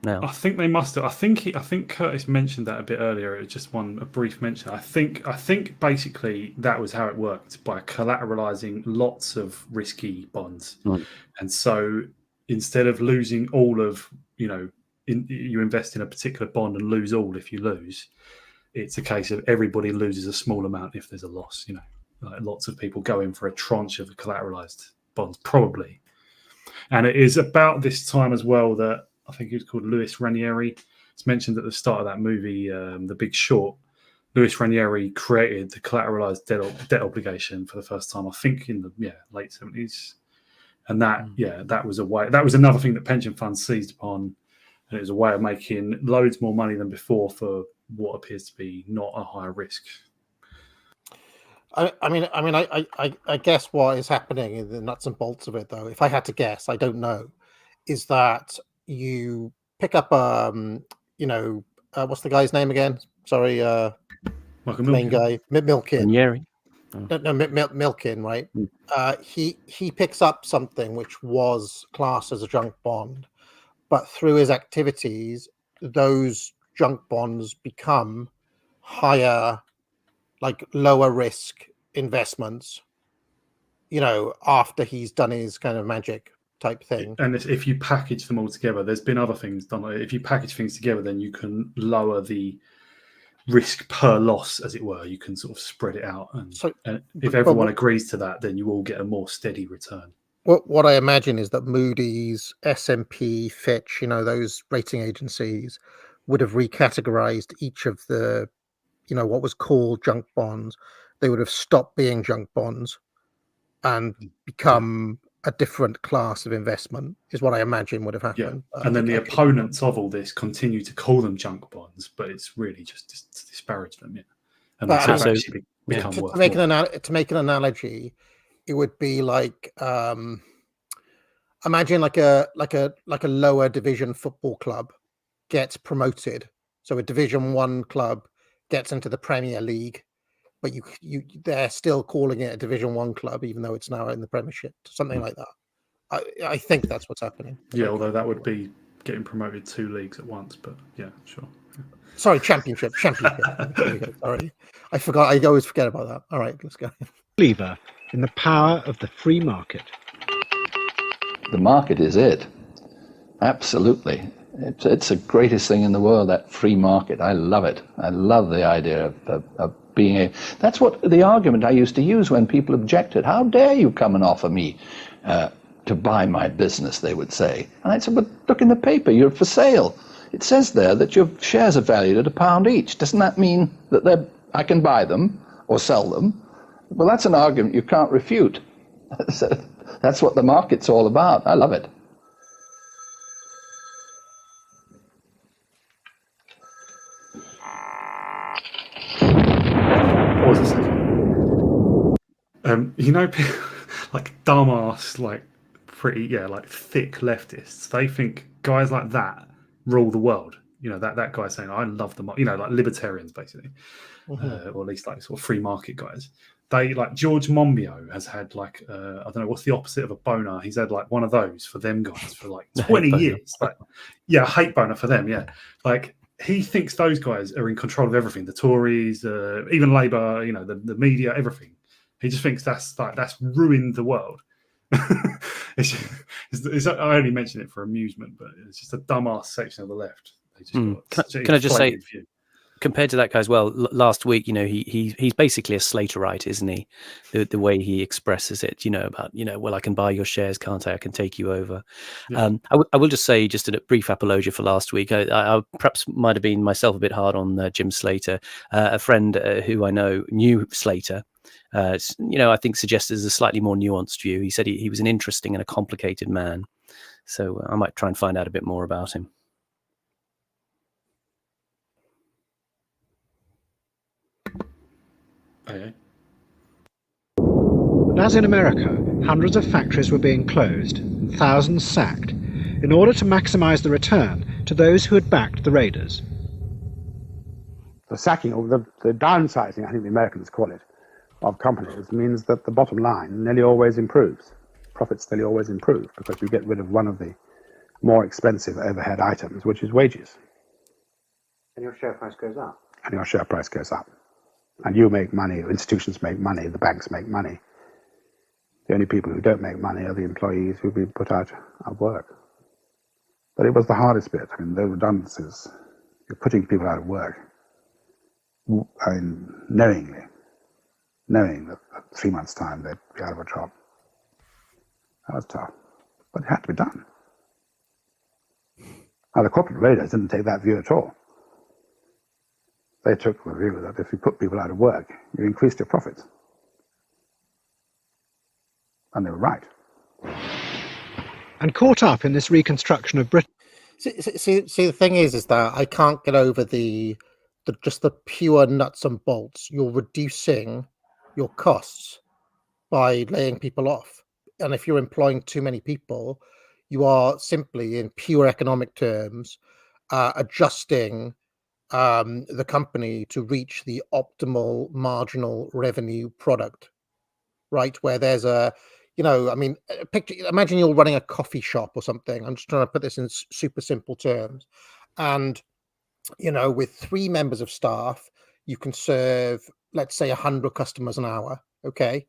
C: now?
B: I think they must have. I think Curtis mentioned that a bit earlier. It was just a brief mention. I think basically that was how it worked, by collateralizing lots of risky bonds.
C: Right.
B: And so instead of losing all of, you invest in a particular bond and lose all if you lose, it's a case of everybody loses a small amount if there's a loss. Like lots of people go in for a tranche of collateralized bonds, probably. And it is about this time as well that I think he was called Louis Ranieri. It's mentioned at the start of that movie, The Big Short. Louis Ranieri created the collateralized debt obligation for the first time, I think, in the late 70s. And that was a way. That was another thing that pension funds seized upon, and it was a way of making loads more money than before for what appears to be not a high risk.
A: I guess what is happening in the nuts and bolts of it, though, if I had to guess, I don't know, is that you pick up, what's the guy's name again? Sorry, main guy, Milken.
C: Ranieri.
A: No, Milken, right? He picks up something which was classed as a junk bond, but through his activities, those junk bonds become higher, like lower risk investments, after he's done his kind of magic type thing.
B: And if you package them all together, there's been other things done. If you package things together, then you can lower the risk per loss, as it were. You can sort of spread it out. And if everyone agrees to that, then you all get a more steady return.
A: What I imagine is that Moody's, S&P, Fitch, those rating agencies would have recategorized each of the, what was called junk bonds. They would have stopped being junk bonds and become a different class of investment, is what I imagine would have happened.
B: Yeah. And then the opponents of all this continue to call them junk bonds, but it's really just to disparage them. Yeah. And
A: But
B: that's actually become
A: to
B: worth
A: make
B: more.
A: to make an analogy, it would be like imagine like a lower division football club gets promoted. So a Division 1 club gets into the Premier League, but they're still calling it a Division 1 club, even though it's now in the Premiership, something like that. I think that's what's happening.
B: Yeah, although that would be getting promoted 2 leagues at once, but yeah, sure.
A: Sorry, championship. There we go. Sorry, I forgot. I always forget about that. All right, let's go.
K: Believer in the power of the free market.
Y: The market is it. Absolutely. It's the greatest thing in the world, that free market. I love it. I love the idea of being a... That's what the argument I used to use when people objected. How dare you come and offer me to buy my business, they would say. And I said, but look in the paper, you're for sale. It says there that your shares are valued at £1 each. Doesn't that mean that I can buy them or sell them? Well, that's an argument you can't refute. That's what the market's all about. I love it.
B: Pause a second. People like dumbass, like like thick leftists. They think guys like that rule the world. That guy saying, "I love the market," like libertarians basically, or at least like sort of free market guys. They like George Monbiot has had like I don't know what's the opposite of a boner. He's had like one of those for them guys for like 20 years. Like, yeah, hate boner for them. Yeah, like. He thinks those guys are in control of everything. The Tories, even Labour, the media, everything. He just thinks that's ruined the world. I only mention it for amusement, but it's just a dumbass section of the left. They just
C: Can I just say, compared to that guy as well, last week, he's basically a Slaterite, isn't he? The way he expresses it, about, well, I can buy your shares, can't I? I can take you over.
B: Yeah.
C: I will just say, just a brief apologia for last week. I perhaps might have been myself a bit hard on Jim Slater. A friend who I know knew Slater, I think suggested a slightly more nuanced view. He said he was an interesting and a complicated man. So I might try and find out a bit more about him.
K: And as in America, hundreds of factories were being closed and thousands sacked in order to maximize the return to to those who had backed the raiders.
T: The sacking, or the downsizing, I think the Americans call it, of companies means that the bottom line nearly always improves. Profits nearly always improve because you get rid of one of the more expensive overhead items, which is wages.
O: And your share price goes up.
T: And your share price goes up. And you make money, institutions make money, the banks make money. The only people who don't make money are the employees who've been put out of work. But it was the hardest bit. I mean, the redundancies, you're putting people out of work. I mean, knowing that at 3 months' time they'd be out of a job. That was tough. But it had to be done. Now, the corporate raiders didn't take that view at all. They took the view that if you put people out of work, you increased your profits. And they were right.
K: And caught up in this reconstruction of Britain.
A: See, the thing is that I can't get over just the pure nuts and bolts. You're reducing your costs by laying people off. And if you're employing too many people, you are simply, in pure economic terms, adjusting the company to reach the optimal marginal revenue product, right? Where there's imagine you're running a coffee shop or something. I'm just trying to put this in super simple terms. And, with 3 members of staff, you can serve, let's say, 100 customers an hour. Okay.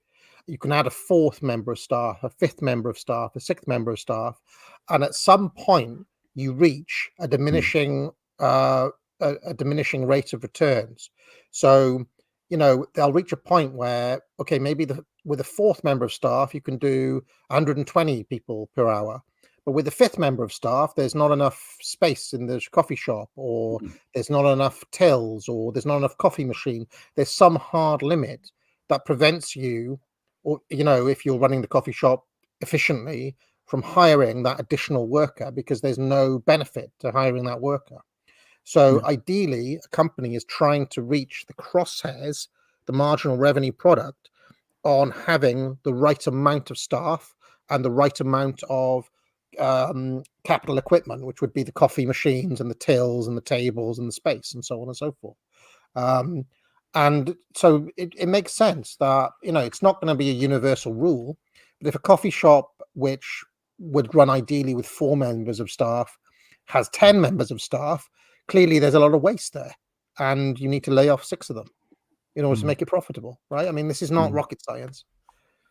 A: You can add a 4th member of staff, a 5th member of staff, a 6th member of staff. And at some point you reach a diminishing rate of returns. So, they'll reach a point where, okay, maybe with a 4th member of staff, you can do 120 people per hour. But with the 5th member of staff, there's not enough space in the coffee shop, or there's not enough tills, or there's not enough coffee machine. There's some hard limit that prevents you, or, if you're running the coffee shop efficiently, from hiring that additional worker, because there's no benefit to hiring that worker. So ideally, a company is trying to reach the crosshairs, the marginal revenue product, on having the right amount of staff and the right amount of capital equipment, which would be the coffee machines and the tills and the tables and the space and so on and so forth. And so it makes sense that, it's not going to be a universal rule, but if a coffee shop, which would run ideally with 4 members of staff, has 10 members of staff, clearly there's a lot of waste there, and you need to lay off 6 of them in order to make it profitable, right? I mean, this is not rocket science.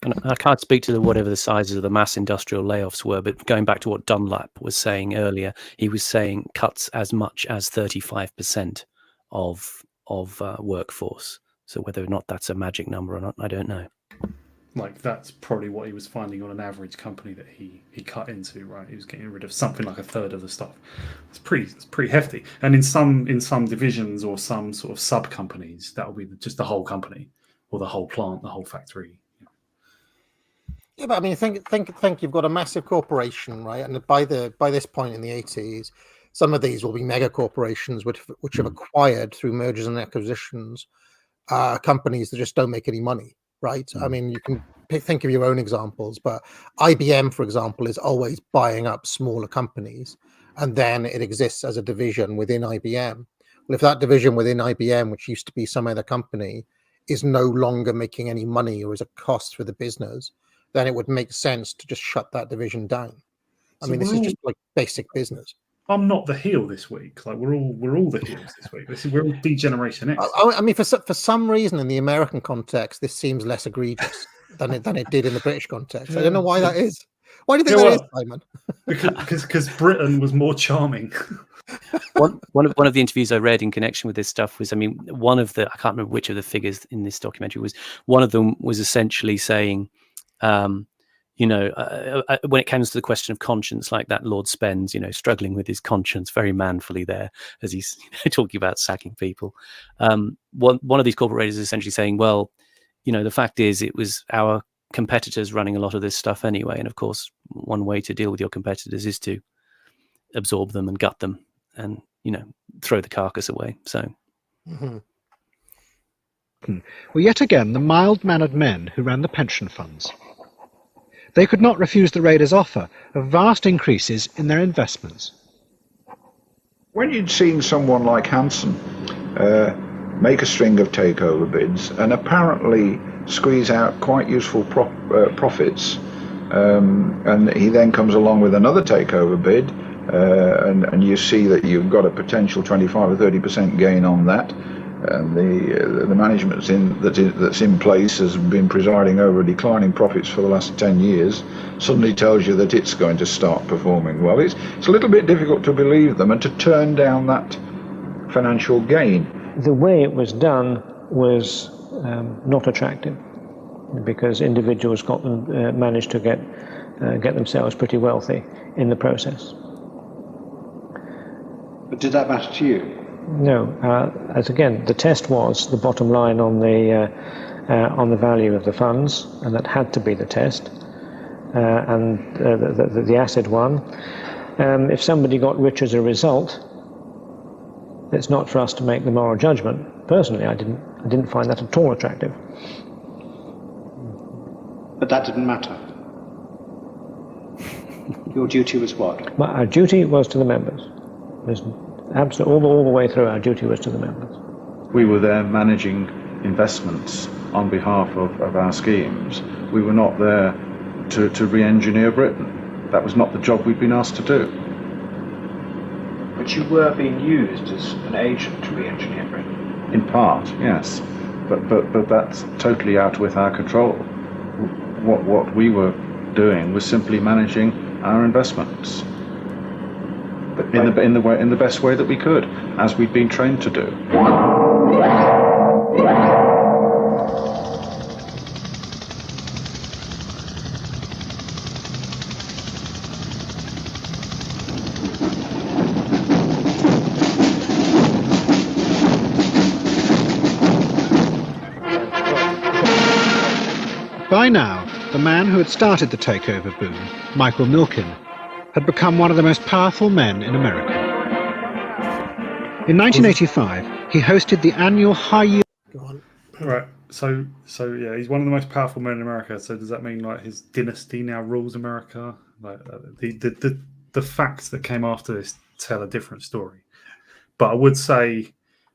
C: And I can't speak to whatever the sizes of the mass industrial layoffs were, but going back to what Dunlap was saying earlier, he was saying cuts as much as 35% of workforce. So whether or not that's a magic number or not, I don't know.
B: Like, that's probably what he was finding on an average company that he cut into, right? He was getting rid of something like 1/3 of the stuff. It's pretty hefty. And in some divisions or some sort of sub companies, that will be just the whole company or the whole plant, the whole factory.
A: Yeah, but I mean, think you've got a massive corporation, right? And by this point in the 80s, some of these will be mega corporations which have acquired through mergers and acquisitions companies that just don't make any money, right? I mean, you can think of your own examples, but IBM, for example, is always buying up smaller companies, and then it exists as a division within IBM. Well, if that division within IBM, which used to be some other company, is no longer making any money or is a cost for the business, then it would make sense to just shut that division down. I mean, this is just like basic business.
B: I'm not the heel this week. Like, we're all the heels this week. We're all D-Generation X.
A: I mean, for some reason in the American context, this seems less egregious than it did in the British context. I don't know why that is. Why do you think that is, Simon?
B: Because Britain was more charming.
C: One of the interviews I read in connection with this stuff was, I mean, I can't remember which of the figures in this documentary was, one of them was essentially saying, when it comes to the question of conscience, like that Lord Spence, struggling with his conscience very manfully there as he's talking about sacking people. One of these corporate raiders is essentially saying, well, the fact is it was our competitors running a lot of this stuff anyway. And of course, one way to deal with your competitors is to absorb them and gut them and, throw the carcass away. So.
K: Were yet again the mild-mannered men who ran the pension funds. They could not refuse the raiders' offer of vast increases in their investments.
N: When you'd seen someone like Hansen make a string of takeover bids and apparently squeeze out quite useful profits, and he then comes along with another takeover bid, and you see that you've got a potential 25 or 30% gain on that, and the management that's in place has been presiding over declining profits for the last 10 years, suddenly tells you that it's going to start performing well. It's a little bit difficult to believe them and to turn down that financial gain.
L: The way it was done was not attractive, because individuals managed to get themselves pretty wealthy in the process.
K: But did that matter to you?
L: No, as again, the test was the bottom line on the value of the funds, and that had to be the test, and the asset won. If somebody got rich as a result, it's not for us to make the moral judgment. Personally, I didn't find that at all attractive.
K: But that didn't matter. Your duty was what?
L: Our duty was to the members. Absolutely, all the way through, our duty was to the members.
B: We were there managing investments on behalf of our schemes. We were not there to re-engineer Britain. That was not the job we'd been asked to do.
K: But you were being used as an agent to re-engineer Britain.
B: In part, yes, but that's totally out with our control. What we were doing was simply managing our investments, but in the best way that we could, as we'd been trained to do.
K: By now, the man who had started the takeover boom, Michael Milken, had become one of the most powerful men in America. In 1985, he hosted the annual high yield.
B: Right. So yeah, he's one of the most powerful men in America. So does that mean like his dynasty now rules America? Like the facts that came after this tell a different story. But I would say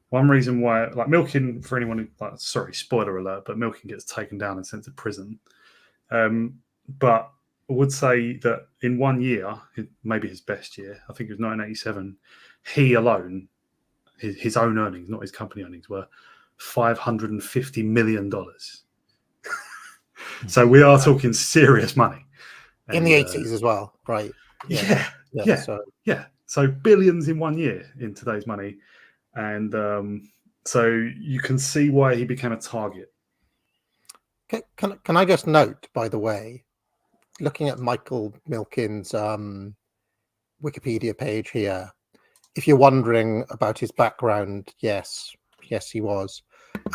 B: one reason why, like Milken, for anyone who, like, sorry, spoiler alert, but Milken gets taken down and sent to prison. But I would say that in 1 year, maybe his best year, I think it was 1987, he alone, his own earnings, not his company earnings, were $550 million. So we are talking serious money.
A: In the 80s as well, right?
B: Yeah. So billions in 1 year in today's money. And so you can see why he became a target.
A: Can I just note, by the way, looking at Michael Milken's Wikipedia page here, if you're wondering about his background, yes, he was.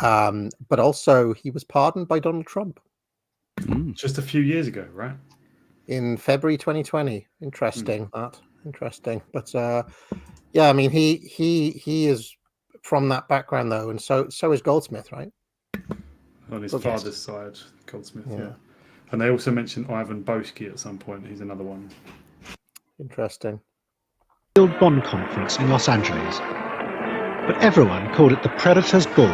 A: But also, he was pardoned by Donald Trump.
B: Just a few years ago, right?
A: In February 2020. Interesting, that. Interesting. But yeah, I mean, he is from that background, though, and so is Goldsmith, right?
B: On his father's side, Goldsmith, yeah. And they also mentioned Ivan Boesky at some point. He's another one.
A: Interesting.
K: Bond conference in Los Angeles, but everyone called it the Predator's Ball.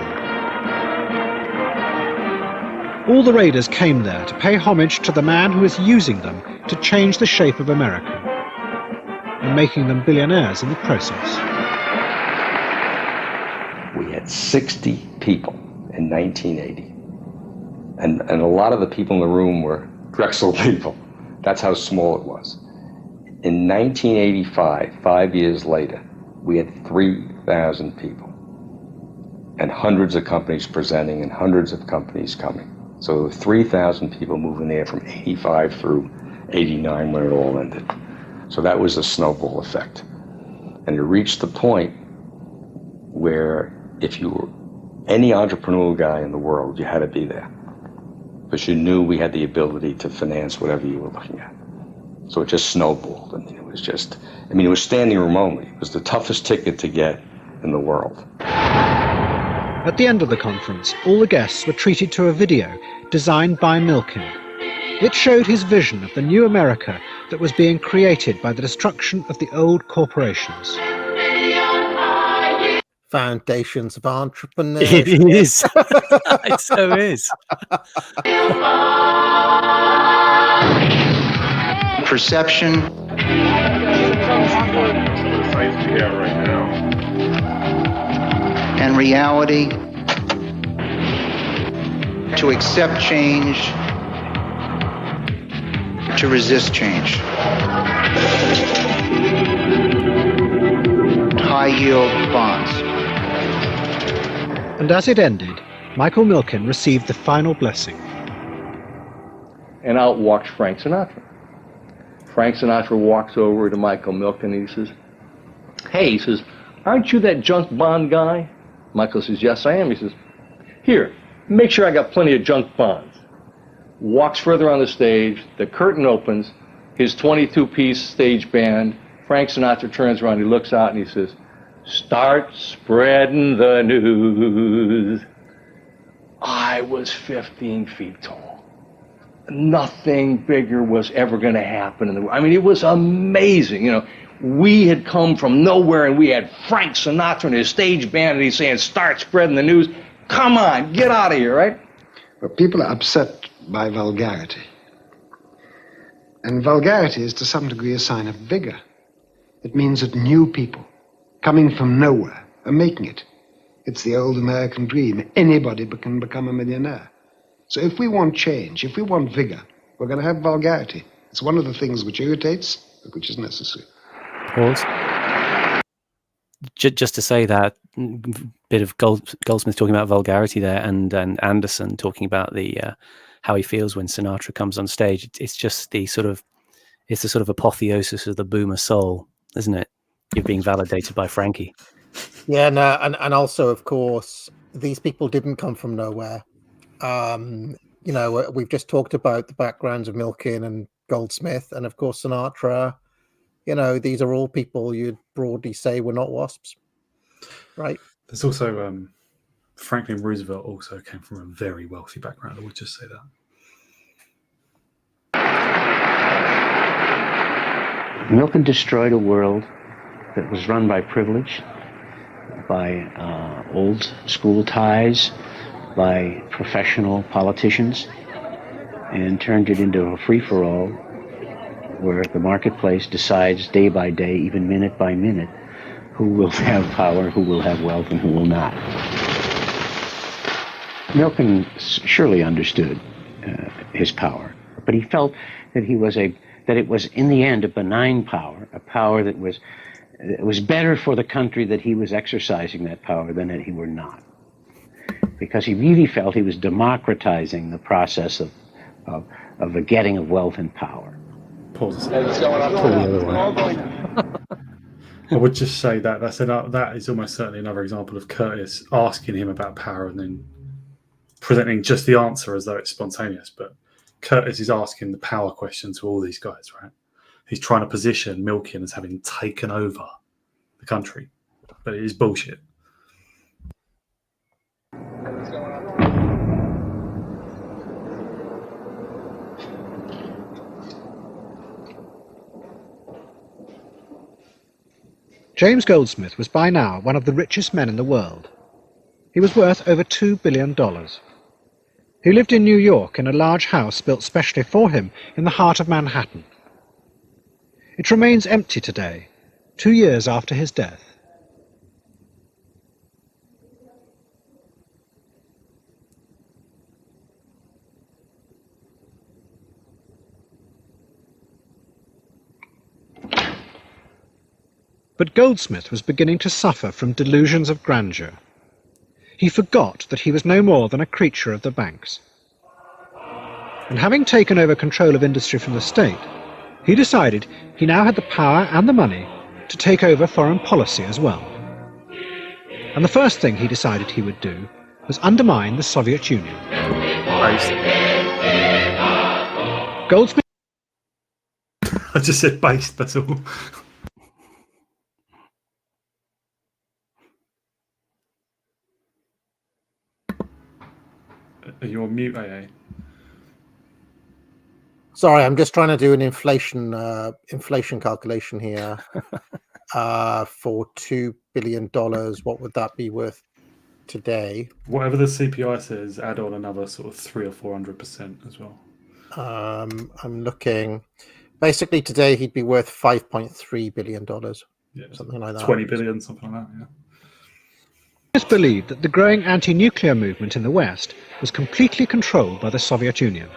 K: All the raiders came there to pay homage to the man who was using them to change the shape of America and making them billionaires in the process.
Q: We had 60 people in 1980. And a lot of the people in the room were Drexel people. That's how small it was. In 1985, 5 years later, we had 3,000 people and hundreds of companies presenting and hundreds of companies coming. So 3,000 people moving there from 85 through 89 when it all ended. So that was a snowball effect. And it reached the point where if you were any entrepreneurial guy in the world, you had to be there. Because you knew we had the ability to finance whatever you were looking at. So it just snowballed. I mean, it was standing room only. It was the toughest ticket to get in the world.
K: At the end of the conference, all the guests were treated to a video designed by Milken. It showed his vision of the new America that was being created by the destruction of the old corporations.
A: Foundations of entrepreneurship.
C: It is. It so is.
E: Perception. And reality. To accept change. To resist change. High yield bonds.
K: And as it ended, Michael Milken received the final blessing.
M: And out walks Frank Sinatra. Frank Sinatra walks over to Michael Milken and he says, "Hey," he says, "aren't you that junk bond guy?" Michael says, "Yes, I am." He says, "Here, make sure I got plenty of junk bonds." Walks further on the stage, the curtain opens, his 22-piece stage band. Frank Sinatra turns around, he looks out and he says, "Start spreading the news." I was 15 feet tall. Nothing bigger was ever going to happen in the world. I mean, it was amazing. You know, we had come from nowhere and we had Frank Sinatra and his stage band and he's saying, "Start spreading the news." Come on, get out of here, right?
H: But people are upset by vulgarity. And vulgarity is to some degree a sign of vigor. It means that new people, coming from nowhere, are making it. It's the old American dream. Anybody can become a millionaire. So if we want change, if we want vigor, we're going to have vulgarity. It's one of the things which irritates, but which is necessary.
C: Pause. Just to say that bit of Goldsmith talking about vulgarity there, and Anderson talking about the how he feels when Sinatra comes on stage. It's just the sort of apotheosis of the boomer soul, isn't it? You're being validated by Frankie.
A: Yeah, no, and also, of course, these people didn't come from nowhere. You know, we've just talked about the backgrounds of Milken and Goldsmith, and of course Sinatra. You know, these are all people you'd broadly say were not WASPs, right?
B: There's also Franklin Roosevelt also came from a very wealthy background. I would just say that.
O: Milken destroyed a world that was run by privilege, by old school ties, by professional politicians, and turned it into a free-for-all where the marketplace decides day by day, even minute by minute, who will have power, who will have wealth, and who will not. Milken surely understood his power, but he felt that it was in the end a benign power, a power that was better for the country that he was exercising that power than that he were not. Because he really felt he was democratizing the process of the getting of wealth and power.
B: Pause. I would just say that that is almost certainly another example of Curtis asking him about power and then presenting just the answer as though it's spontaneous. But Curtis is asking the power question to all these guys, right? He's trying to position Milken as having taken over the country, but it is bullshit.
K: James Goldsmith was by now one of the richest men in the world. He was worth over $2 billion. He lived in New York in a large house built specially for him in the heart of Manhattan. It remains empty today, 2 years after his death. But Goldsmith was beginning to suffer from delusions of grandeur. He forgot that he was no more than a creature of the banks. And having taken over control of industry from the state, he decided he now had the power and the money to take over foreign policy as well. And the first thing he decided he would do was undermine the Soviet Union. Goldsmith...
B: I just said based, that's all. Are you on mute, AA?
A: Sorry, I'm just trying to do an inflation calculation here. for $2 billion, what would that be worth today?
B: Whatever the CPI says, add on another sort of 300 or 400% as well.
A: I'm looking. Basically, today he'd be worth $5.3 billion, something like that.
B: 20 billion, something like that. Yeah.
K: It's believed that the growing anti-nuclear movement in the West was completely controlled by the Soviet Union.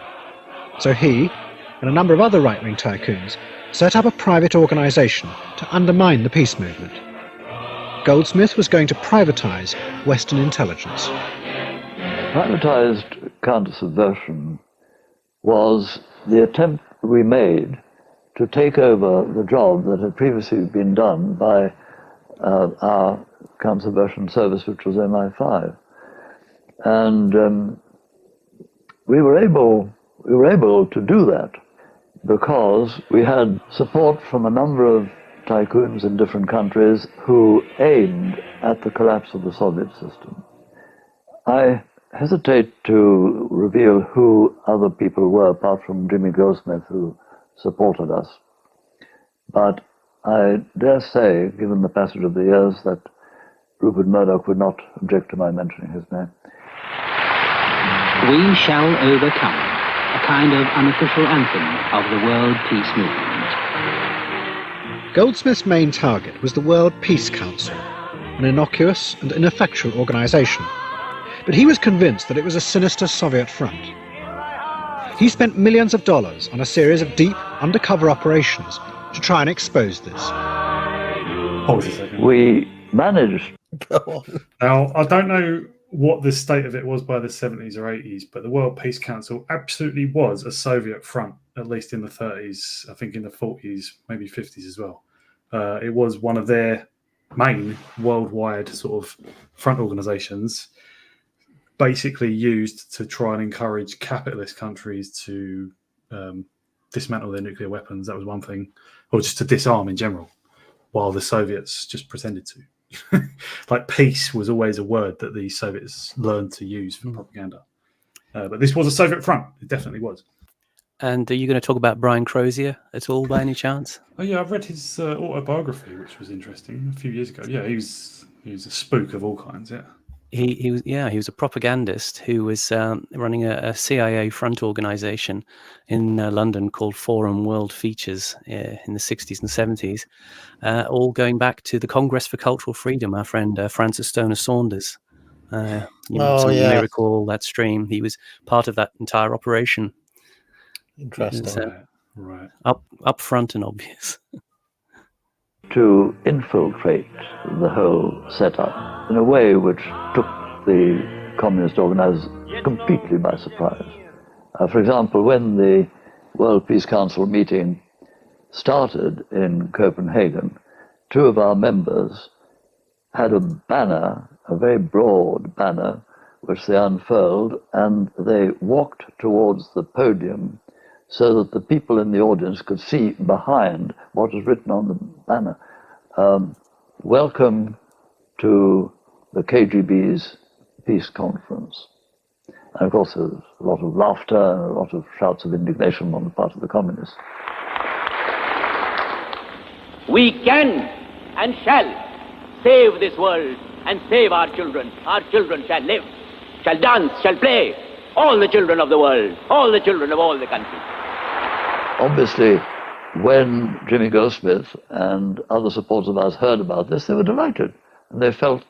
K: So he, and a number of other right-wing tycoons, set up a private organisation to undermine the peace movement. Goldsmith was going to privatize Western intelligence.
R: Privatized counter-subversion was the attempt we made to take over the job that had previously been done by our counter-subversion service, which was MI5. And we were able to do that because we had support from a number of tycoons in different countries who aimed at the collapse of the Soviet system. I hesitate to reveal who other people were apart from Jimmy Goldsmith, who supported us. But I dare say, given the passage of the years, that Rupert Murdoch would not object to my mentioning his name.
S: We shall overcome, a kind of unofficial anthem of the world peace movement.
K: Goldsmith's main target was the World Peace Council, an innocuous and ineffectual organisation. But he was convinced that it was a sinister Soviet front. He spent millions of dollars on a series of deep, undercover operations to try and expose this.
R: We managed.
B: Now, I don't know what the state of it was by the 70s or 80s, but the World Peace Council absolutely was a Soviet front, at least in the 30s, I think in the 40s, maybe 50s as well. It was one of their main worldwide sort of front organizations, basically used to try and encourage capitalist countries to dismantle their nuclear weapons. That was one thing, or just to disarm in general, while the Soviets just pretended to. Like peace was always a word that the Soviets learned to use for propaganda. But this was a Soviet front. It definitely was.
C: And are you going to talk about Brian Crozier at all by any chance?
B: Oh yeah, I've read his autobiography, which was interesting a few years ago. Yeah, he was a spook of all kinds. Yeah.
C: He was a propagandist who was running a CIA front organization in London called Forum World Features in the 60s and 70s, all going back to the Congress for Cultural Freedom, our friend Francis Stoner Saunders. Some may recall that stream. He was part of that entire operation.
A: Interesting.
B: Right.
C: Up front and obvious.
R: To infiltrate the whole setup in a way which took the communist organizers completely by surprise. For example, when the World Peace Council meeting started in Copenhagen, two of our members had a banner, a very broad banner, which they unfurled, and they walked towards the podium so that the people in the audience could see behind what was written on the banner. Welcome to the KGB's peace conference. And of course, there was a lot of laughter and a lot of shouts of indignation on the part of the communists.
U: We can and shall save this world and save our children. Our children shall live, shall dance, shall play. All the children of the world, all the children of all the countries.
R: Obviously, when Jimmy Goldsmith and other supporters of ours heard about this, they were delighted. And they felt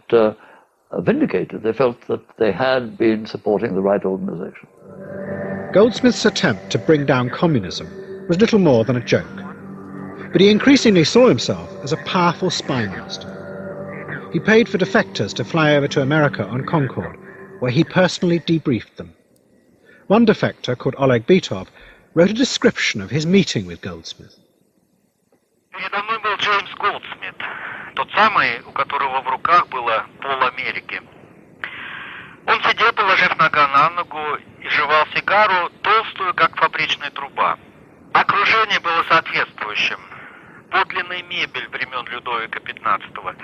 R: vindicated. They felt that they had been supporting the right organization.
K: Goldsmith's attempt to bring down communism was little more than a joke. But he increasingly saw himself as a powerful spy master. He paid for defectors to fly over to America on Concorde, where he personally debriefed them. One defector, called Oleg Bitov, wrote a description of his meeting with Goldsmith.
V: Передо мной был Джеймс Голдсмит, тот самый, у которого в руках было пол Америки. Он сидел, положив нога на ногу, и жевал сигару, толстую, как фабричная труба. Окружение было соответствующим. Подлинная мебель времен Людовика XV,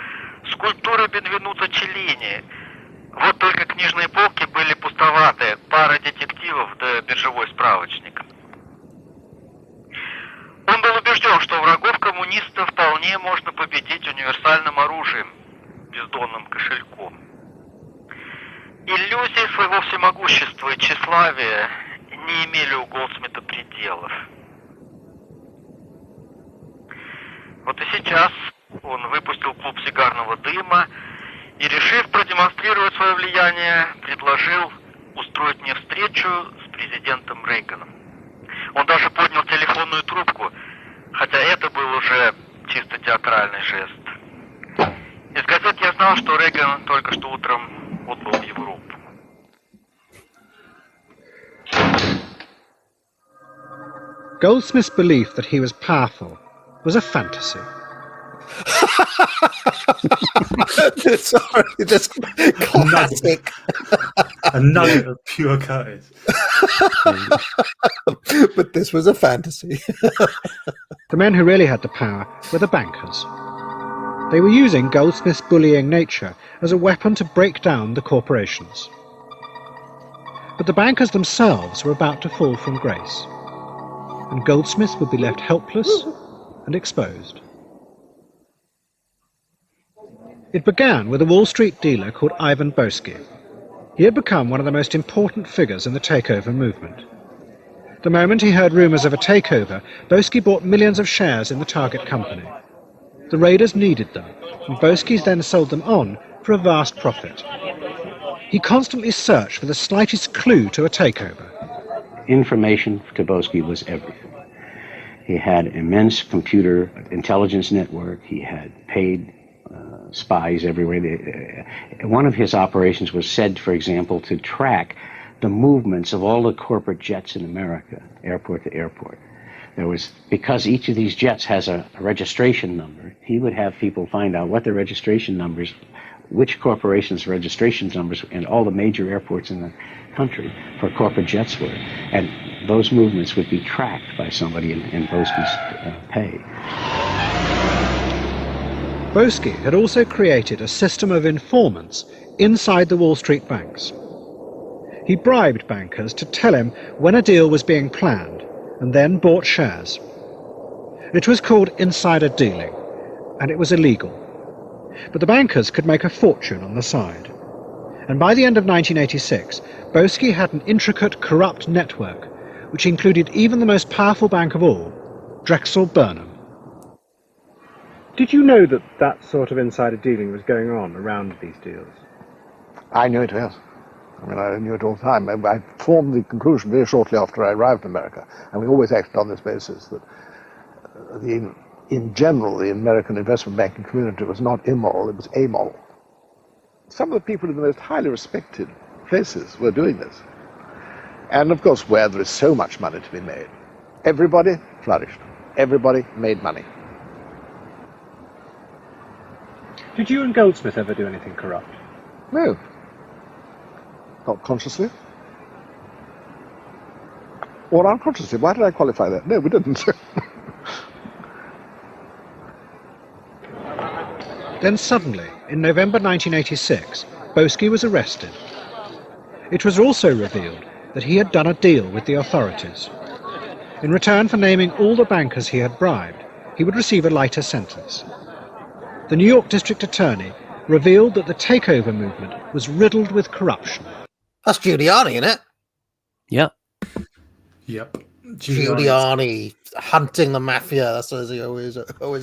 V: скульптуры Бенвенуто Челлини. Вот только книжные полки были пустоваты, пара детективов да биржевой справочник. Он был убежден, что врагов коммунизма коммуниста вполне можно победить универсальным оружием, бездонным кошельком. Иллюзии своего всемогущества и тщеславия не имели у Голдсмита пределов. Вот и сейчас он выпустил клуб сигарного дыма и, решив продемонстрировать свое влияние, предложил устроить мне встречу с президентом Рейганом. Он даже поднял телефонную трубку, хотя это был уже чисто театральный жест. Из газет я знал, что Рейган только что утром отбыл в Европу.
K: Goldsmith's belief that he was powerful was a fantasy.
A: Sorry, just classic.
B: A nugget of pure Curtis.
A: But this was a fantasy.
K: The men who really had the power were the bankers. They were using Goldsmith's bullying nature as a weapon to break down the corporations. But the bankers themselves were about to fall from grace, and Goldsmith would be left helpless and exposed. It began with a Wall Street dealer called Ivan Boesky. He had become one of the most important figures in the takeover movement. The moment he heard rumours of a takeover, Boesky bought millions of shares in the target company. The raiders needed them, and Boesky then sold them on for a vast profit. He constantly searched for the slightest clue to a takeover.
O: Information to Boesky was everything. He had immense computer intelligence network. He had paid spies everywhere. One of his operations was said, for example, to track the movements of all the corporate jets in America, airport to airport. Because each of these jets has a registration number, he would have people find out what their registration numbers, which corporations' registration numbers in all the major airports in the country for corporate jets were. And those movements would be tracked by somebody in Boesky's pay.
K: Boesky had also created a system of informants inside the Wall Street banks. He bribed bankers to tell him when a deal was being planned and then bought shares. It was called insider dealing, and it was illegal. But the bankers could make a fortune on the side. And by the end of 1986, Boesky had an intricate, corrupt network, which included even the most powerful bank of all, Drexel Burnham. Did you know that that sort of insider dealing was going on around these deals?
T: I knew it, yes. I knew it all the time. I formed the conclusion very shortly after I arrived in America, and we always acted on this basis, that in general, the American investment banking community was not immoral, it was amoral. Some of the people in the most highly respected places were doing this. And of course, where there is so much money to be made, everybody flourished. Everybody made money.
K: Did you and Goldsmith ever do anything corrupt?
T: No. Not consciously. Or unconsciously. Why did I qualify that? No, we didn't.
K: Then suddenly, in November 1986, Boesky was arrested. It was also revealed that he had done a deal with the authorities. In return for naming all the bankers he had bribed, he would receive a lighter sentence. The New York District Attorney revealed that the takeover movement was riddled with corruption.
A: That's Giuliani, isn't it?
C: Yeah.
B: Yep.
A: Giuliani hunting the mafia. That's as he always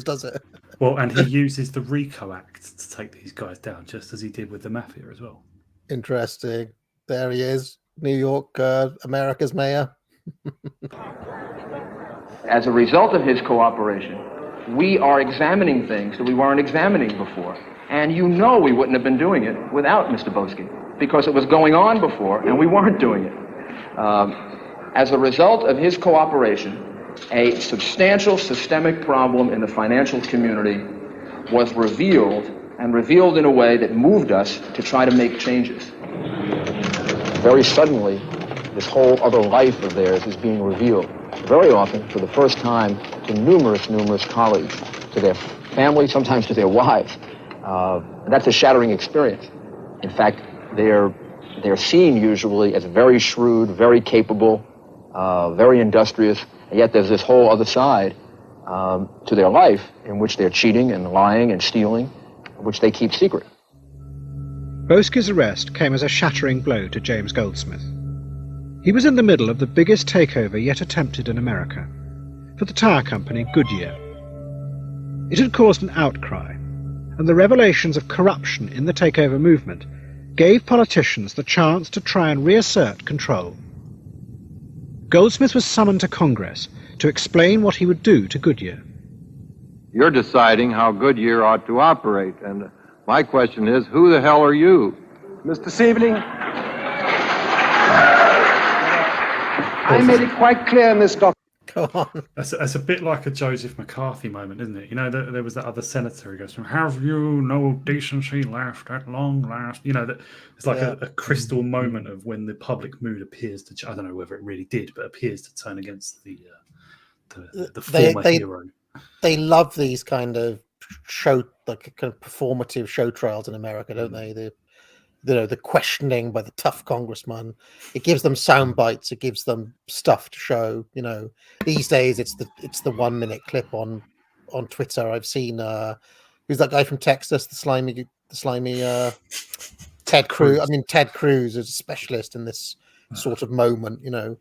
A: does it.
B: Well, and he uses the RICO Act to take these guys down, just as he did with the mafia as well.
A: Interesting. There he is, New York, America's mayor.
F: As a result of his cooperation, we are examining things that we weren't examining before. And you know we wouldn't have been doing it without Mr. Boesky, because it was going on before and we weren't doing it. As a result of his cooperation, a substantial systemic problem in the financial community was revealed, and revealed in a way that moved us to try to make changes. Very suddenly, this whole other life of theirs is being revealed, very often for the first time to numerous colleagues, to their family, sometimes to their wives. And that's a shattering experience. In fact, they're seen usually as very shrewd, very capable, very industrious, and yet there's this whole other side to their life in which they're cheating and lying and stealing, which they keep secret.
K: Boesky's arrest came as a shattering blow to James Goldsmith. He was in the middle of the biggest takeover yet attempted in America, for the tire company Goodyear. It had caused an outcry, and the revelations of corruption in the takeover movement gave politicians the chance to try and reassert control. Goldsmith was summoned to Congress to explain what he would do to Goodyear.
D: You're deciding how Goodyear ought to operate, and my question is, who the hell are you?
H: Mr. Siebling, I made it quite clear in this document.
A: Go on.
B: That's a bit like a Joseph McCarthy moment, isn't it? You know, there was that other senator who goes, "Have you no decency left at long last?" You know, that it's like a crystal moment of when the public mood appears to. I don't know whether it really did, but appears to turn against the former hero.
A: They love these kind of show, like kind of performative show trials in America, don't they? The questioning by the tough congressman. It gives them sound bites. It gives them stuff to show. You know, these days it's the 1 minute clip on Twitter. I've seen who's that guy from Texas, the slimy Ted Cruz. I mean, Ted Cruz is a specialist in this sort of moment. You know,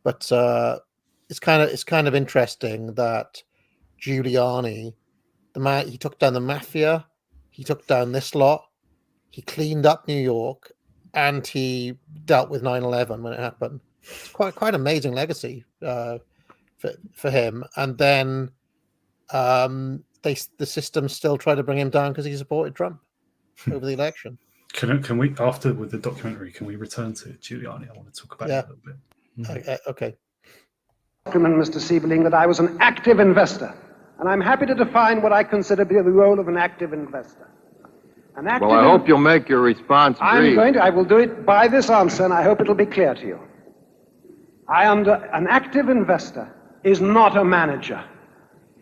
A: but it's kind of interesting that Giuliani, the man, he took down the mafia, he took down this lot. He cleaned up New York, and he dealt with 9/11 when it happened. It's quite amazing legacy for him. And then the system still try to bring him down because he supported Trump over the election.
B: Can we, after with the documentary, can we return to Giuliani? I want to talk about it a little bit.
A: Okay.
H: Mr. Siebling, that I was an active investor, and I'm happy to define what I consider to be the role of an active investor.
D: Well, I hope you'll make your response brief.
H: I will do it by this answer, and I hope it'll be clear to you. An active investor is not a manager.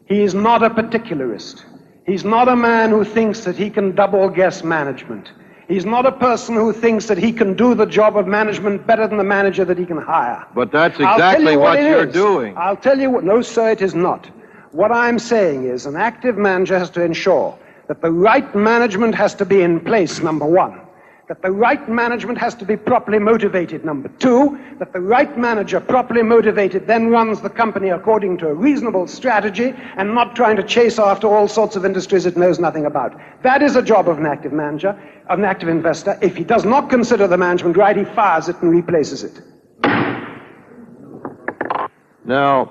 H: He is not a particularist. He's not a man who thinks that he can double guess management. He's not a person who thinks that he can do the job of management better than the manager that he can hire.
D: But that's exactly what you're doing.
H: I'll tell you what. No, sir, it is not. What I'm saying is an active manager has to ensure that the right management has to be in place, number one. That the right management has to be properly motivated, number two. That the right manager, properly motivated, then runs the company according to a reasonable strategy and not trying to chase after all sorts of industries it knows nothing about. That is a job of an active manager, of an active investor. If he does not consider the management right, he fires it and replaces it.
D: Now,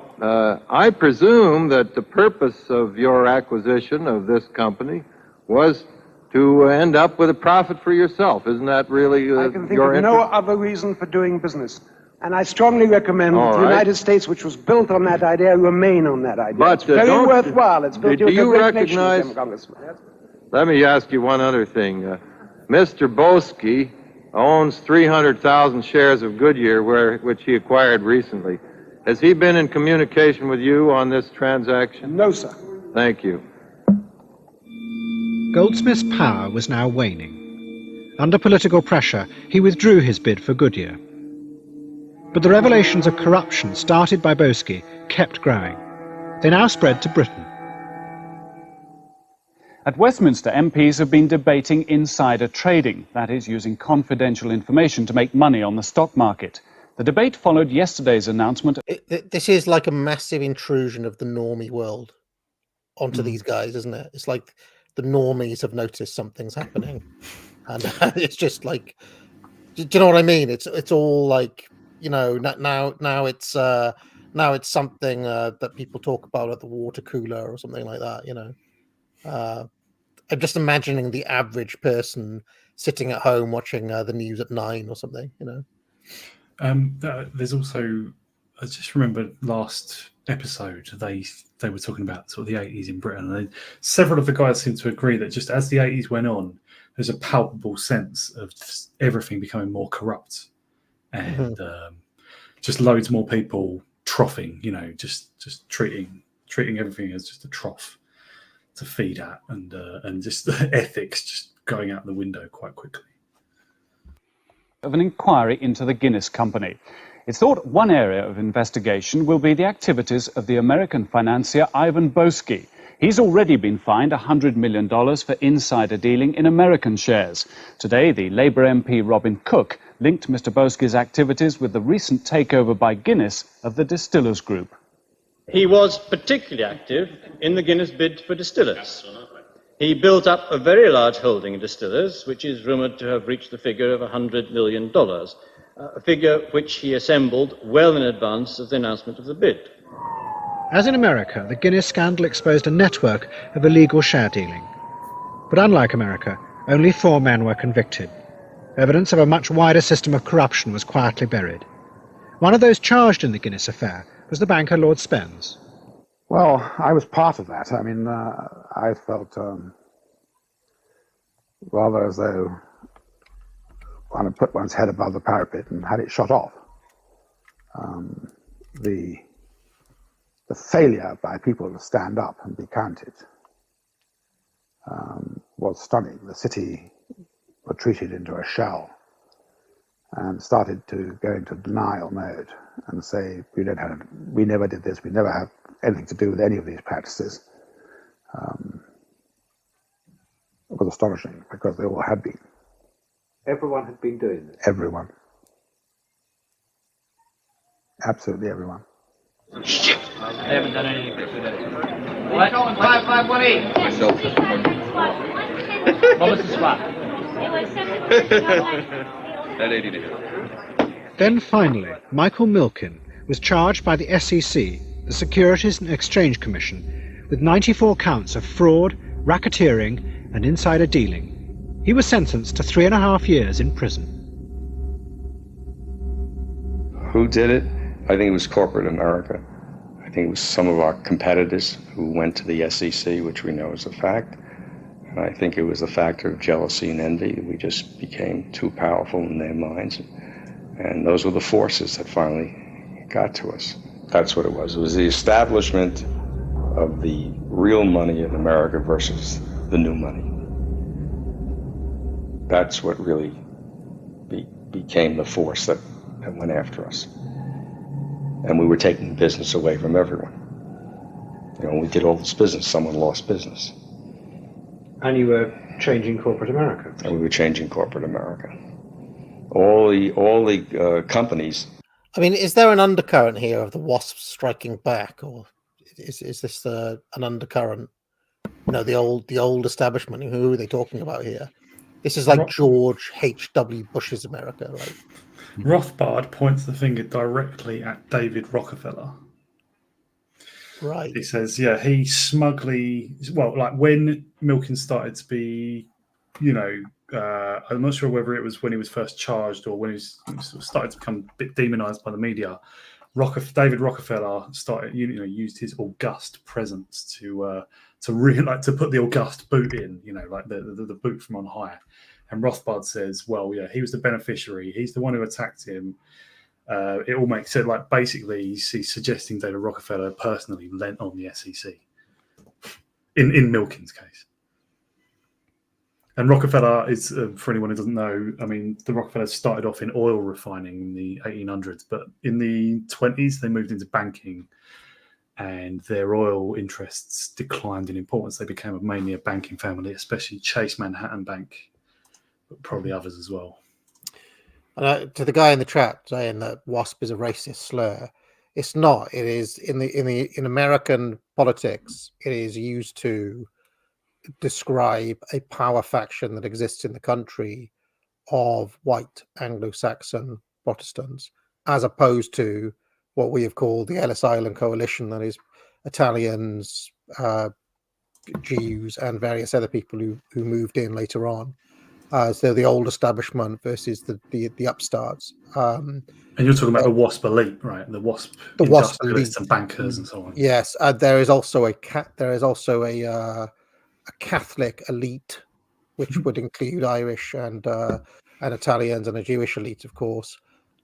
D: I presume that the purpose of your acquisition of this company was to end up with a profit for yourself. Isn't that really
H: I can think
D: your
H: of
D: interest?
H: no other reason for doing business. And I strongly recommend that the United States, which was built on that idea, remain on that idea.
D: But
H: it's very worthwhile. It's built
D: do
H: into
D: you
H: a great
D: recognize?
H: nation, Congressman. Yes?
D: Let me ask you one other thing. Mr. Boesky owns 300,000 shares of Goodyear, which he acquired recently. Has he been in communication with you on this transaction?
H: No, sir.
D: Thank you.
K: Goldsmith's power was now waning. Under political pressure, he withdrew his bid for Goodyear. But the revelations of corruption started by Boesky kept growing. They now spread to Britain.
G: At Westminster, MPs have been debating insider trading, that is, using confidential information to make money on the stock market. The debate followed yesterday's announcement.
A: This is like a massive intrusion of the normie world onto these guys, isn't it? It's like the normies have noticed something's happening, and it's just like, do you know what I mean? It's all like, you know, now it's something that people talk about at the water cooler or something like that. You know, I'm just imagining the average person sitting at home watching the news at 9 or something. You know.
B: There's also, I just remember last episode they were talking about sort of the 80s in Britain, and several of the guys seem to agree that just as the 80s went on, there's a palpable sense of everything becoming more corrupt, and just loads more people troughing, you know, just treating everything as just a trough to feed at, and just the ethics just going out the window quite quickly.
G: Of an inquiry into the Guinness Company. It's thought one area of investigation will be the activities of the American financier Ivan Boesky. He's already been fined $100 million for insider dealing in American shares. Today, the Labour MP Robin Cook linked Mr. Boesky's activities with the recent takeover by Guinness of the Distillers Group.
I: He was particularly active in the Guinness bid for distillers. He built up a very large holding in distillers, which is rumoured to have reached the figure of $100 million, a figure which he assembled well in advance of the announcement of the bid.
K: As in America, the Guinness scandal exposed a network of illegal share dealing. But unlike America, only 4 men were convicted. Evidence of a much wider system of corruption was quietly buried. One of those charged in the Guinness affair was the banker Lord Spence.
T: Well, I was part of that. I mean, I felt rather as though one had put one's head above the parapet and had it shot off. The failure by people to stand up and be counted was stunning. The city retreated into a shell and started to go into denial mode and say, we never did this, we never have anything to do with any of these practices. It was astonishing because they all had been.
K: Everyone had been doing this?
T: Everyone. Absolutely everyone.
I: Shit! I haven't done anything for 2 days. What? 5518. Myself. What was the swap?
Y: That 80 to
K: Then finally, Michael Milken was charged by the SEC, the Securities and Exchange Commission, with 94 counts of fraud, racketeering and insider dealing. He was sentenced to 3.5 years in prison.
Q: Who did it? I think it was corporate America. I think it was some of our competitors who went to the SEC, which we know is a fact. And I think it was a factor of jealousy and envy. We just became too powerful in their minds. And those were the forces that finally got to us. That's what it was. It was the establishment of the real money in America versus the new money. That's what really became the force that went after us. And we were taking business away from everyone. You know, when we did all this business, someone lost business.
K: And you were changing corporate America.
Q: And we were changing corporate America. All the companies.
A: I mean, is there an undercurrent here of the WASP striking back, or is this an undercurrent? You know, the old establishment. Who are they talking about here? This is like George H.W. Bush's America, right?
B: Rothbard points the finger directly at David Rockefeller.
A: Right.
B: He says, yeah, he smugly, well, like when Milken started to be, you know, I'm not sure whether it was when he was first charged or when he started to become a bit demonized by the media. David Rockefeller started, used his august presence to really like to put the august boot in, like the boot from on high. And Rothbard says, well, yeah, he was the beneficiary. He's the one who attacked him. It all makes sense. Like basically, he's suggesting David Rockefeller personally lent on the SEC in Milken's case. And Rockefeller is, for anyone who doesn't know, I mean, the Rockefellers started off in oil refining in the 1800s, but in the 20s, they moved into banking and their oil interests declined in importance. They became mainly a banking family, especially Chase Manhattan Bank, but probably others as well.
A: To the guy in the chat saying that WASP is a racist slur, it's not. It is in American politics. It is used to describe a power faction that exists in the country of white Anglo-Saxon Protestants, as opposed to what we have called the Ellis Island Coalition, that is Italians, Jews, and various other people who moved in later on. So the old establishment versus the upstarts. And
B: you're talking about the WASP elite, right? The WASP industrialists and bankers and so on.
A: Yes, there is also a Catholic elite, which would include Irish and Italians, and a Jewish elite, of course.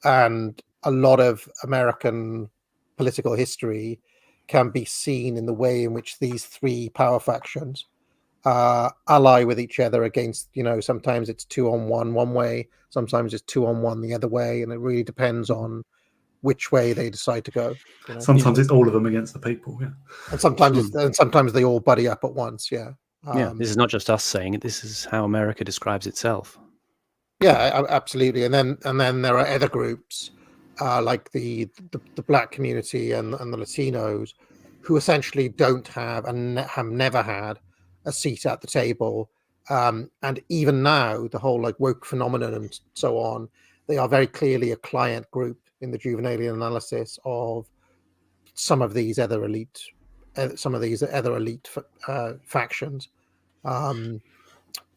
A: And a lot of American political history can be seen in the way in which these three power factions ally with each other against, sometimes it's 2-on-1 one way, sometimes it's 2-on-1 the other way, and it really depends on which way they decide to go. You know?
B: Sometimes it's all of them against the people, yeah.
A: And sometimes they all buddy up at once, yeah.
C: Yeah, this is not just us saying it. This is how America describes itself.
A: Yeah, absolutely. And then there are other groups like the black community and the Latinos, who essentially don't have and have never had a seat at the table. And even now, the whole like woke phenomenon and so on, they are very clearly a client group in the Juvenilean analysis of some of these other elite factions. You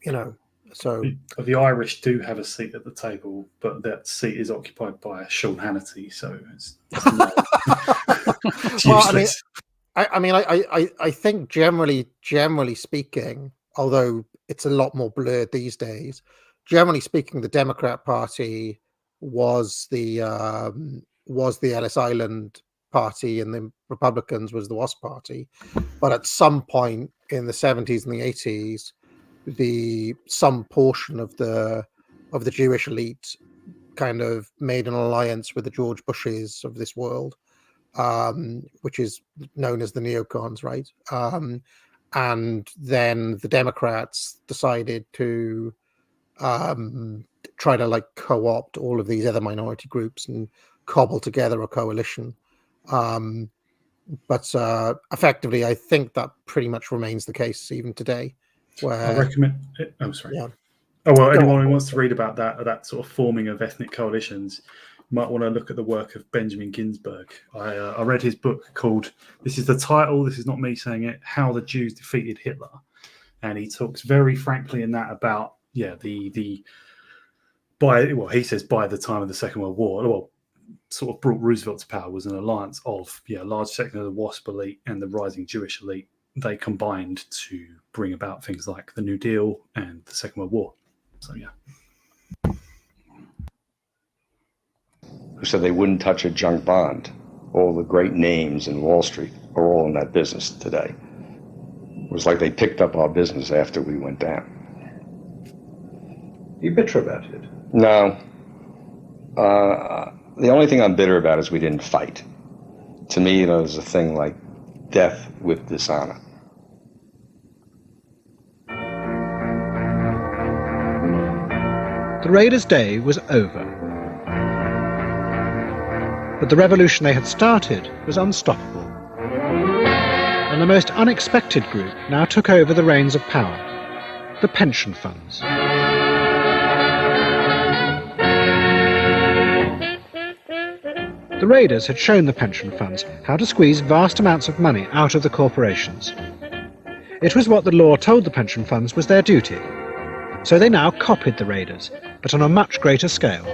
A: know, so
B: the Irish do have a seat at the table, but that seat is occupied by Sean Hannity, so it's useless.
A: I think generally speaking, although it's a lot more blurred these days, generally speaking, the Democrat Party was the Ellis Island Party, and the Republicans was the WASP Party. But at some point in the 70s and the 80s, some portion of the Jewish elite kind of made an alliance with the George Bushes of this world, which is known as the neocons, right? And then the Democrats decided to try to like co-opt all of these other minority groups and cobble together a coalition. But effectively, I think that pretty much remains the case even today. Where
B: I recommend. Oh, sorry.
A: Yeah.
B: Oh well, anyone who wants to read about that sort of forming of ethnic coalitions might want to look at the work of Benjamin Ginsberg. I read his book called, this is the title, this is not me saying it, How the Jews Defeated Hitler. And he talks very frankly in that about, he says by the time of the Second World War, well, sort of brought Roosevelt to power was an alliance of a large section of the WASP elite and the rising Jewish elite. They combined to bring about things like the New Deal and the Second World War. So, yeah.
Q: Who said they wouldn't touch a junk bond. All the great names in Wall Street are all in that business today. It was like they picked up our business after we went down.
J: Are you bitter about it?
Q: No. The only thing I'm bitter about is we didn't fight. To me, there's a thing like death with dishonor.
K: The Raiders' day was over. But the revolution they had started was unstoppable. And the most unexpected group now took over the reins of power, the pension funds. The Raiders had shown the pension funds how to squeeze vast amounts of money out of the corporations. It was what the law told the pension funds was their duty. So they now copied the Raiders, but on a much greater scale.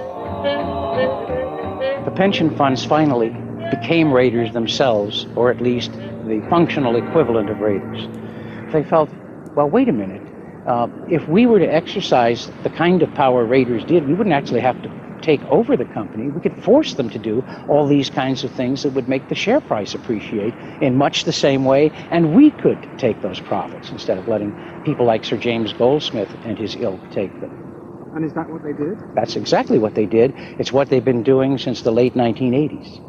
N: The pension funds finally became raiders themselves, or at least the functional equivalent of raiders. They felt, well, wait a minute. If we were to exercise the kind of power raiders did, we wouldn't actually have to take over the company. We could force them to do all these kinds of things that would make the share price appreciate in much the same way, and we could take those profits instead of letting people like Sir James Goldsmith and his ilk take them.
K: And is that what they did?
N: That's exactly what they did. It's what they've been doing since the late 1980s.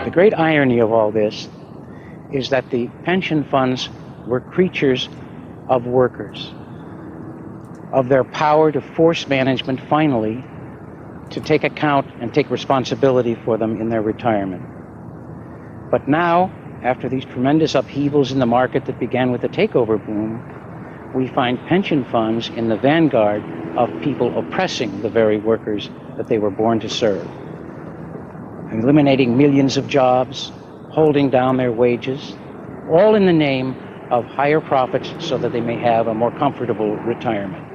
N: The great irony of all this is that the pension funds were creatures of workers, of their power to force management finally to take account and take responsibility for them in their retirement. But now, after these tremendous upheavals in the market that began with the takeover boom, we find pension funds in the vanguard of people oppressing the very workers that they were born to serve, eliminating millions of jobs, holding down their wages, all in the name of higher profits so that they may have a more comfortable retirement.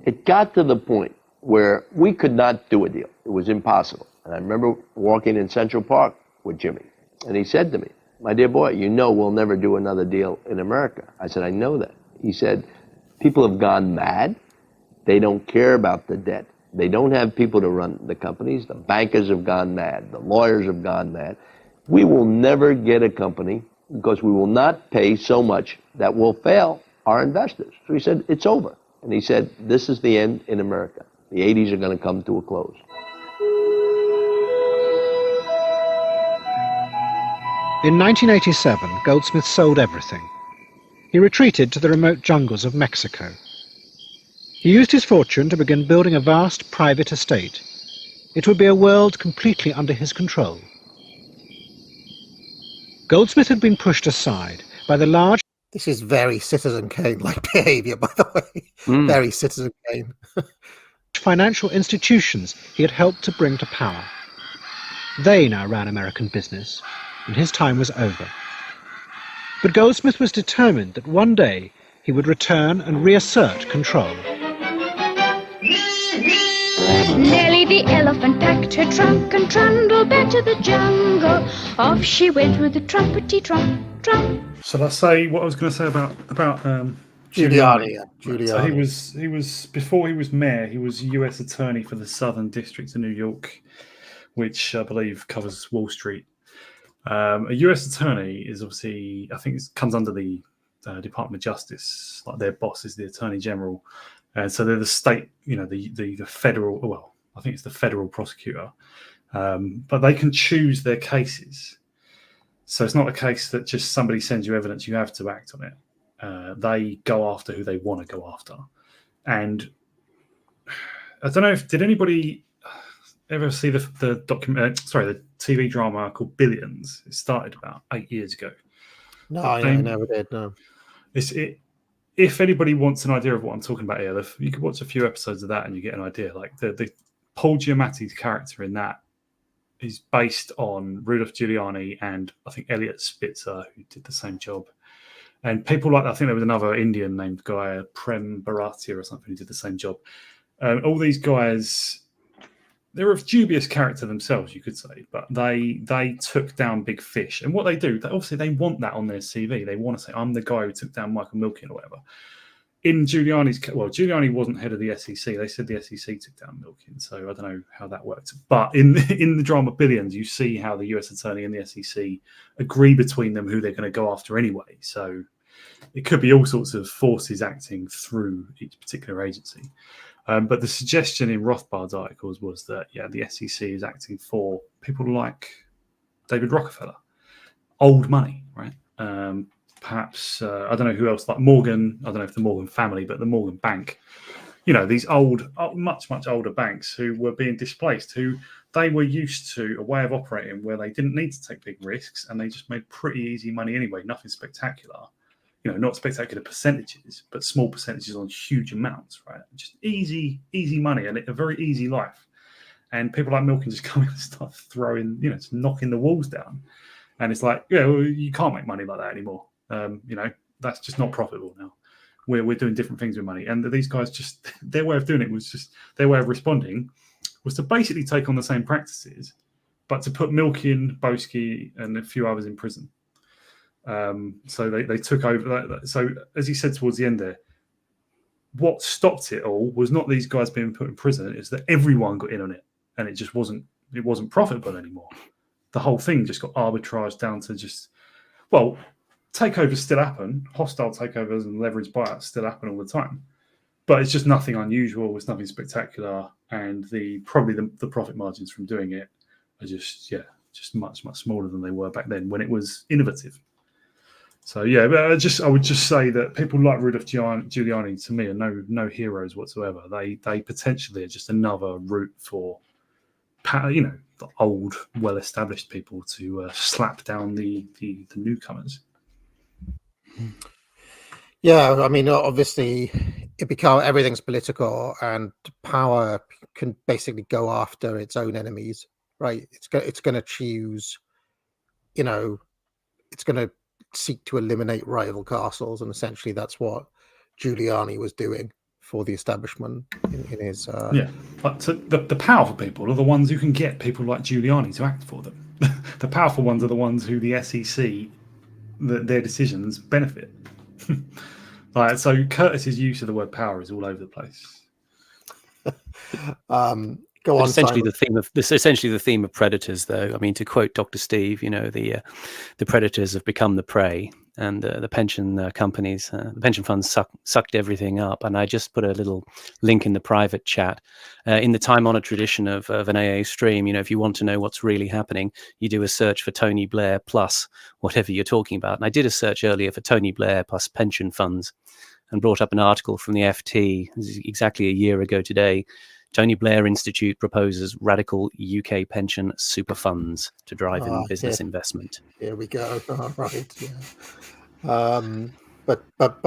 J: It got to the point where we could not do a deal. It was impossible. And I remember walking in Central Park with Jimmy, And he said to me, my dear boy, you know we'll never do another deal in America. I said, I know that. He said, people have gone mad. They don't care about the debt. They don't have people to run the companies. The bankers have gone mad. The lawyers have gone mad. We will never get a company because we will not pay so much that will fail our investors. So he said, it's over. And he said, this is the end in America. The 80s are going to come to a close.
K: In 1987, Goldsmith sold everything. He retreated to the remote jungles of Mexico. He used his fortune to begin building a vast private estate. It would be a world completely under his control. Goldsmith had been pushed aside by the large...
A: This is very Citizen Kane-like behaviour, by the way. Very Citizen Kane.
K: financial institutions he had helped to bring to power. They now ran American business, and his time was over. But Goldsmith was determined that one day he would return and reassert control.
E: Nellie the elephant packed her trunk and trundled back to the jungle. Off she went with the trumpety trump, trump.
B: Shall I say what I was going to say about
A: Giuliani? Giuliani.
B: So he was before he was mayor, he was U.S. attorney for the Southern District of New York, which I believe covers Wall Street. A U.S. attorney is obviously, I think, it comes under the Department of Justice. Like their boss is the Attorney General, and so they're the state, the federal. Well, I think it's the federal prosecutor, but they can choose their cases. So it's not a case that just somebody sends you evidence; you have to act on it. They go after who they want to go after, and I don't know if did anybody ever see the TV drama called Billions? It started about 8 years ago.
A: No, I never did. No,
B: if anybody wants an idea of what I'm talking about here, you could watch a few episodes of that and you get an idea. Like the Paul Giamatti's character in that is based on Rudolph Giuliani and I think Elliot Spitzer, who did the same job. And people like, I think there was another Indian named guy, Prem Bhatia or something, who did the same job. All these guys, they're of dubious character themselves, you could say, but they took down big fish. And what they do, obviously they want that on their CV. They want to say, I'm the guy who took down Michael Milken or whatever. In Giuliani wasn't head of the SEC. They said the SEC took down Milken, so I don't know how that worked. But in the drama Billions, you see how the US attorney and the SEC agree between them who they're going to go after anyway. So it could be all sorts of forces acting through each particular agency. But the suggestion in Rothbard's articles was that, the SEC is acting for people like David Rockefeller. Old money, right? Perhaps, I don't know who else, like Morgan, I don't know if the Morgan family, but the Morgan Bank. These old, much, much older banks who were being displaced, who they were used to a way of operating where they didn't need to take big risks and they just made pretty easy money anyway, nothing spectacular. Not spectacular percentages, but small percentages on huge amounts, right? Just easy money and a very easy life. And people like Milken just come in and start throwing, just knocking the walls down. And it's like, you can't make money like that anymore. That's just not profitable now. We're doing different things with money. And these guys just, their way of doing it was just, their way of responding was to basically take on the same practices, but to put Milken, Boesky, and a few others in prison. So they took over. So as he said towards the end there, what stopped it all was not these guys being put in prison, it's that everyone got in on it, and it just wasn't profitable anymore. The whole thing just got arbitraged down to just, takeovers still happen, hostile takeovers and leveraged buyouts still happen all the time, but it's just nothing unusual, it's nothing spectacular, and the profit margins from doing it are just much, much smaller than they were back then when it was innovative. So but I would just say that people like Rudolph Giuliani to me are no heroes whatsoever. They potentially are just another route for the old, well-established people to slap down the newcomers.
A: Yeah, I mean, obviously, everything's political, and power can basically go after its own enemies, right? It's going to choose, it's going to seek to eliminate rival castles, and essentially that's what Giuliani was doing for the establishment in his.
B: But so the powerful people are the ones who can get people like Giuliani to act for them. The powerful ones are the ones who the SEC, their decisions benefit. Like, so Curtis's use of the word power is all over the place.
A: Go on.
C: Essentially,
A: Simon.
C: essentially the theme of predators, though. I mean, to quote Dr. Steve, the predators have become the prey, and the pension companies, the pension funds sucked everything up. And I just put a little link in the private chat. In the time-honored tradition of an AA stream, if you want to know what's really happening, you do a search for Tony Blair plus whatever you're talking about. And I did a search earlier for Tony Blair plus pension funds, and brought up an article from the FT exactly a year ago today. Tony Blair Institute proposes radical UK pension super funds to drive in business investment.
A: Here we go. All right. Yeah. But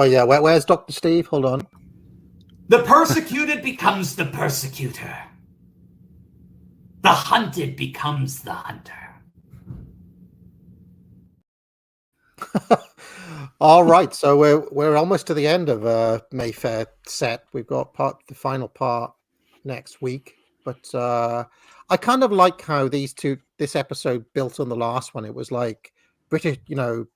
A: yeah, where's Dr. Steve? Hold on.
L: The persecuted becomes the persecutor. The hunted becomes the hunter.
A: All right, so we're almost to the end of Mayfair set. We've got the final part next week, but I kind of like how this episode built on the last one. It was like British,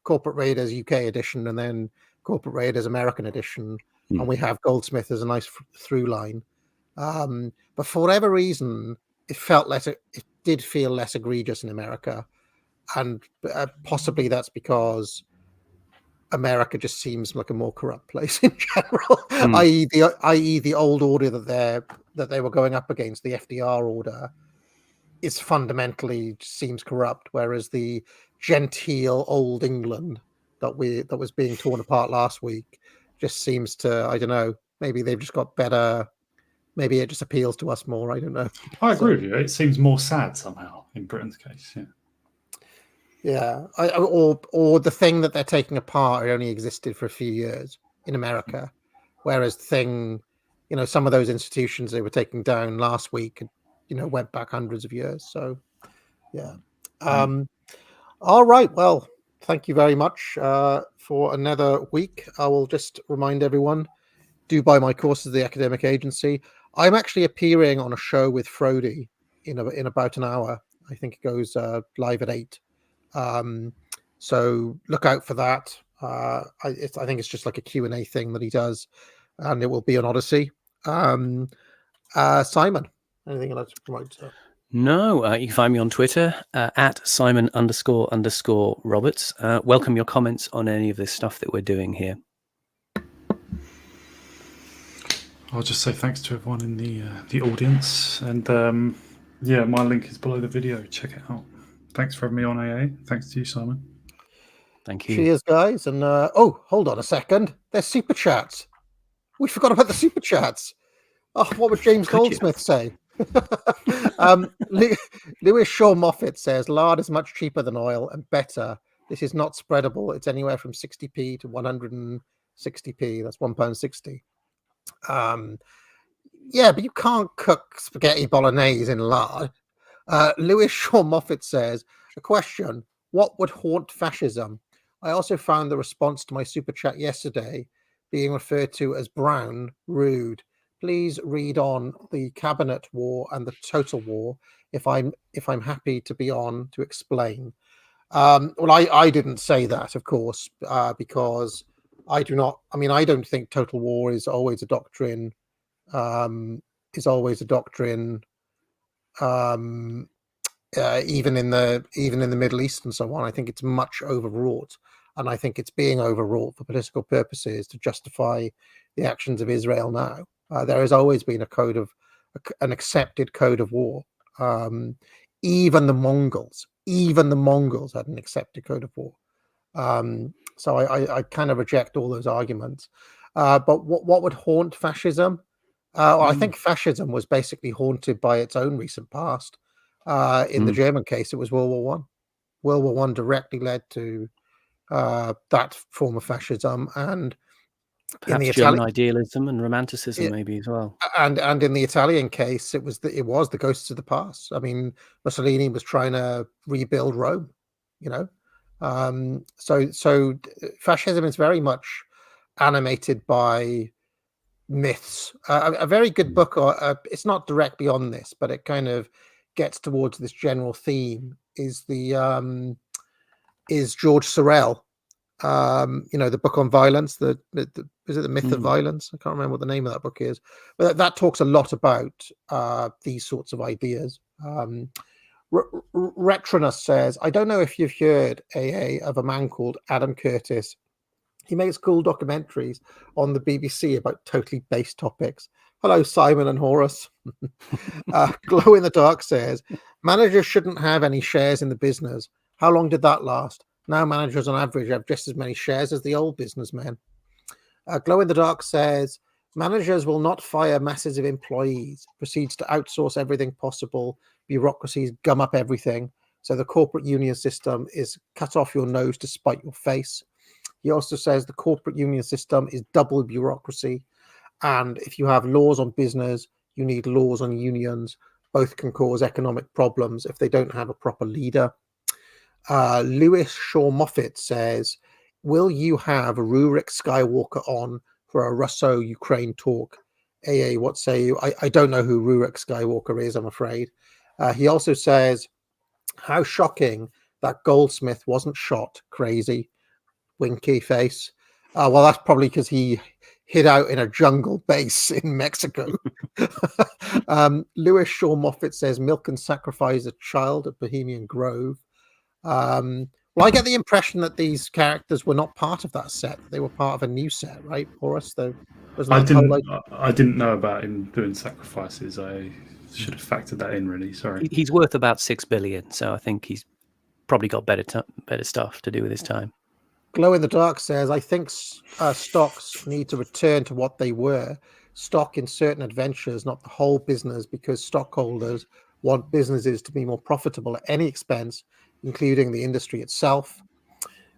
A: Corporate Raiders UK edition, and then Corporate Raiders American edition, and we have Goldsmith as a nice through line. But for whatever reason, it did feel less egregious in America, and possibly that's because America just seems like a more corrupt place in general, i.e. the old order that they were going up against, the FDR order, is fundamentally seems corrupt, whereas the genteel old England that was being torn apart last week just seems to, I don't know, maybe they've just got better, maybe it just appeals to us more, I don't know.
B: I agree with you. It seems more sad somehow in Britain's case,
A: Yeah, or the thing that they're taking apart only existed for a few years in America, whereas some of those institutions they were taking down last week, went back hundreds of years. So, yeah. All right. Well, thank you very much for another week. I will just remind everyone, do buy my courses, The Academic Agency. I'm actually appearing on a show with Frody in about an hour. I think it goes live at 8. So look out for that. I think it's just like a Q&A thing that he does, and it will be on Odyssey. Simon, anything you'd like to promote?
C: No, you can find me on Twitter at Simon__Roberts. Welcome your comments on any of this stuff that we're doing here.
B: I'll just say thanks to everyone in the audience, and my link is below the video. Check it out. Thanks for having me on AA. Thanks to you, Simon.
C: Thank you.
A: Cheers, guys. And hold on a second. There's super chats. We forgot about the super chats. Oh, what would James Goldsmith say? Lewis Shaw Moffat says lard is much cheaper than oil and better. This is not spreadable. It's anywhere from 60p to 160p. That's £1.60. Yeah, but you can't cook spaghetti bolognese in lard. Lewis Shaw Moffat says, a question, what would haunt fascism? I also found the response to my super chat yesterday being referred to as brown, rude. Please read on the cabinet war and the total war if I'm happy to be on to explain. Well, I didn't say that, of course, because I don't think total war is always a doctrine. Even in the Middle East and so on. I think it's much overwrought, and I think it's being overwrought for political purposes to justify the actions of Israel now. There has always been an accepted code of war. Even the Mongols had an accepted code of war. So I kind of reject all those arguments. But what would haunt fascism? I think fascism was basically haunted by its own recent past. In the German case, it was World War One. World War One directly led to that form of fascism, and
C: perhaps
A: in the
C: German idealism and romanticism, maybe as well. And
A: in the Italian case, it was the ghosts of the past. I mean, Mussolini was trying to rebuild Rome. So fascism is very much animated by myths. A very good book, or it's not directly on this, but it kind of gets towards this general theme. Is George Sorel? The book on violence. Is it The Myth of Violence? I can't remember what the name of that book is, but that talks a lot about these sorts of ideas. Retronus says, I don't know if you've heard, AA, of a man called Adam Curtis. He makes cool documentaries on the BBC about totally based topics. Hello, Simon and Horace. Glow in the Dark says, managers shouldn't have any shares in the business. How long did that last? Now managers on average have just as many shares as the old businessmen. Glow in the Dark says, managers will not fire masses of employees, proceeds to outsource everything possible. Bureaucracies gum up everything. So the corporate union system is cut off your nose to spite your face. He also says the corporate union system is double bureaucracy. And if you have laws on business, you need laws on unions. Both can cause economic problems if they don't have a proper leader. Lewis Shaw Moffat says, will you have Rurik Skywalker on for a Russo-Ukraine talk? AA, what say you? I don't know who Rurik Skywalker is, I'm afraid. He also says, how shocking that Goldsmith wasn't shot. Crazy. Winky face. Well, that's probably because he hid out in a jungle base in Mexico. Lewis Shaw Moffat says Milken sacrificed a child at Bohemian Grove. Well, I get the impression that these characters were not part of that set. They were part of a new set, right, Horace?
B: I didn't know about him doing sacrifices. I should have factored that in, really. Sorry.
C: He's worth about $6 billion, so I think he's probably got better stuff to do with his time.
A: Glow in the Dark says, I think stocks need to return to what they were. Stock in certain adventures, not the whole business, because stockholders want businesses to be more profitable at any expense, including the industry itself.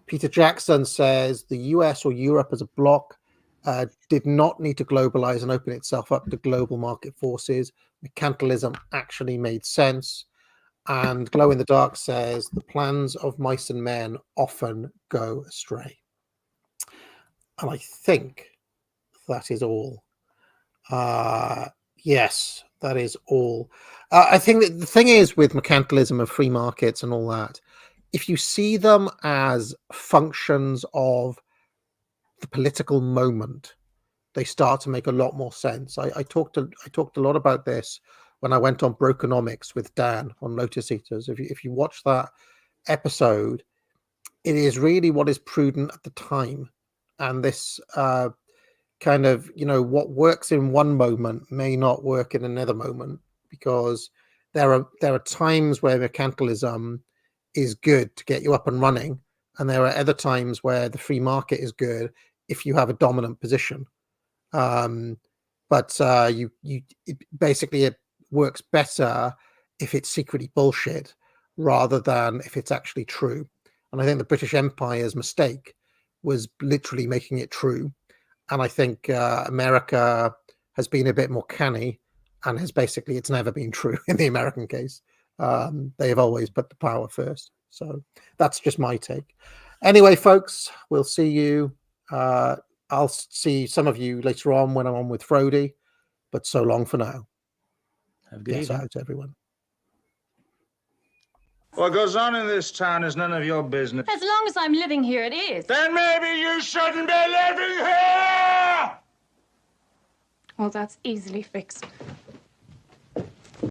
A: Peter Jackson says the US or Europe as a bloc did not need to globalize and open itself up to global market forces. Mercantilism actually made sense. And Glow in the Dark says the plans of mice and men often go astray. And I think that is all. Yes, that is all. I think that the thing is with mercantilism and free markets and all that, if you see them as functions of the political moment, they start to make a lot more sense. I talked a lot about this when I went on Brokenomics with Dan on Lotus Eaters. If you watch that episode, it is really what is prudent at the time. And this kind of, what works in one moment may not work in another moment, because there are times where mercantilism is good to get you up and running. And there are other times where the free market is good if you have a dominant position. But it works better if it's secretly bullshit rather than if it's actually true. And I think the British Empire's mistake was literally making it true. And I think America has been a bit more canny, and it's never been true in the American case. They have always put the power first. So that's just my take. Anyway, folks, we'll see you. I'll see some of you later on when I'm on with Frody, but so long for now.
C: Have a good evening.
A: Out, everyone.
M: What goes on in this town is none of your business.
P: As long as I'm living here, it is.
M: Then maybe you shouldn't be living here!
P: Well, that's easily fixed.